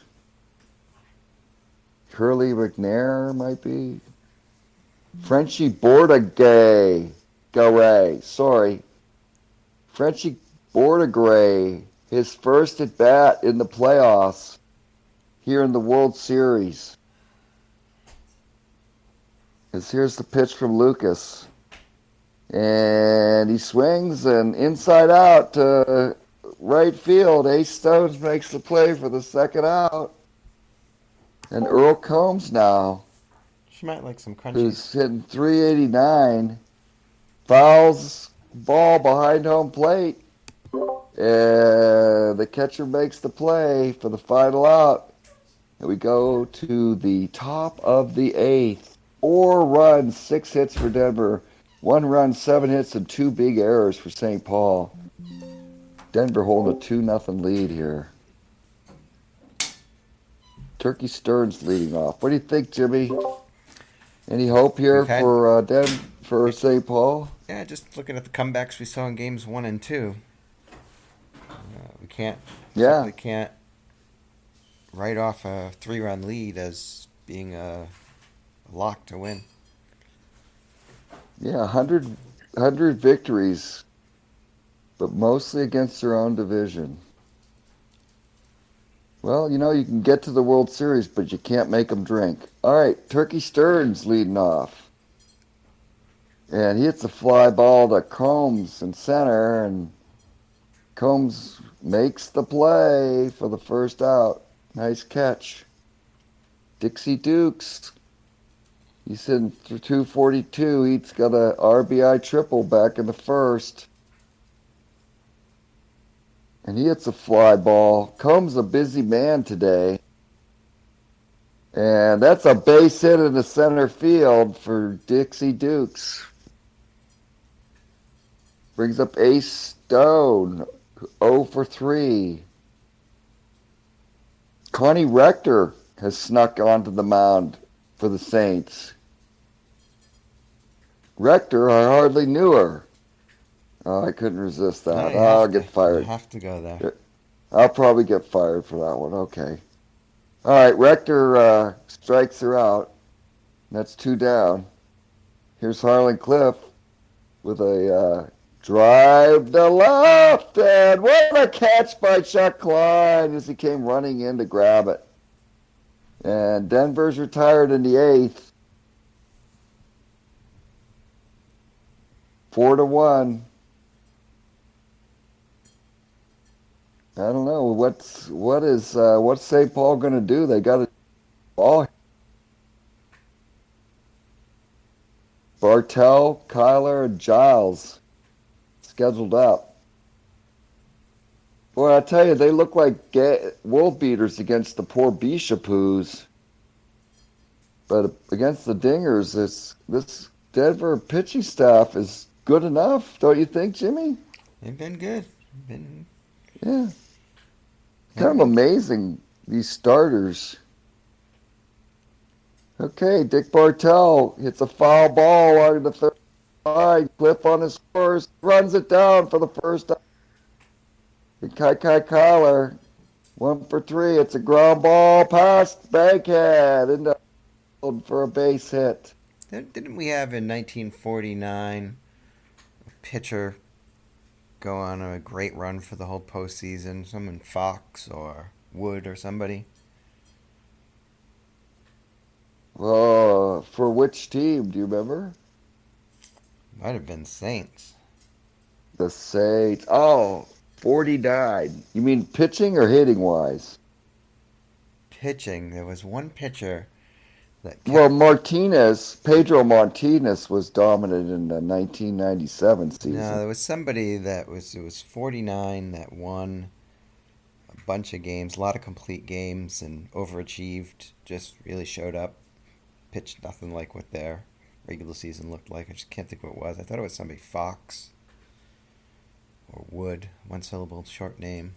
Curly McNair might be. Frenchie Bordigay. Frenchie Bordigay, his first at bat in the playoffs here in the World Series. Because here's the pitch from Lucas. And he swings and inside out to right field. Ace Stones makes the play for the second out. And Earl Combs now, She might like some crunchies. who's hitting 389, fouls ball behind home plate. And the catcher makes the play for the final out. And we go to the top of the eighth. 4 runs, 6 hits for Denver. 1 run, 7 hits, and 2 big errors for St. Paul. Denver holding a 2-0 lead here. Turkey Stearns leading off. What do you think, Jimmy? Any hope here for St. Paul? Yeah, just looking at the comebacks we saw in games 1 and 2. We certainly can't write off a 3-run lead as being a lock to win. Yeah, 100 victories but mostly against their own division. Well, you can get to the World Series, but you can't make them drink. All right, Turkey Stearns leading off. And he hits a fly ball to Combs in center, and Combs makes the play for the first out. Nice catch. Dixie Dukes. He's hitting 242. He's got a RBI triple back in the first. And he hits a fly ball. Combs a busy man today. And that's a base hit in the center field for Dixie Dukes. Brings up Ace Stone, 0 for 3. Connie Rector has snuck onto the mound for the Saints. Rector, I hardly knew her. Oh, I couldn't resist No, that. you I'll have to. get You fired. have to go there. I'll probably get fired for that one. Okay. All right, Rector strikes her out. That's 2 down. Here's Harlan Cliff with a drive to left, and what a catch by Chuck Klein as he came running in to grab it. And Denver's retired in the 8th, 4-1. I don't know what's St. Paul going to do. They got a ball. Bartell, Kyler, and Giles scheduled up. Boy, I tell you, they look like wolf beaters against the poor Bishapoos. But against the Dingers, this Denver pitching staff is good enough, don't you think, Jimmy? They've been good. Yeah. Kind of amazing, these starters. Okay, Dick Bartell hits a foul ball on the third side. Cliff on his horse, runs it down for the first time. And Kai Kyler, 1 for 3. It's a ground ball past Bankhead into for a base hit. Didn't we have in 1949 a pitcher go on a great run for the whole postseason? Someone Fox or Wood or somebody? For which team? Do you remember? Might have been Saints. The Saints. Oh, 49. You mean pitching or hitting wise? Pitching. There was one pitcher that Well, kept. Pedro Martinez was dominant in the 1997 No, season. there was somebody that was. It was 49 that won a bunch of games, a lot of complete games, and overachieved. Just really showed up. Pitched nothing like what their regular season looked like. I just can't think what it was. I thought it was somebody Fox or Wood, one syllable short name.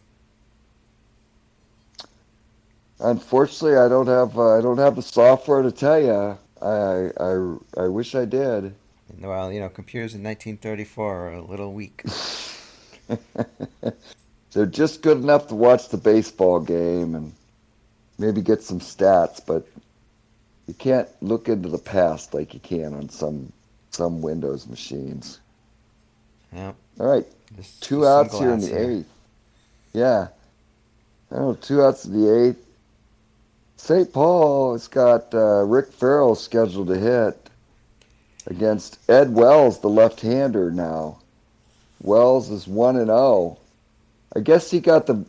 Unfortunately, I don't have the software to tell you. I wish I did. Well, computers in 1934 are a little weak. They're just good enough to watch the baseball game and maybe get some stats, but you can't look into the past like you can on some Windows machines. Yeah, All right, just 2 some outs here in glass the here. 8th. Yeah, I don't know, 2 outs in the 8th. St. Paul has got Rick Farrell scheduled to hit against Ed Wells, the left-hander now. Wells is 1-0. I guess he got the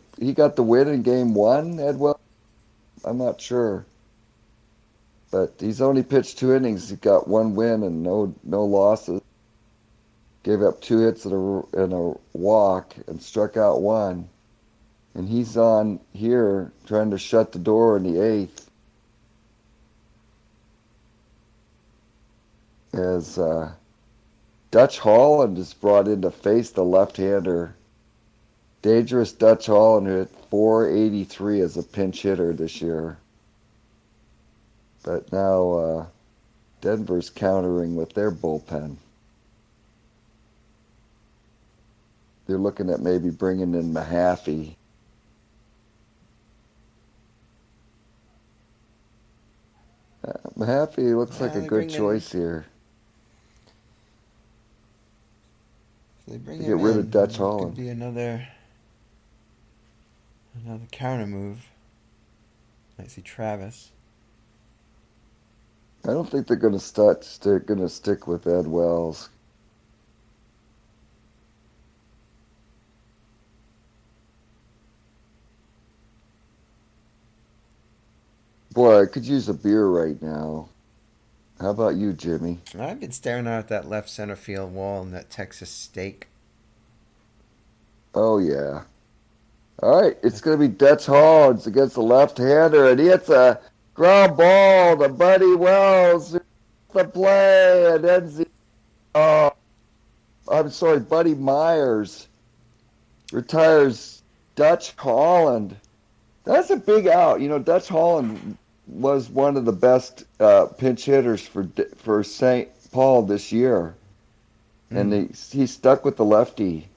win in game 1, Ed Wells. I'm not sure. But he's only pitched 2 innings. He got 1 win and no losses. Gave up 2 hits and a walk and struck out 1. And he's on here trying to shut the door in the 8th. As Dutch Holland is brought in to face the left-hander. Dangerous Dutch Holland, who hit 483 as a pinch hitter this year. But now Denver's countering with their bullpen. They're looking at maybe bringing in Mahaffey. Mahaffey looks like a They good bring in choice here. they bring Bring to him get rid of Dutch in. It could Holland. be another counter move. Might see Travis. I don't think they're going to start. They're going to stick with Ed Wells. Boy, I could use a beer right now. How about you, Jimmy? I've been staring out at that left center field wall and that Texas steak. Oh yeah. All right, it's going to be Dutch Holland against the left-hander, and he hits a ground ball to Buddy Wells. The play, and ends the. Oh, I'm sorry, Buddy Myers retires Dutch Holland. That's a big out. You know, Dutch Holland was one of the best pinch hitters for St. Paul this year, and Mm. he stuck with the lefty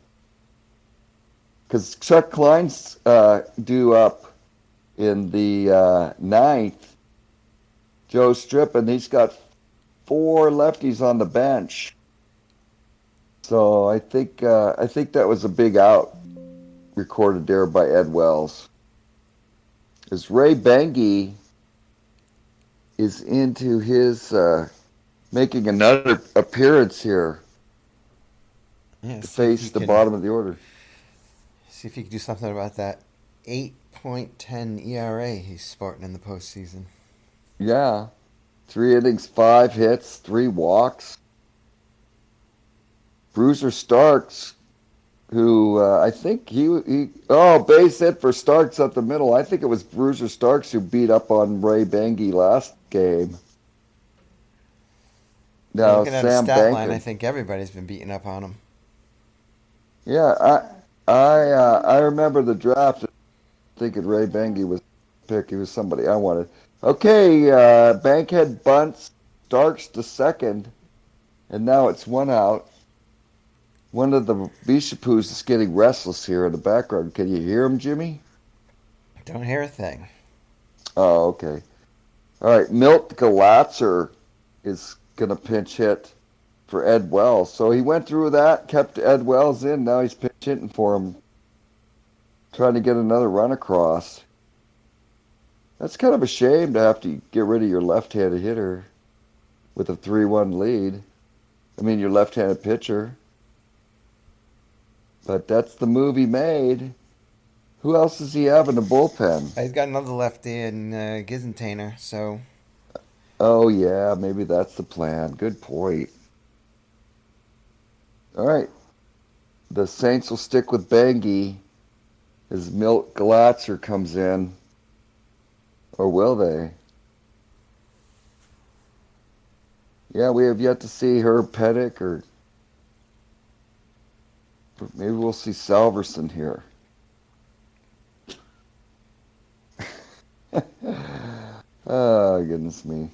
because Chuck Klein's due up in the ninth. Joe Strip, and he's got four lefties on the bench. So I think that was a big out recorded there by Ed Wells. As Ray Bengi is into his making another appearance here Yeah, to see if he face the can bottom of the order. see if he can do something about that 8.10 ERA he's sporting in the postseason. Yeah, 3 innings, 5 hits, 3 walks. Bruiser Starks, who I think he base hit for Starks up the middle. I think it was Bruiser Starks who beat up on Ray Bengi last game. Yeah, Now looking at his Sam stat line, I Banker. think everybody's been beating up on him. Yeah, I remember the draft thinking Ray Bengi was pick. He was somebody I wanted. Okay, Bankhead bunts Starks to second, and now it's 1 out. One of the Bishapoos is getting restless here in the background. Can you hear him, Jimmy? Don't hear a thing. Oh, okay. All right, Milt Galatzer is going to pinch hit for Ed Wells. So he went through that, kept Ed Wells in. Now he's pinch hitting for him, trying to get another run across. That's kind of a shame to have to get rid of your left-handed hitter with a 3-1 lead. I mean, your left-handed pitcher. But that's the move he made. Who else does he have in the bullpen? He's got another lefty in Gizentainer, so Oh, yeah, maybe that's the plan. Good point. All right. The Saints will stick with Bengi as Milt Galatzer comes in. Or will they? Yeah, we have yet to see Herb Pettick, or maybe we'll see Salverson here. Oh, goodness me.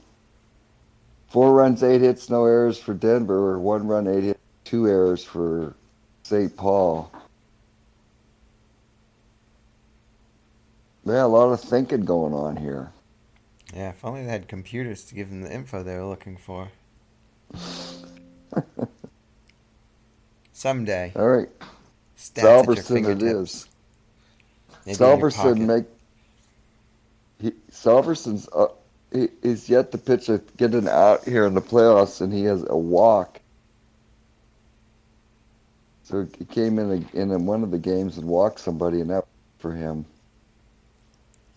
4 runs, 8 hits, no errors for Denver, or 1 run, 8 hits, 2 errors for St. Paul. Yeah, a lot of thinking going on here. yeah, if only they had computers to give them the info they were looking for. Someday. All right, Stats at your Salverson it fingertips. is. Maybe in your Salverson pocket. Salverson's he is yet to pitch get an out here in the playoffs, and he has a walk. So he came in one of the games and walked somebody, and that for him.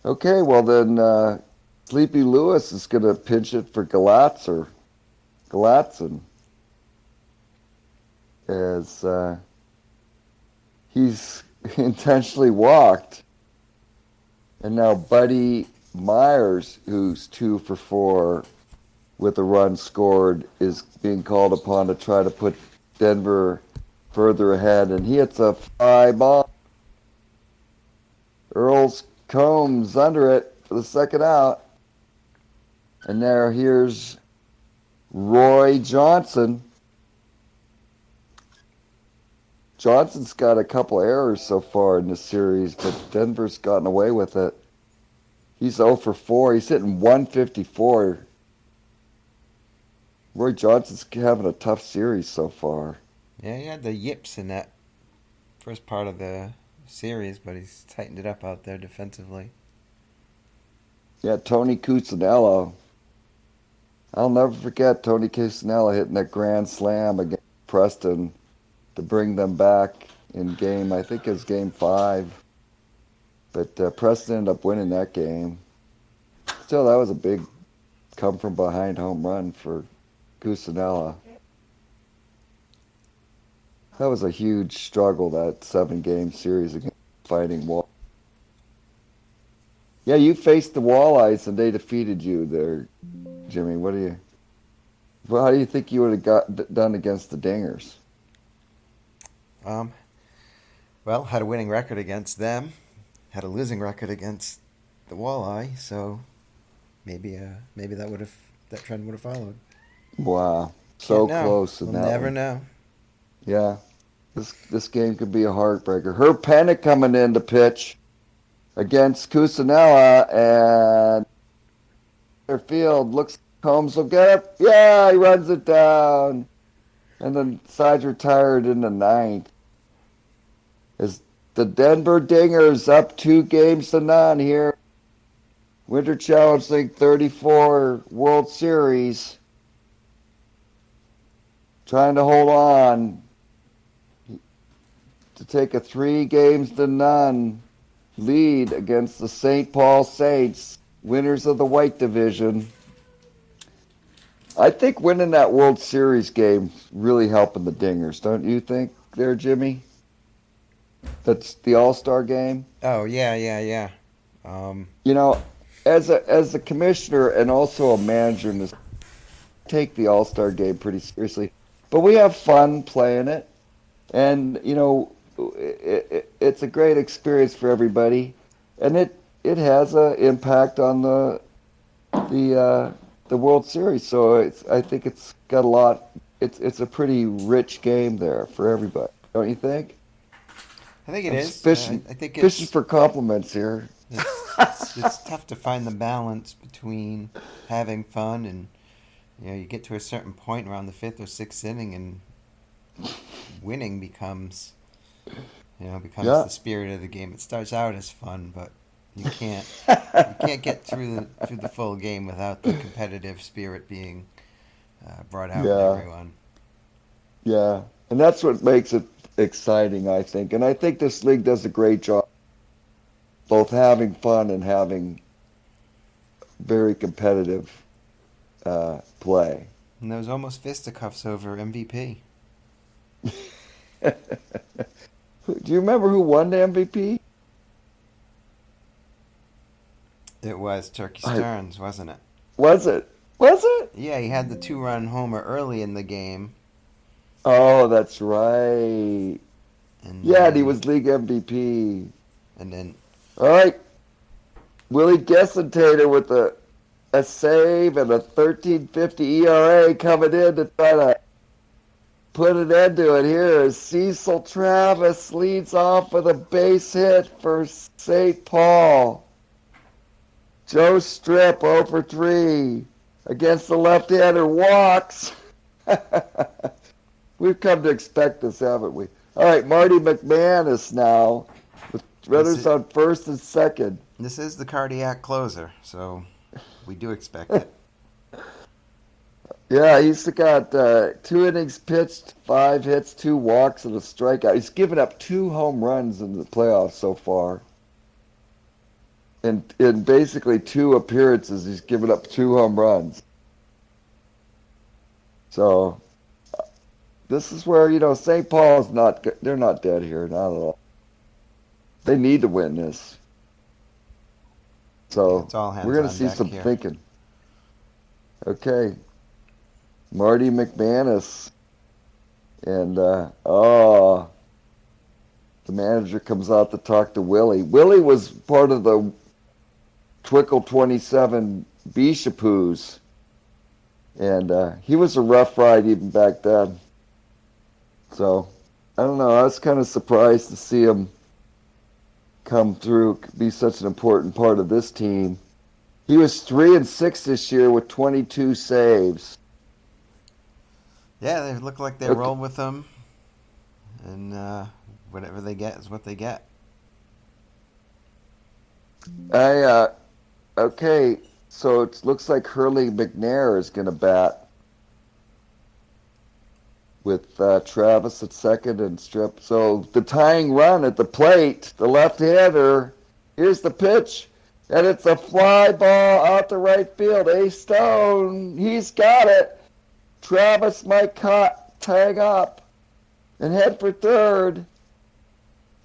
Okay, well then Sleepy Lewis is going to pinch it for Galatzer. Galatson. As he's intentionally walked. And now Buddy Myers, who's 2 for 4 with a run scored, is being called upon to try to put Denver further ahead. And he hits a fly ball. Earls Combs under it for the second out. And here's Roy Johnson. Johnson's got a couple errors so far in this series, but Denver's gotten away with it. He's 0 for 4. He's hitting 154. Roy Johnson's having a tough series so far. Yeah, he had the yips in that first part of the series, but he's tightened it up out there defensively. Yeah, Tony Cuccinello. I'll never forget Tony Cuccinello hitting that grand slam against Preston to bring them back in game, I think it was game 5. But Preston ended up winning that game. Still, that was a big come from behind home run for Cuccinella. That was a huge struggle, that 7-game series against Fighting Wall. Yeah, you faced the Walleyes and they defeated you there, Jimmy. How do you think you would have done against the Dingers? Um, well, had a winning record against them, had a losing record against the Walleye, so maybe that trend would have followed. Wow, Can't so know. close in We'll that never one. know. Yeah, this game could be a heartbreaker. Herb Pennick coming in to pitch against Cuccinella, and their field looks Combs will get it. Yeah, he runs it down, and then side's retired in the ninth. Is the Denver Dingers up 2 games to none here? Winter Challenge League 34 World Series. Trying to hold on to take a 3 games to none lead against the St. Paul Saints, winners of the White Division. I think winning that World Series game really helping the Dingers, don't you think there, Jimmy? That's the All-Star game. Oh yeah. Um, You know, as a commissioner and also a manager in this, take the All-Star game pretty seriously. But we have fun playing it, and it's a great experience for everybody, and it has an impact on the World Series. So I think it's got a lot. It's a pretty rich game there for everybody, don't you think? I think it I'm is. fishing I think fishing for compliments here. it's tough to find the balance between having fun and you get to a certain point around the 5th or 6th inning and winning becomes Yeah. the spirit of the game. It starts out as fun, but you can't get through the full game without the competitive spirit being brought out in Yeah. everyone. Yeah, and that's what makes it exciting, I think. And I think this league does a great job both having fun and having very competitive play. And there was almost fisticuffs over MVP. Do you remember who won the MVP? It was Turkey I, Stearns, wasn't it? was it? Was it? Yeah, he had the 2-run homer early in the game, Oh, that's right. and Yeah, and he then was league MVP. and then All right, Willie Gessentator with a save and a 13.50 ERA coming in to try to put an end to it here as Cecil Travis leads off with a base hit for St. Paul. Joe Strip 0 for 3 against the left-hander walks. We've come to expect this, haven't we? All right, Marty McManus now with runners on first and second. this is the cardiac closer, so we do expect it. Yeah, he's got 2 innings pitched, 5 hits, 2 walks, and a strikeout. He's given up 2 home runs in the playoffs so far. In basically 2 appearances, he's given up 2 home runs. So this is where, St. Paul's they're not dead here, not at all. They need to win this. So It's all hands we're going on to see deck some here. thinking. Okay. Marty McManus. And, the manager comes out to talk to Willie. Willie was part of the Twickle 27 Bishapoos. And he was a rough ride even back then. So, I don't know. I was kind of surprised to see him come through, be such an important part of this team. He was 3-6 this year with 22 saves. Yeah, they look like they Okay. rolled with him, and whatever they get is what they get. I okay. So it looks like Hurley McNair is going to bat with Travis at second and Strip. So the tying run at the plate, the left-hander. Here's the pitch, and it's a fly ball out to right field. A Stone, he's got it. Travis might tag up and head for third.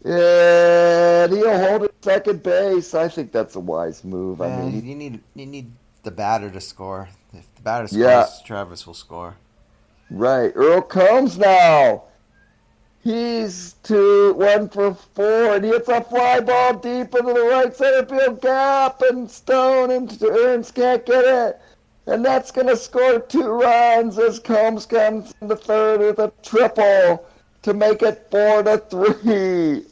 And he'll hold at second base. I think that's a wise move. I Man, mean, you need the batter to score. If the batter yeah, scores, Travis will score. right. Earl Combs now. He's 1 for 4, and he hits a fly ball deep into the right center field gap, and Stone and Ernst can't get it. And that's going to score 2 runs as Combs comes in the third with a triple to make it 4-3.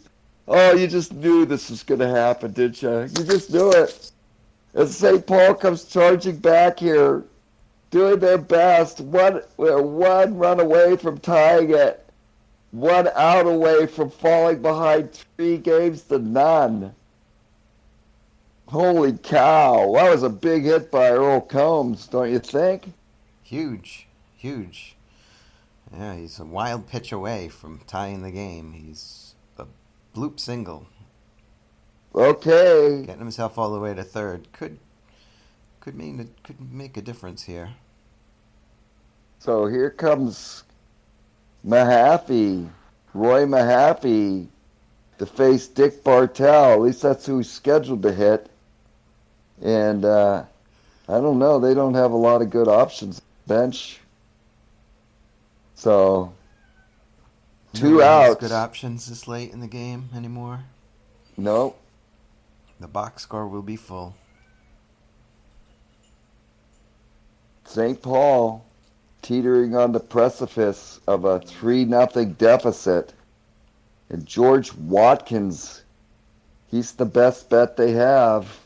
Oh, you just knew this was going to happen, didn't you? You just knew it. As St. Paul comes charging back here, doing their best, we're 1 run away from tying it. 1 out away from falling behind 3 games to none. Holy cow. That was a big hit by Earl Combs, don't you think? Huge, huge. Yeah, he's a wild pitch away from tying the game. He's a bloop single, Okay. getting himself all the way to third. Could make a difference here. So here comes Mahaffey, Roy Mahaffey, to face Dick Bartell. At least that's who he's scheduled to hit. And I don't know. They don't have a lot of good options bench. So two Nobody has outs. good options this late in the game anymore. Nope. The box score will be full. St. Paul teetering on the precipice of a 3-0 deficit. And George Watkins, he's the best bet they have,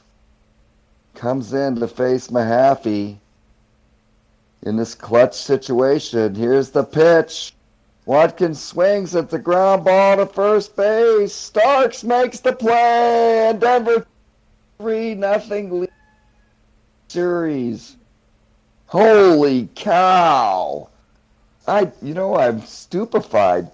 comes in to face Mahaffey in this clutch situation. Here's the pitch. Watkins swings at the ground ball to first base. Starks makes the play, and Denver 3-0 lead series. Holy cow! I'm stupefied.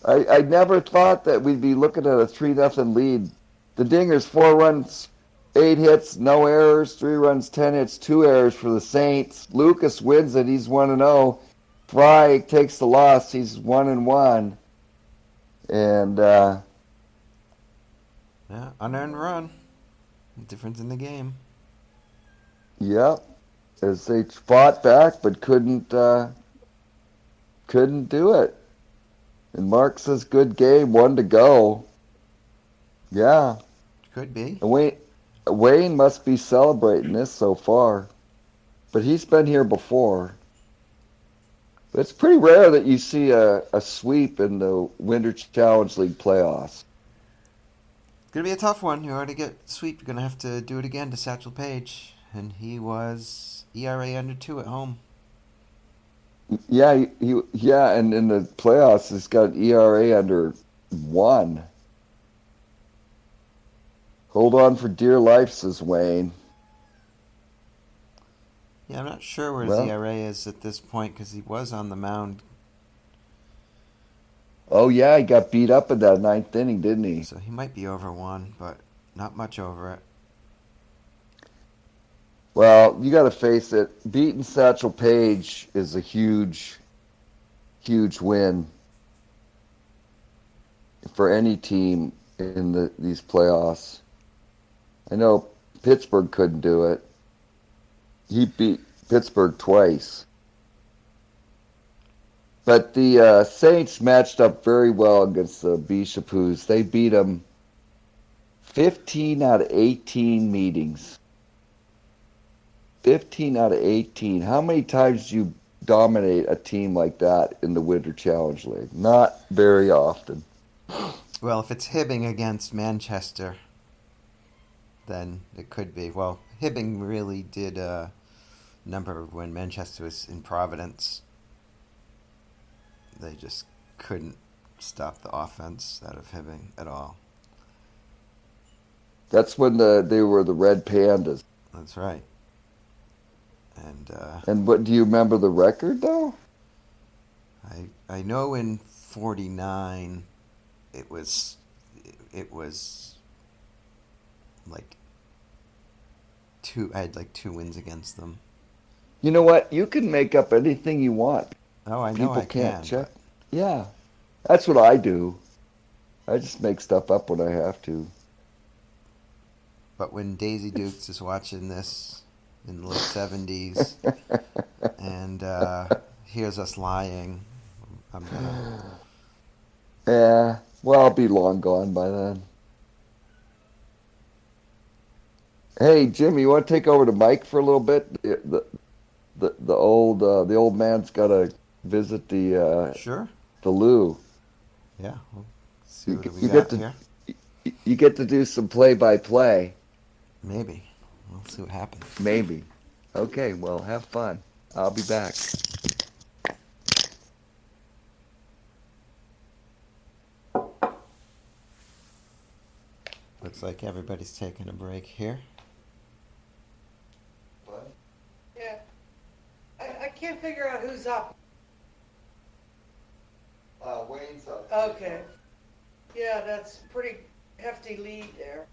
I never thought that we'd be looking at a 3-0 lead. The Dingers, 4 runs, 8 hits, no errors, 3 runs, 10 hits, 2 errors for the Saints. Lucas wins it. He's 1-0. Fry takes the loss. He's 1-1. And Yeah, unearned run. Difference in the game. yep, as they fought back but couldn't do it. And Mark says, "Good game, 1 to go." Yeah, Could be. and Wayne must be celebrating this so far, but he's been here before. But it's pretty rare that you see a sweep in the Winter Challenge League playoffs. It's gonna be a tough one. You already get sweep. You're gonna have to do it again to Satchel Paige, and he was ERA under 2 at home. Yeah, and in the playoffs, he's got ERA under 1. Hold on for dear life, says Wayne. Yeah, I'm not sure where his Well, ERA is at this point because he was on the mound, oh yeah, he got beat up in that 9th inning, didn't he? so he might be over 1, but not much over it. Well, you got to face it. Beating Satchel Paige is a huge, huge win for any team in these playoffs. I know Pittsburgh couldn't do it. He beat Pittsburgh twice. But the Saints matched up very well against the Bishopoos. They beat them 15 out of 18 meetings. 15 out of 18. How many times do you dominate a team like that in the Winter Challenge League? Not very often. Well, if it's Hibbing against Manchester, then it could be. Well, Hibbing really did a number when Manchester was in Providence. They just couldn't stop the offense out of Hibbing at all. That's when they were the Red Pandas. That's right. And And what do you remember the record though? I know in '49 it was like two. I had like two wins against them. You know what? You can make up anything you want. Oh, I know People I can't can, check. but Yeah, that's what I do. I just make stuff up when I have to. when Daisy Dukes is watching this in the late '70s and hears us lying, I'm gonna. Yeah, well, I'll be long gone by then. Hey, Jim, you want to take over to Mike for a little bit? The old man's got to visit Sure. the loo. Yeah. We'll see You what we you get got to here. you get to do some play by play, Maybe. We'll see what happens. maybe. Okay, well, have fun. I'll be back. Looks like everybody's taking a break here. What? Yeah, I can't figure out who's up. Wayne's up. Okay. Yeah, that's pretty hefty lead there.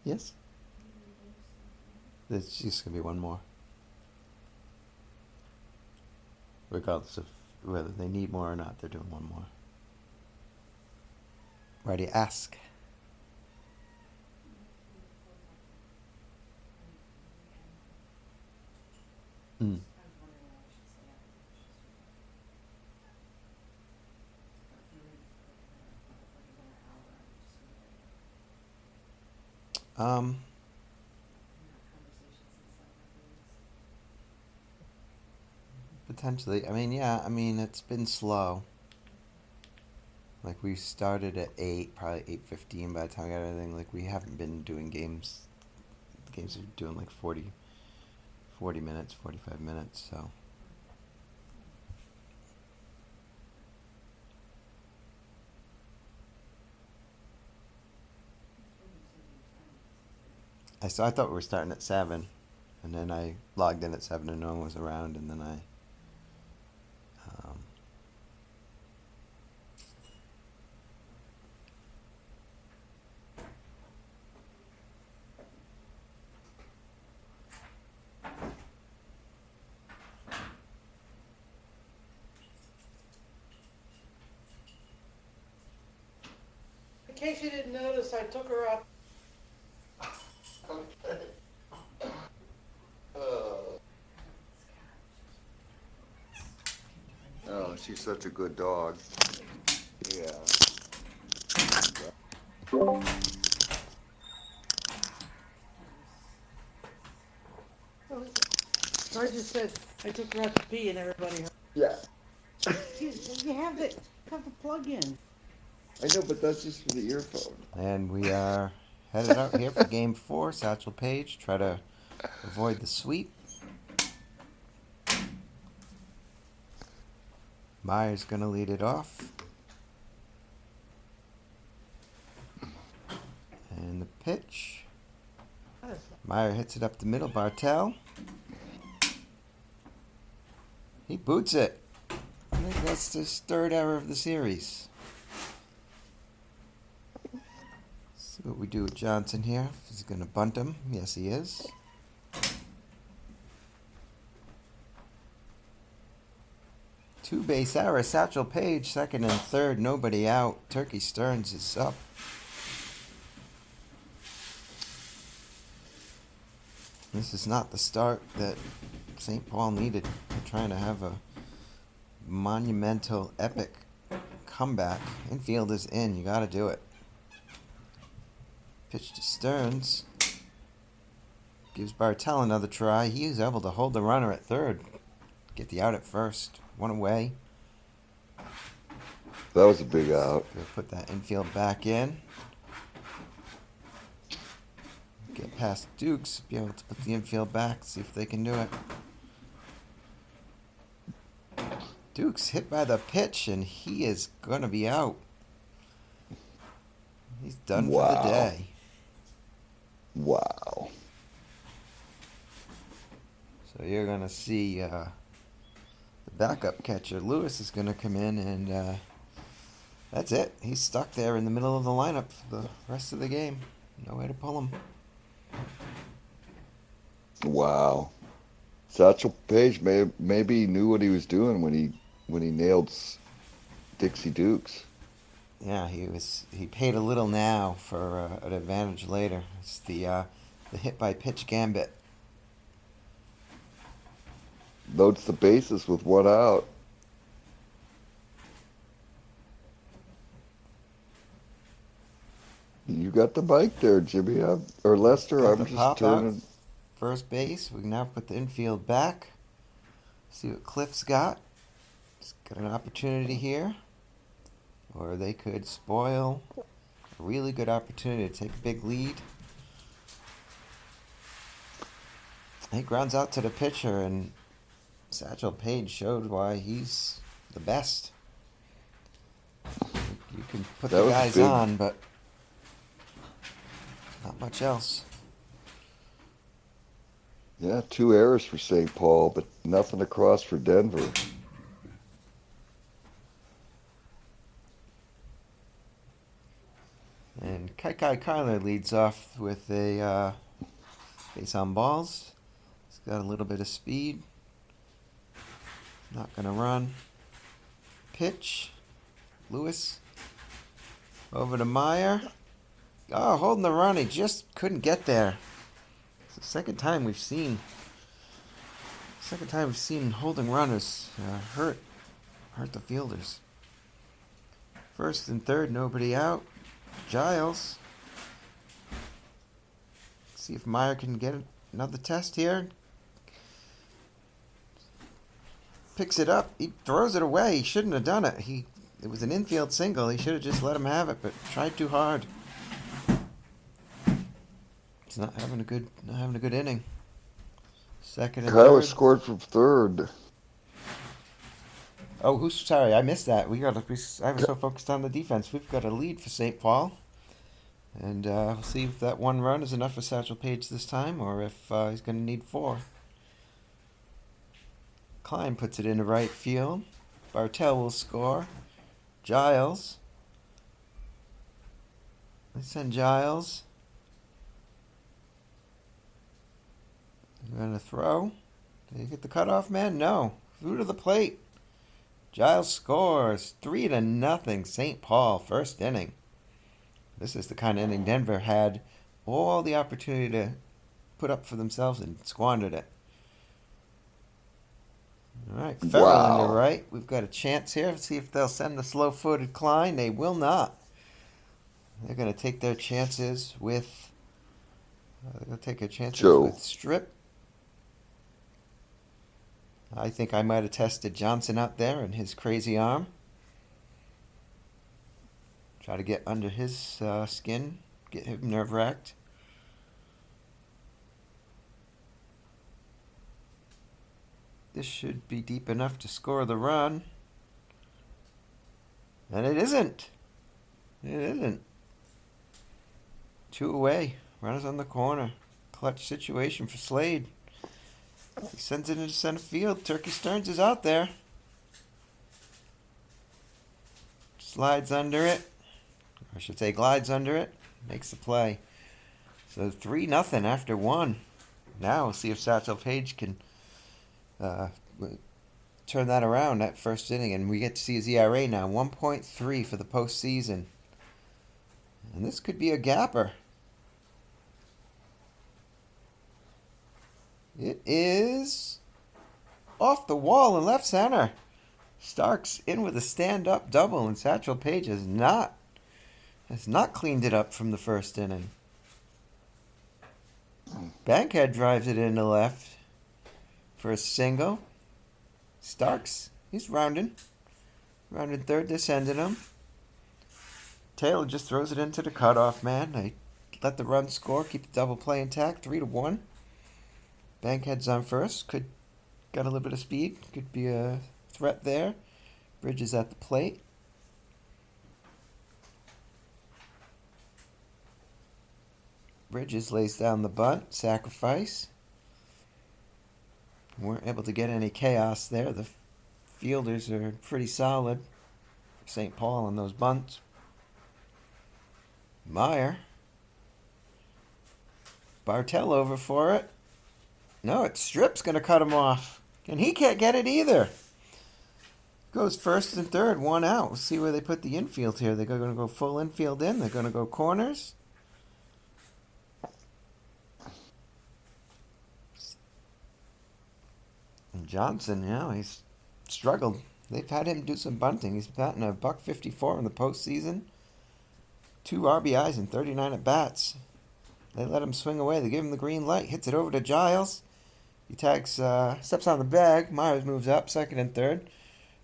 Yes? There's just going to be one more. Regardless of whether they need more or not, they're doing one more. Ready? Ask. Mm. Um, Potentially. I mean, yeah, I mean, it's been slow. Like, we started at 8, probably 8:15 by the time we got everything. Like, we haven't been doing games. The games are doing like 40 minutes, 45 minutes, so. I thought we were starting at 7, and then I logged in at 7 and no one was around, and then um, In case you didn't notice, I took her out. Okay. Oh, she's such a good dog. Yeah. I just said I took her out to pee and everybody heard. Yeah. You have the plug in. I know, but that's just for the earphone. and we are headed out here for game 4. Satchel Paige, try to avoid the sweep. Meyer's going to lead it off. And the pitch. Meyer hits it up the middle. Bartel. He boots it. I think that's his third error of the series. See what we do with Johnson here. He's going to bunt him. Yes, he is. Two base error. Satchel Paige, second and third. Nobody out. Turkey Stearns is up. This is not the start that St. Paul needed. They're trying to have a monumental, epic comeback. Infield is in. You got to do it. Pitch to Stearns. Gives Bartell another try. He is able to hold the runner at third. Get the out at first. One away. That was a big out. Gonna put that infield back in. Get past Dukes. Be able to put the infield back. See if they can do it. Dukes hit by the pitch, and he is going to be out. He's done for the Wow. day. Wow. So you're going to see the backup catcher, Lewis, is going to come in, and that's it. He's stuck there in the middle of the lineup for the rest of the game. No way to pull him. Wow. Satchel Paige maybe knew what he was doing when he nailed Dixie Dukes. Yeah, he paid a little now for an advantage later. It's the hit by pitch gambit. Loads the bases with one out. You got the mic there, Jimmy. Or Lester. Got I'm the just pop out. turning. First base. We can now put the infield back. See what Cliff's got. He's got an opportunity here. Or they could spoil a really good opportunity to take a big lead. He grounds out to the pitcher, and Satchel Paige showed why he's the best. You can put That the was guys big. on, but not much else. Yeah, 2 errors for St. Paul, but nothing across for Denver. And Kai Kyler leads off with a base on balls. He's got a little bit of speed. Not going to run. Pitch. Lewis. Over to Meyer. Oh, holding the run. He just couldn't get there. It's the second time we've seen holding runners hurt the fielders. First and third, nobody out. Giles. See if Meyer can get another test here. Picks it up. He throws it away. He shouldn't have done it. It was an infield single. He should have just let him have it, but tried too hard. He's not having a good inning. Second and Kyler third. scored from third. Oh, sorry, I missed that. I was so focused on the defense. We've got a lead for St. Paul. And we'll see if that one run is enough for Satchel Paige this time, or if he's going to need 4. Klein puts it into right field. Bartell will score. Giles. They send Giles. They're going to throw. Did he get the cutoff man? No. Through to the plate. Giles scores 3-0. St. Paul, first inning. This is the kind of inning Denver had all the opportunity to put up for themselves and squandered it. All right, Farrell Wow. into right. We've got a chance here. Let's see if they'll send the slow-footed Klein. They will not. They're going to take their chances with. Joe. With Strip. I think I might have tested Johnson out there and his crazy arm. Try to get under his skin, get him nerve-wracked. This should be deep enough to score the run. And it isn't. It isn't. 2 away. Runners on the corner. Clutch situation for Slade. He sends it into center field. Turkey Stearns is out there. Slides under it. I should say glides under it. Makes the play. So 3-0 after 1. Now we'll see if Satchel Paige can turn that around that first inning. And we get to see his ERA now. 1.3 for the postseason. And this could be a gapper. It is off the wall in left center. Starks in with a stand-up double, and Satchel Paige has not cleaned it up from the first inning. Bankhead drives it into left for a single. Starks, he's rounding third, they're sending him. Taylor just throws it into the cutoff man. They let the run score, keep the double play intact, 3-1. Bankhead's on first. Got a little bit of speed. Could be a threat there. Bridges at the plate. Bridges lays down the bunt. Sacrifice. Weren't able to get any chaos there. The fielders are pretty solid for St. Paul on those bunts. Meyer. Bartell over for it. No, it's Strip's going to cut him off. And he can't get it either. Goes first and third, one out. We'll see where they put the infield here. They're going to go full infield in. They're going to go corners. And Johnson, he's struggled. They've had him do some bunting. He's batting a .154 in the postseason. 2 RBIs and 39 at bats. They let him swing away. They give him the green light. Hits it over to Giles. He tags, steps on the bag. Myers moves up, second and third.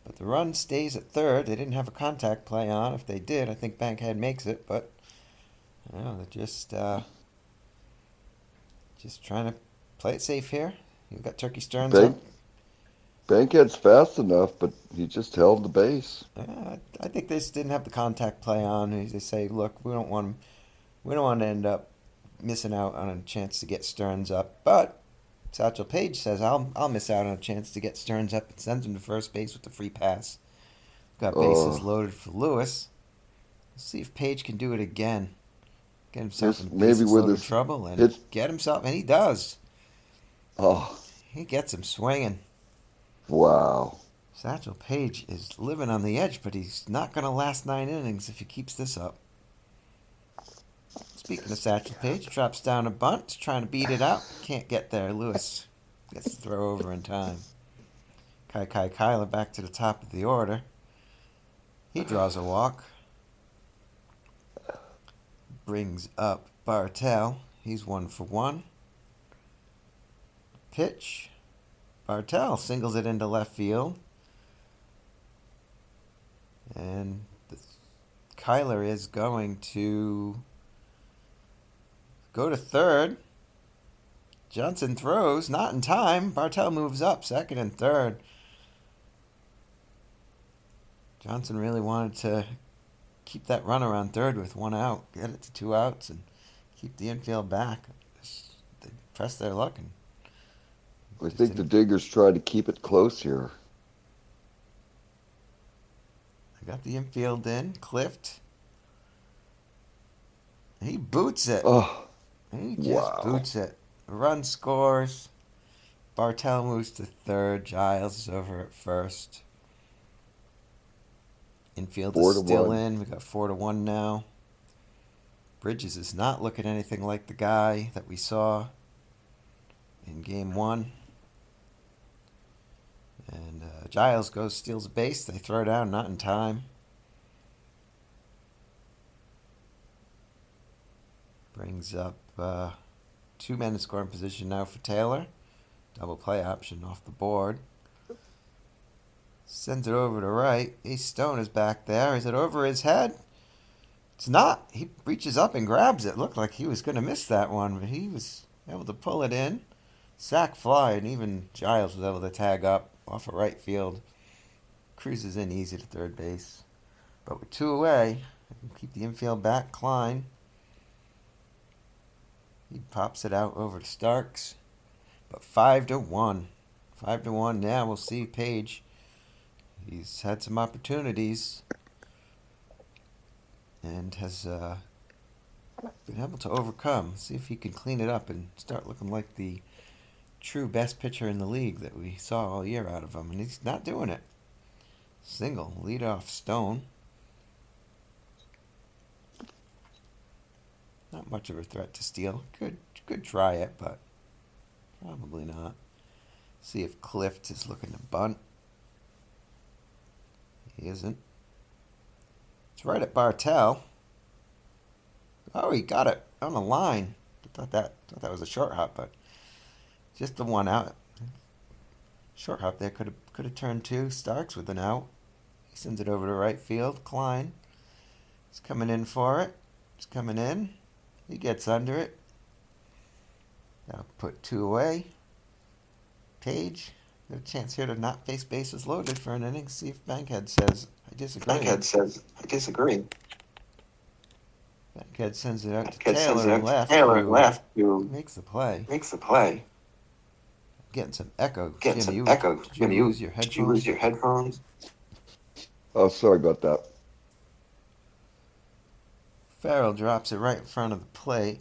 But the run stays at third. They didn't have a contact play on. If they did, I think Bankhead makes it. But, they're just trying to play it safe here. You've got Turkey Stearns up. Bankhead's fast enough, but he just held the base. I think they just didn't have the contact play on. They say, look, we don't want to end up missing out on a chance to get Stearns up. But Satchel Paige says, I'll miss out on a chance to get Stearns up, and sends him to first base with the free pass. Got bases loaded for Lewis. Let's see if Paige can do it again. Get himself in bases loaded trouble and get himself, and he does. Oh. He gets him swinging. Wow. Satchel Paige is living on the edge, but he's not going to last 9 innings if he keeps this up. Speaking of Satchel Paige, drops down a bunt, trying to beat it out. Can't get there. Lewis gets the throw over in time. Kyler back to the top of the order. He draws a walk. Brings up Bartell. He's 1 for 1. Pitch. Bartell singles it into left field. And Kyler is going to go to third. Johnson throws, not in time. Bartell moves up, second and third. Johnson really wanted to keep that runner on third with 1 out, get it to 2 outs, and keep the infield back. They pressed their luck. And I think the Diggers tried to keep it close here. I got the infield in. Clift. He boots it. Oh, He just boots it. Run scores. Bartell moves to third. Giles is over at first. Infield is still in. We got 4-1 now. Bridges is not looking anything like the guy that we saw in game 1. And Giles steals a base. They throw down, not in time. Brings up 2 men in scoring position now for Taylor. Double play option off the board. Sends it over to right. Ace Stone is back there. Is it over his head? It's not. He reaches up and grabs it. Looked like he was going to miss that one, but he was able to pull it in. Sack fly, and even Giles was able to tag up off of right field. Cruises in easy to third base. But with 2 away, keep the infield back. Klein. He pops it out over to Starks. But 5-1. 5-1 now. We'll see Paige. He's had some opportunities and has been able to overcome. See if he can clean it up and start looking like the true best pitcher in the league that we saw all year out of him. And he's not doing it. Single, lead off Stone. Not much of a threat to steal. Could try it, but probably not. See if Clift is looking to bunt. He isn't. It's right at Bartell. Oh, he got it on the line. I thought that was a short hop, but just the one out. Short hop there could have turned two. Starks with an out. He sends it over to right field. Klein is coming in for it. He's coming in. He gets under it. Now put two away. Page. Got a chance here to not face bases loaded for an inning. See if Bankhead says, I disagree. Bankhead says, I disagree. Bankhead sends it out to Bankhead sends Taylor it and out to left. Taylor Who left, who makes the play. makes the play. Getting some echo. Getting Jim, some you, echo. did Jim, you lose your did you lose headphones? your headphones? Oh, sorry about that. Farrell drops it right in front of the plate.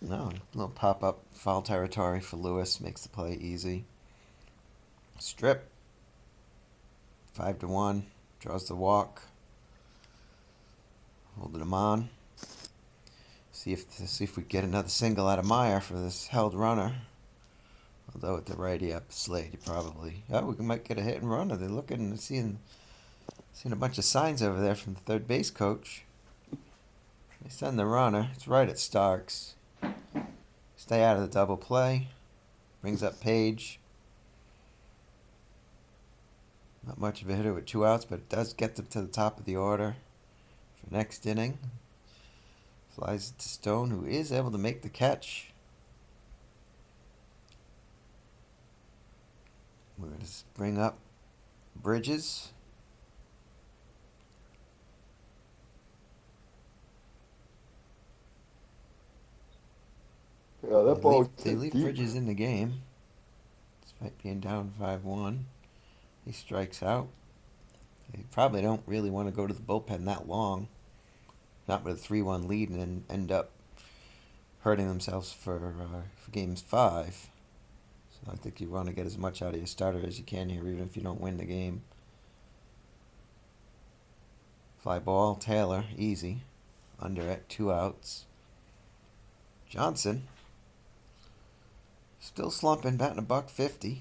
No, a little pop-up foul territory for Lewis. Makes the play easy. Strip. 5-1. Draws the walk. Holding him on. See if we get another single out of Meyer for this held runner. Although at the righty up Slade, you probably. Oh, we might get a hit and run. They're looking and seeing a bunch of signs over there from the third base coach. They send the runner. It's right at Starks. Stay out of the double play. Brings up Page. Not much of a hitter with two outs, but it does get them to the top of the order for next inning. Flies it to Stone, who is able to make the catch. We're going to bring up Bridges. Yeah, that ball They hit leave deep. Bridges in the game, despite being down 5-1. He strikes out. They probably don't really want to go to the bullpen that long, not with a 3-1 lead, and then end up hurting themselves for games 5. So I think you want to get as much out of your starter as you can here, even if you don't win the game. Fly ball, Taylor, easy. Under it, 2 outs. Johnson, still slumping, batting $150.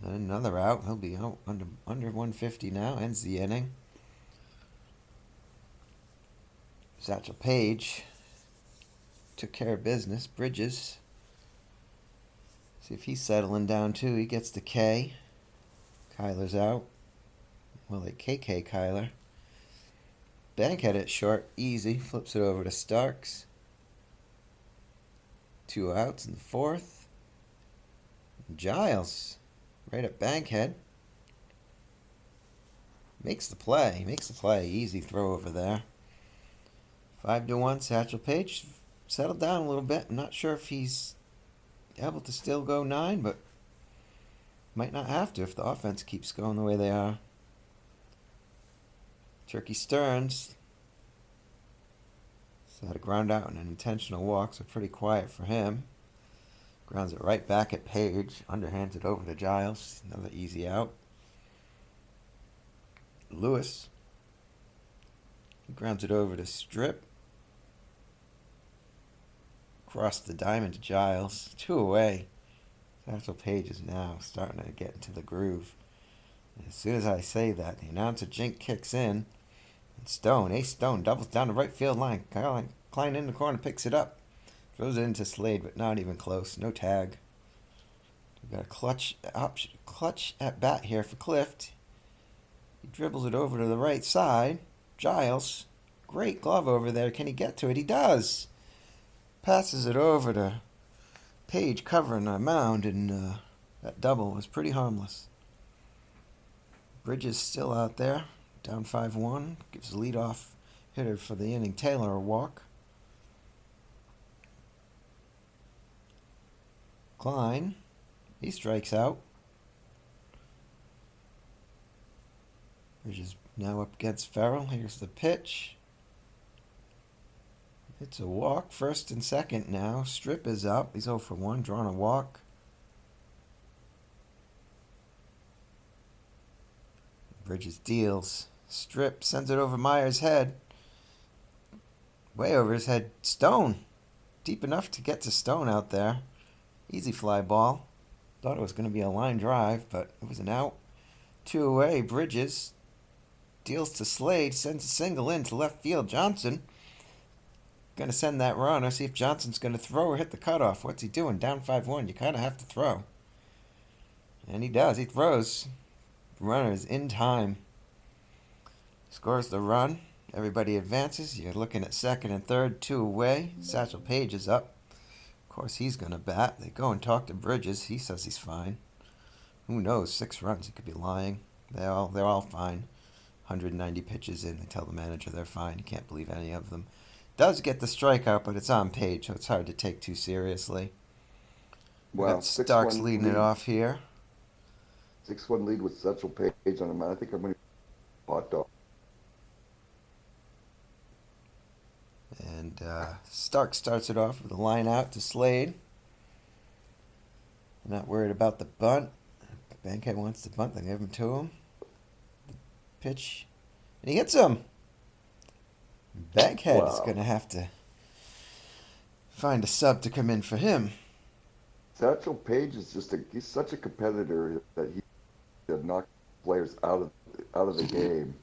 Then another out. He'll be out under 150 now. Ends the inning. Satchel Paige took care of business. Bridges. See if he's settling down too. He gets the K. Kyler's out. Well, they KK Kyler. Bankhead it short, easy. Flips it over to Starks. 2 outs in the 4th. Giles, right at Bankhead. Makes the play. Easy throw over there. 5-1. Satchel Paige settled down a little bit. I'm not sure if he's able to still go 9, but might not have to if the offense keeps going the way they are. Turkey Stearns had a ground out and an intentional walk, so pretty quiet for him. Grounds it right back at Page. Underhands it over to Giles. Another easy out. Lewis. He grounds it over to Strip. Across the diamond to Giles. 2 away. Satchel Paige is now starting to get into the groove. And as soon as I say that, the announcer Jink kicks in. And Stone, Ace Stone, doubles down the right field line. Klein in the corner, picks it up. Throws it into Slade, but not even close. No tag. We've got a clutch at bat here for Clift. He dribbles it over to the right side. Giles, great glove over there. Can he get to it? He does. Passes it over to Page covering a mound, and that double was pretty harmless. Bridges still out there, down 5-1. Gives the leadoff hitter for the inning, Taylor, a walk. Klein, he strikes out. Bridges now up against Farrell. Here's the pitch. It's a walk, first and second now. Strip is up. He's 0 for 1, drawing a walk. Bridges deals. Strip sends it over Meyer's head. Way over his head. Stone. Deep enough to get to Stone out there. Easy fly ball. Thought it was going to be a line drive, but it was an out. Two away. Bridges deals to Slade. Sends a single in to left field. Johnson gonna send that runner. See if Johnson's gonna throw or hit the cutoff. What's he doing? Down 5-1. You kind of have to throw. And he does. He throws. The runner is in time. Scores the run. Everybody advances. You're looking at second and third, two away. Satchel Paige is up. Of course, he's going to bat. They go and talk to Bridges. He says he's fine. Who knows? 6 runs. He could be lying. They're all fine. 190 pitches in. They tell the manager they're fine. He can't believe any of them. Does get the strikeout, but it's on Page, so it's hard to take too seriously. We Wow, got Starks 6-1 leading it lead. off here. 6-1 lead with Satchel Paige on the mound. I think I'm going to hot dog. And Stark starts it off with a line out to Slade. Not worried about the bunt. Bankhead wants the bunt. They give him to him. The pitch. And he hits him. Bankhead is Wow. going to have to find a sub to come in for him. Satchel Paige is he's such a competitor that he could knock players out of the game.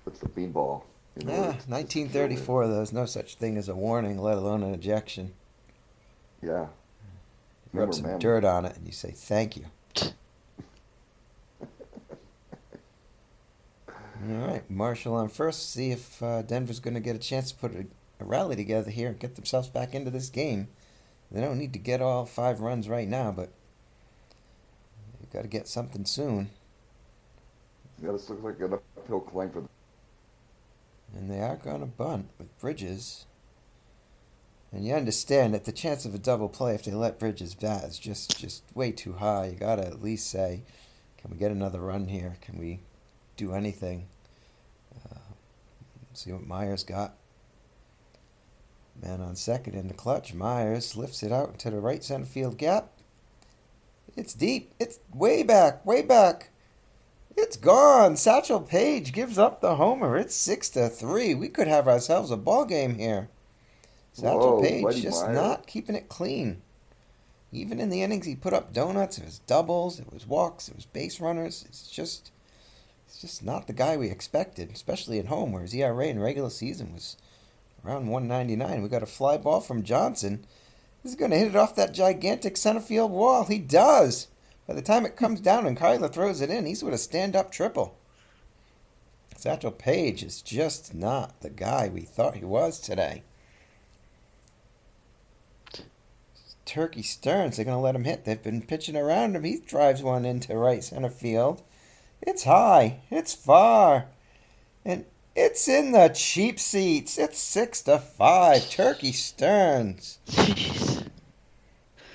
That's the beanball. Yeah, It's 1934, there's no such thing as a warning, let alone an ejection. Yeah. Rub some dirt on it and you say thank you. All right, Marshall on first. See if Denver's going to get a chance to put a rally together here and get themselves back into this game. They don't need to get all 5 runs right now, but they've got to get something soon. Yeah, this looks like an uphill climb for them. And they are going to bunt with Bridges. And you understand that the chance of a double play if they let Bridges bat is just way too high. You got to at least say, can we get another run here? Can we do anything? See what Myers got. Man on second in the clutch. Myers lifts it out into the right center field gap. It's deep. It's way back, way back. It's gone. Satchel Paige gives up the homer. It's 6-3. We could have ourselves a ball game here. Satchel Whoa, Paige Buddy just Myers. not keeping it clean. Even in the innings he put up donuts. It was doubles. It was walks. It was base runners. It's just not the guy we expected, especially at home, where his ERA in regular season was around 199. We got a fly ball from Johnson. He's going to hit it off that gigantic center field wall. He does. By the time it comes down and Kyler throws it in, he's with a stand-up triple. Satchel Paige is just not the guy we thought he was today. Turkey Stearns, they're going to let him hit. They've been pitching around him. He drives one into right center field. It's high. It's far. And it's in the cheap seats. It's 6-5. Turkey Stearns. Jeez.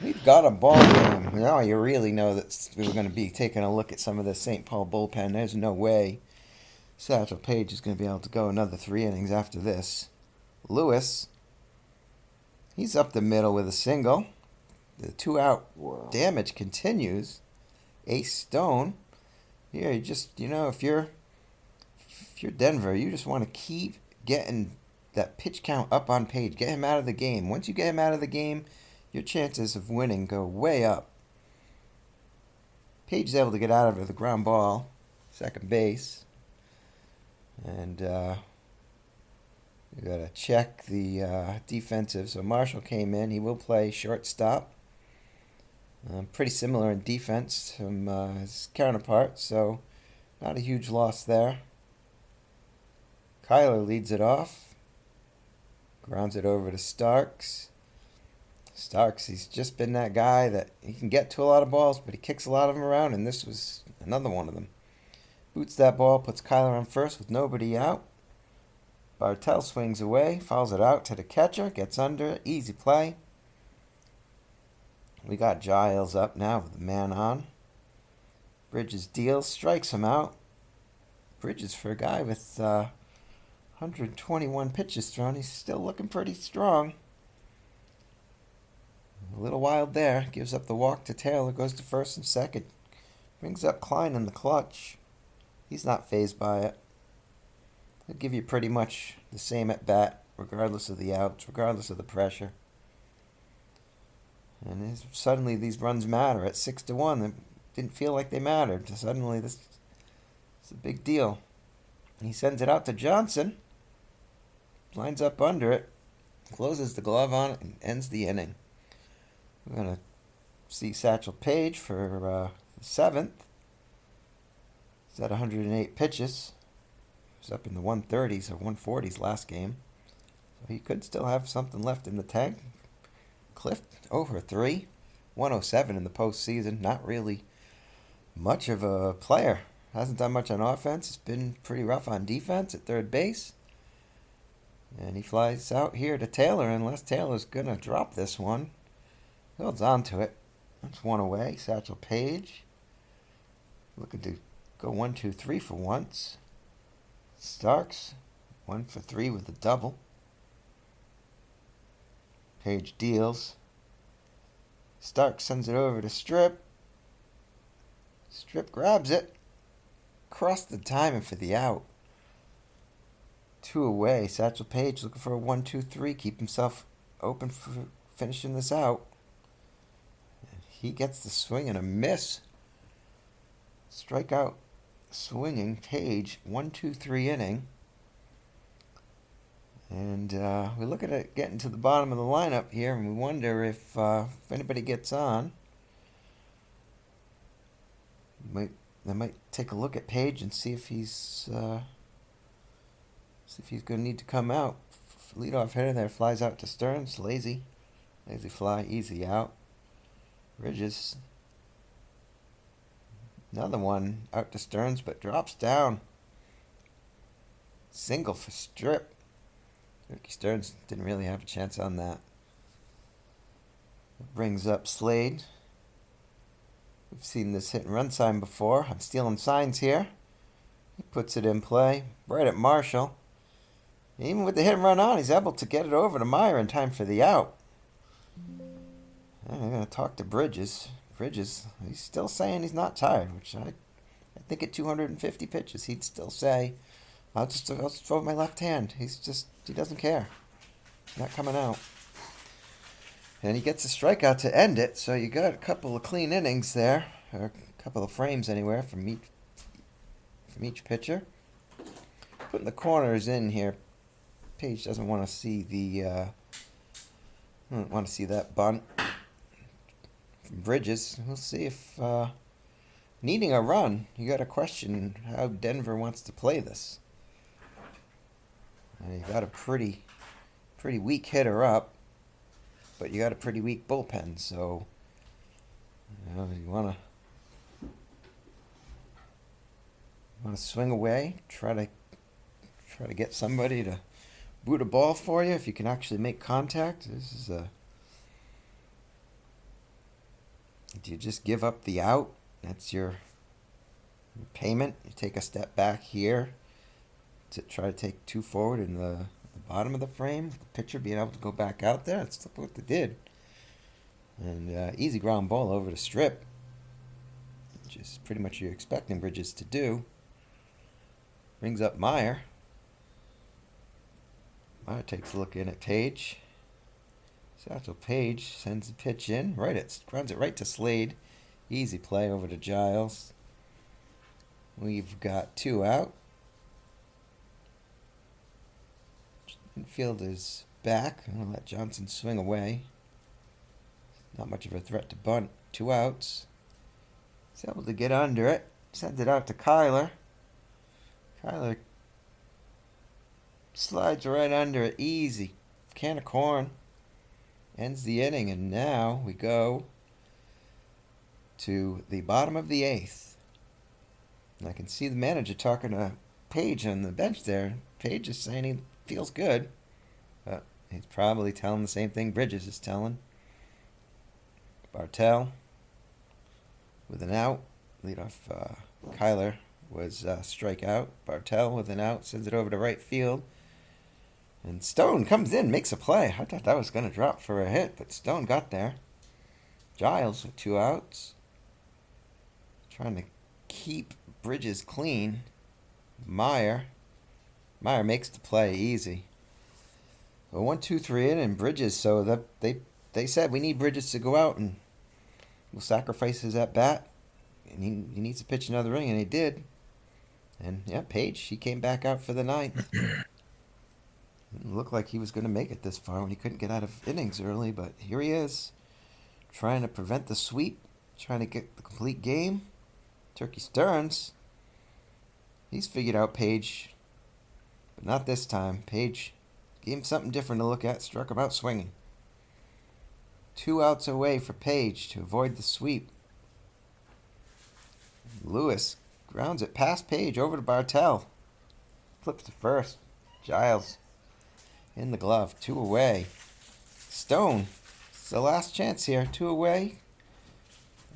We've got a ball game. Now you really know that we're going to be taking a look at some of the St. Paul bullpen. There's no way Satchel Paige is going to be able to go another 3 innings after this. Lewis, he's up the middle with a single. The 2-out Wow. damage continues. Ace Stone. Here, if you're Denver, you just want to keep getting that pitch count up on Paige. Get him out of the game. Once you get him out of the game, your chances of winning go way up. Paige is able to get out of it with a ground ball, second base. And you got to check the defensive. So Marshall came in. He will play shortstop. Pretty similar in defense to his counterpart, so not a huge loss there. Kyler leads it off. Grounds it over to Starks. Starks, he's just been that guy that he can get to a lot of balls, but he kicks a lot of them around, and this was another one of them. Boots that ball, puts Kyler on first with nobody out. Bartell swings away, fouls it out to the catcher, gets under, easy play. We got Giles up now with the man on. Bridges deals, strikes him out. Bridges, for a guy with 121 pitches thrown, he's still looking pretty strong. A little wild there. Gives up the walk to Taylor, goes to first and second. Brings up Klein in the clutch. He's not fazed by it. He'll give you pretty much the same at bat, regardless of the outs, regardless of the pressure. And suddenly these runs matter. At 6-1, didn't feel like they mattered. Suddenly, this is a big deal. He sends it out to Johnson, lines up under it, closes the glove on it, and ends the inning. We're going to see Satchel Paige for the seventh. He's at 108 pitches. He was up in the 130s or 140s last game. So he could still have something left in the tank. Cliff over 3. 107 in the postseason. Not really much of a player. Hasn't done much on offense. It's been pretty rough on defense at third base. And he flies out here to Taylor, unless Taylor's going to drop this one. He holds on to it. That's one away. Satchel Paige looking to go 1, 2, 3 for once. Starks 1 for 3 with a double. Paige deals. Starks sends it over to Strip. Strip grabs it. Crossed the timing for the out. 2 away. Satchel Paige looking for a 1, 2, 3. Keep himself open for finishing this out. And he gets the swing and a miss. Strikeout swinging Paige. 1, 2, 3 inning. And we look at it getting to the bottom of the lineup here, and we wonder if anybody gets on. They might take a look at Paige and see if he's going to need to come out. Leadoff hitter there flies out to Stearns. Lazy fly, easy out. Bridges, another one out to Stearns, but drops down. Single for Strip. Ricky Stearns didn't really have a chance on that. Brings up Slade. We've seen this hit and run sign before. I'm stealing signs here. He puts it in play right at Marshall. Even with the hit and run on, he's able to get it over to Meyer in time for the out. I'm going to talk to Bridges. Bridges, he's still saying he's not tired, which I think at 250 pitches he'd still say, I'll just throw with my left hand. He doesn't care. He's not coming out. And he gets a strikeout to end it, so you got a couple of clean innings there, or a couple of frames anywhere from each pitcher. Putting the corners in here. Paige doesn't want to see that bunt from Bridges. We'll see if needing a run, you got to question how Denver wants to play this. And you got a pretty weak hitter up, but you got a pretty weak bullpen, so you want to swing away, try to get somebody to boot a ball for you if you can actually make contact. Do you just give up the out? That's your payment. You take a step back here to try to take 2 forward in the bottom of the frame. The pitcher being able to go back out there. That's what they did. And easy ground ball over to Strip, which is pretty much you're expecting Bridges to do. Brings up Meyer. Meyer takes a look in at Paige. Satchel Paige sends the pitch in. Grounds it right to Slade. Easy play over to Giles. We've got 2 out. Infielder's back. I'm going to let Johnson swing away. Not much of a threat to bunt. 2 outs. He's able to get under it. Sends it out to Kyler. Kyler slides right under it. Easy. Can of corn. Ends the inning, and now we go to the bottom of the 8th. And I can see the manager talking to Paige on the bench there. Paige is saying he feels good, but he's probably telling the same thing Bridges is telling. Bartell with an out. Leadoff Kyler was strikeout. Bartell with an out, sends it over to right field. And Stone comes in, makes a play. I thought that was going to drop for a hit, but Stone got there. Giles with 2 outs. Trying to keep Bridges clean. Meyer makes the play easy. A 1, 2, 3 in, and Bridges, so that they said we need Bridges to go out, and we'll sacrifice his at bat. and he needs to pitch another inning, and he did. And yeah, Page, he came back out for the ninth. Didn't look like he was going to make it this far when he couldn't get out of innings early, but here he is, trying to prevent the sweep, trying to get the complete game. Turkey Stearns, he's figured out Page, but not this time. Page gave him something different to look at, struck him out swinging. 2 outs away for Page to avoid the sweep. Lewis grounds it past Page over to Bartell. Flips to first. Giles in the glove. 2 away. Stone. It's the last chance here. 2 away.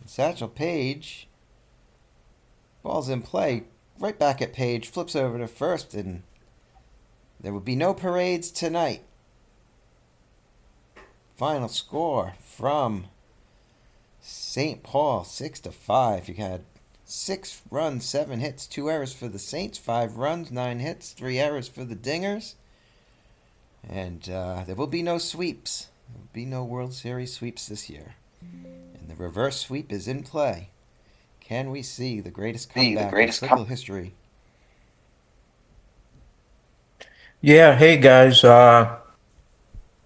Satchel Page. Ball's in play. Right back at Page. Flips over to first, and there will be no parades tonight. Final score from St. Paul, 6-5. You had 6 runs, 7 hits, 2 errors for the Saints, 5 runs, 9 hits, 3 errors for the Dingers. And there will be no sweeps. There will be no World Series sweeps this year. And the reverse sweep is in play. Can we see the greatest comeback in Circle history? Yeah, hey guys,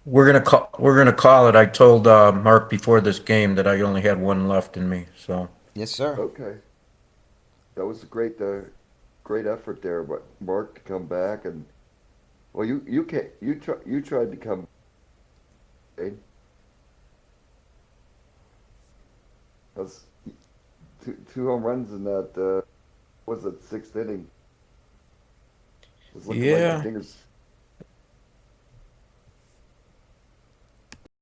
we're gonna call it. I told Mark before this game that I only had one left in me, so Yes, sir. Okay. That was a great effort there, but Mark to come back and well, you tried to come. Eh? That's two home runs in that was it 6th inning. It was looking like yeah. the Dingers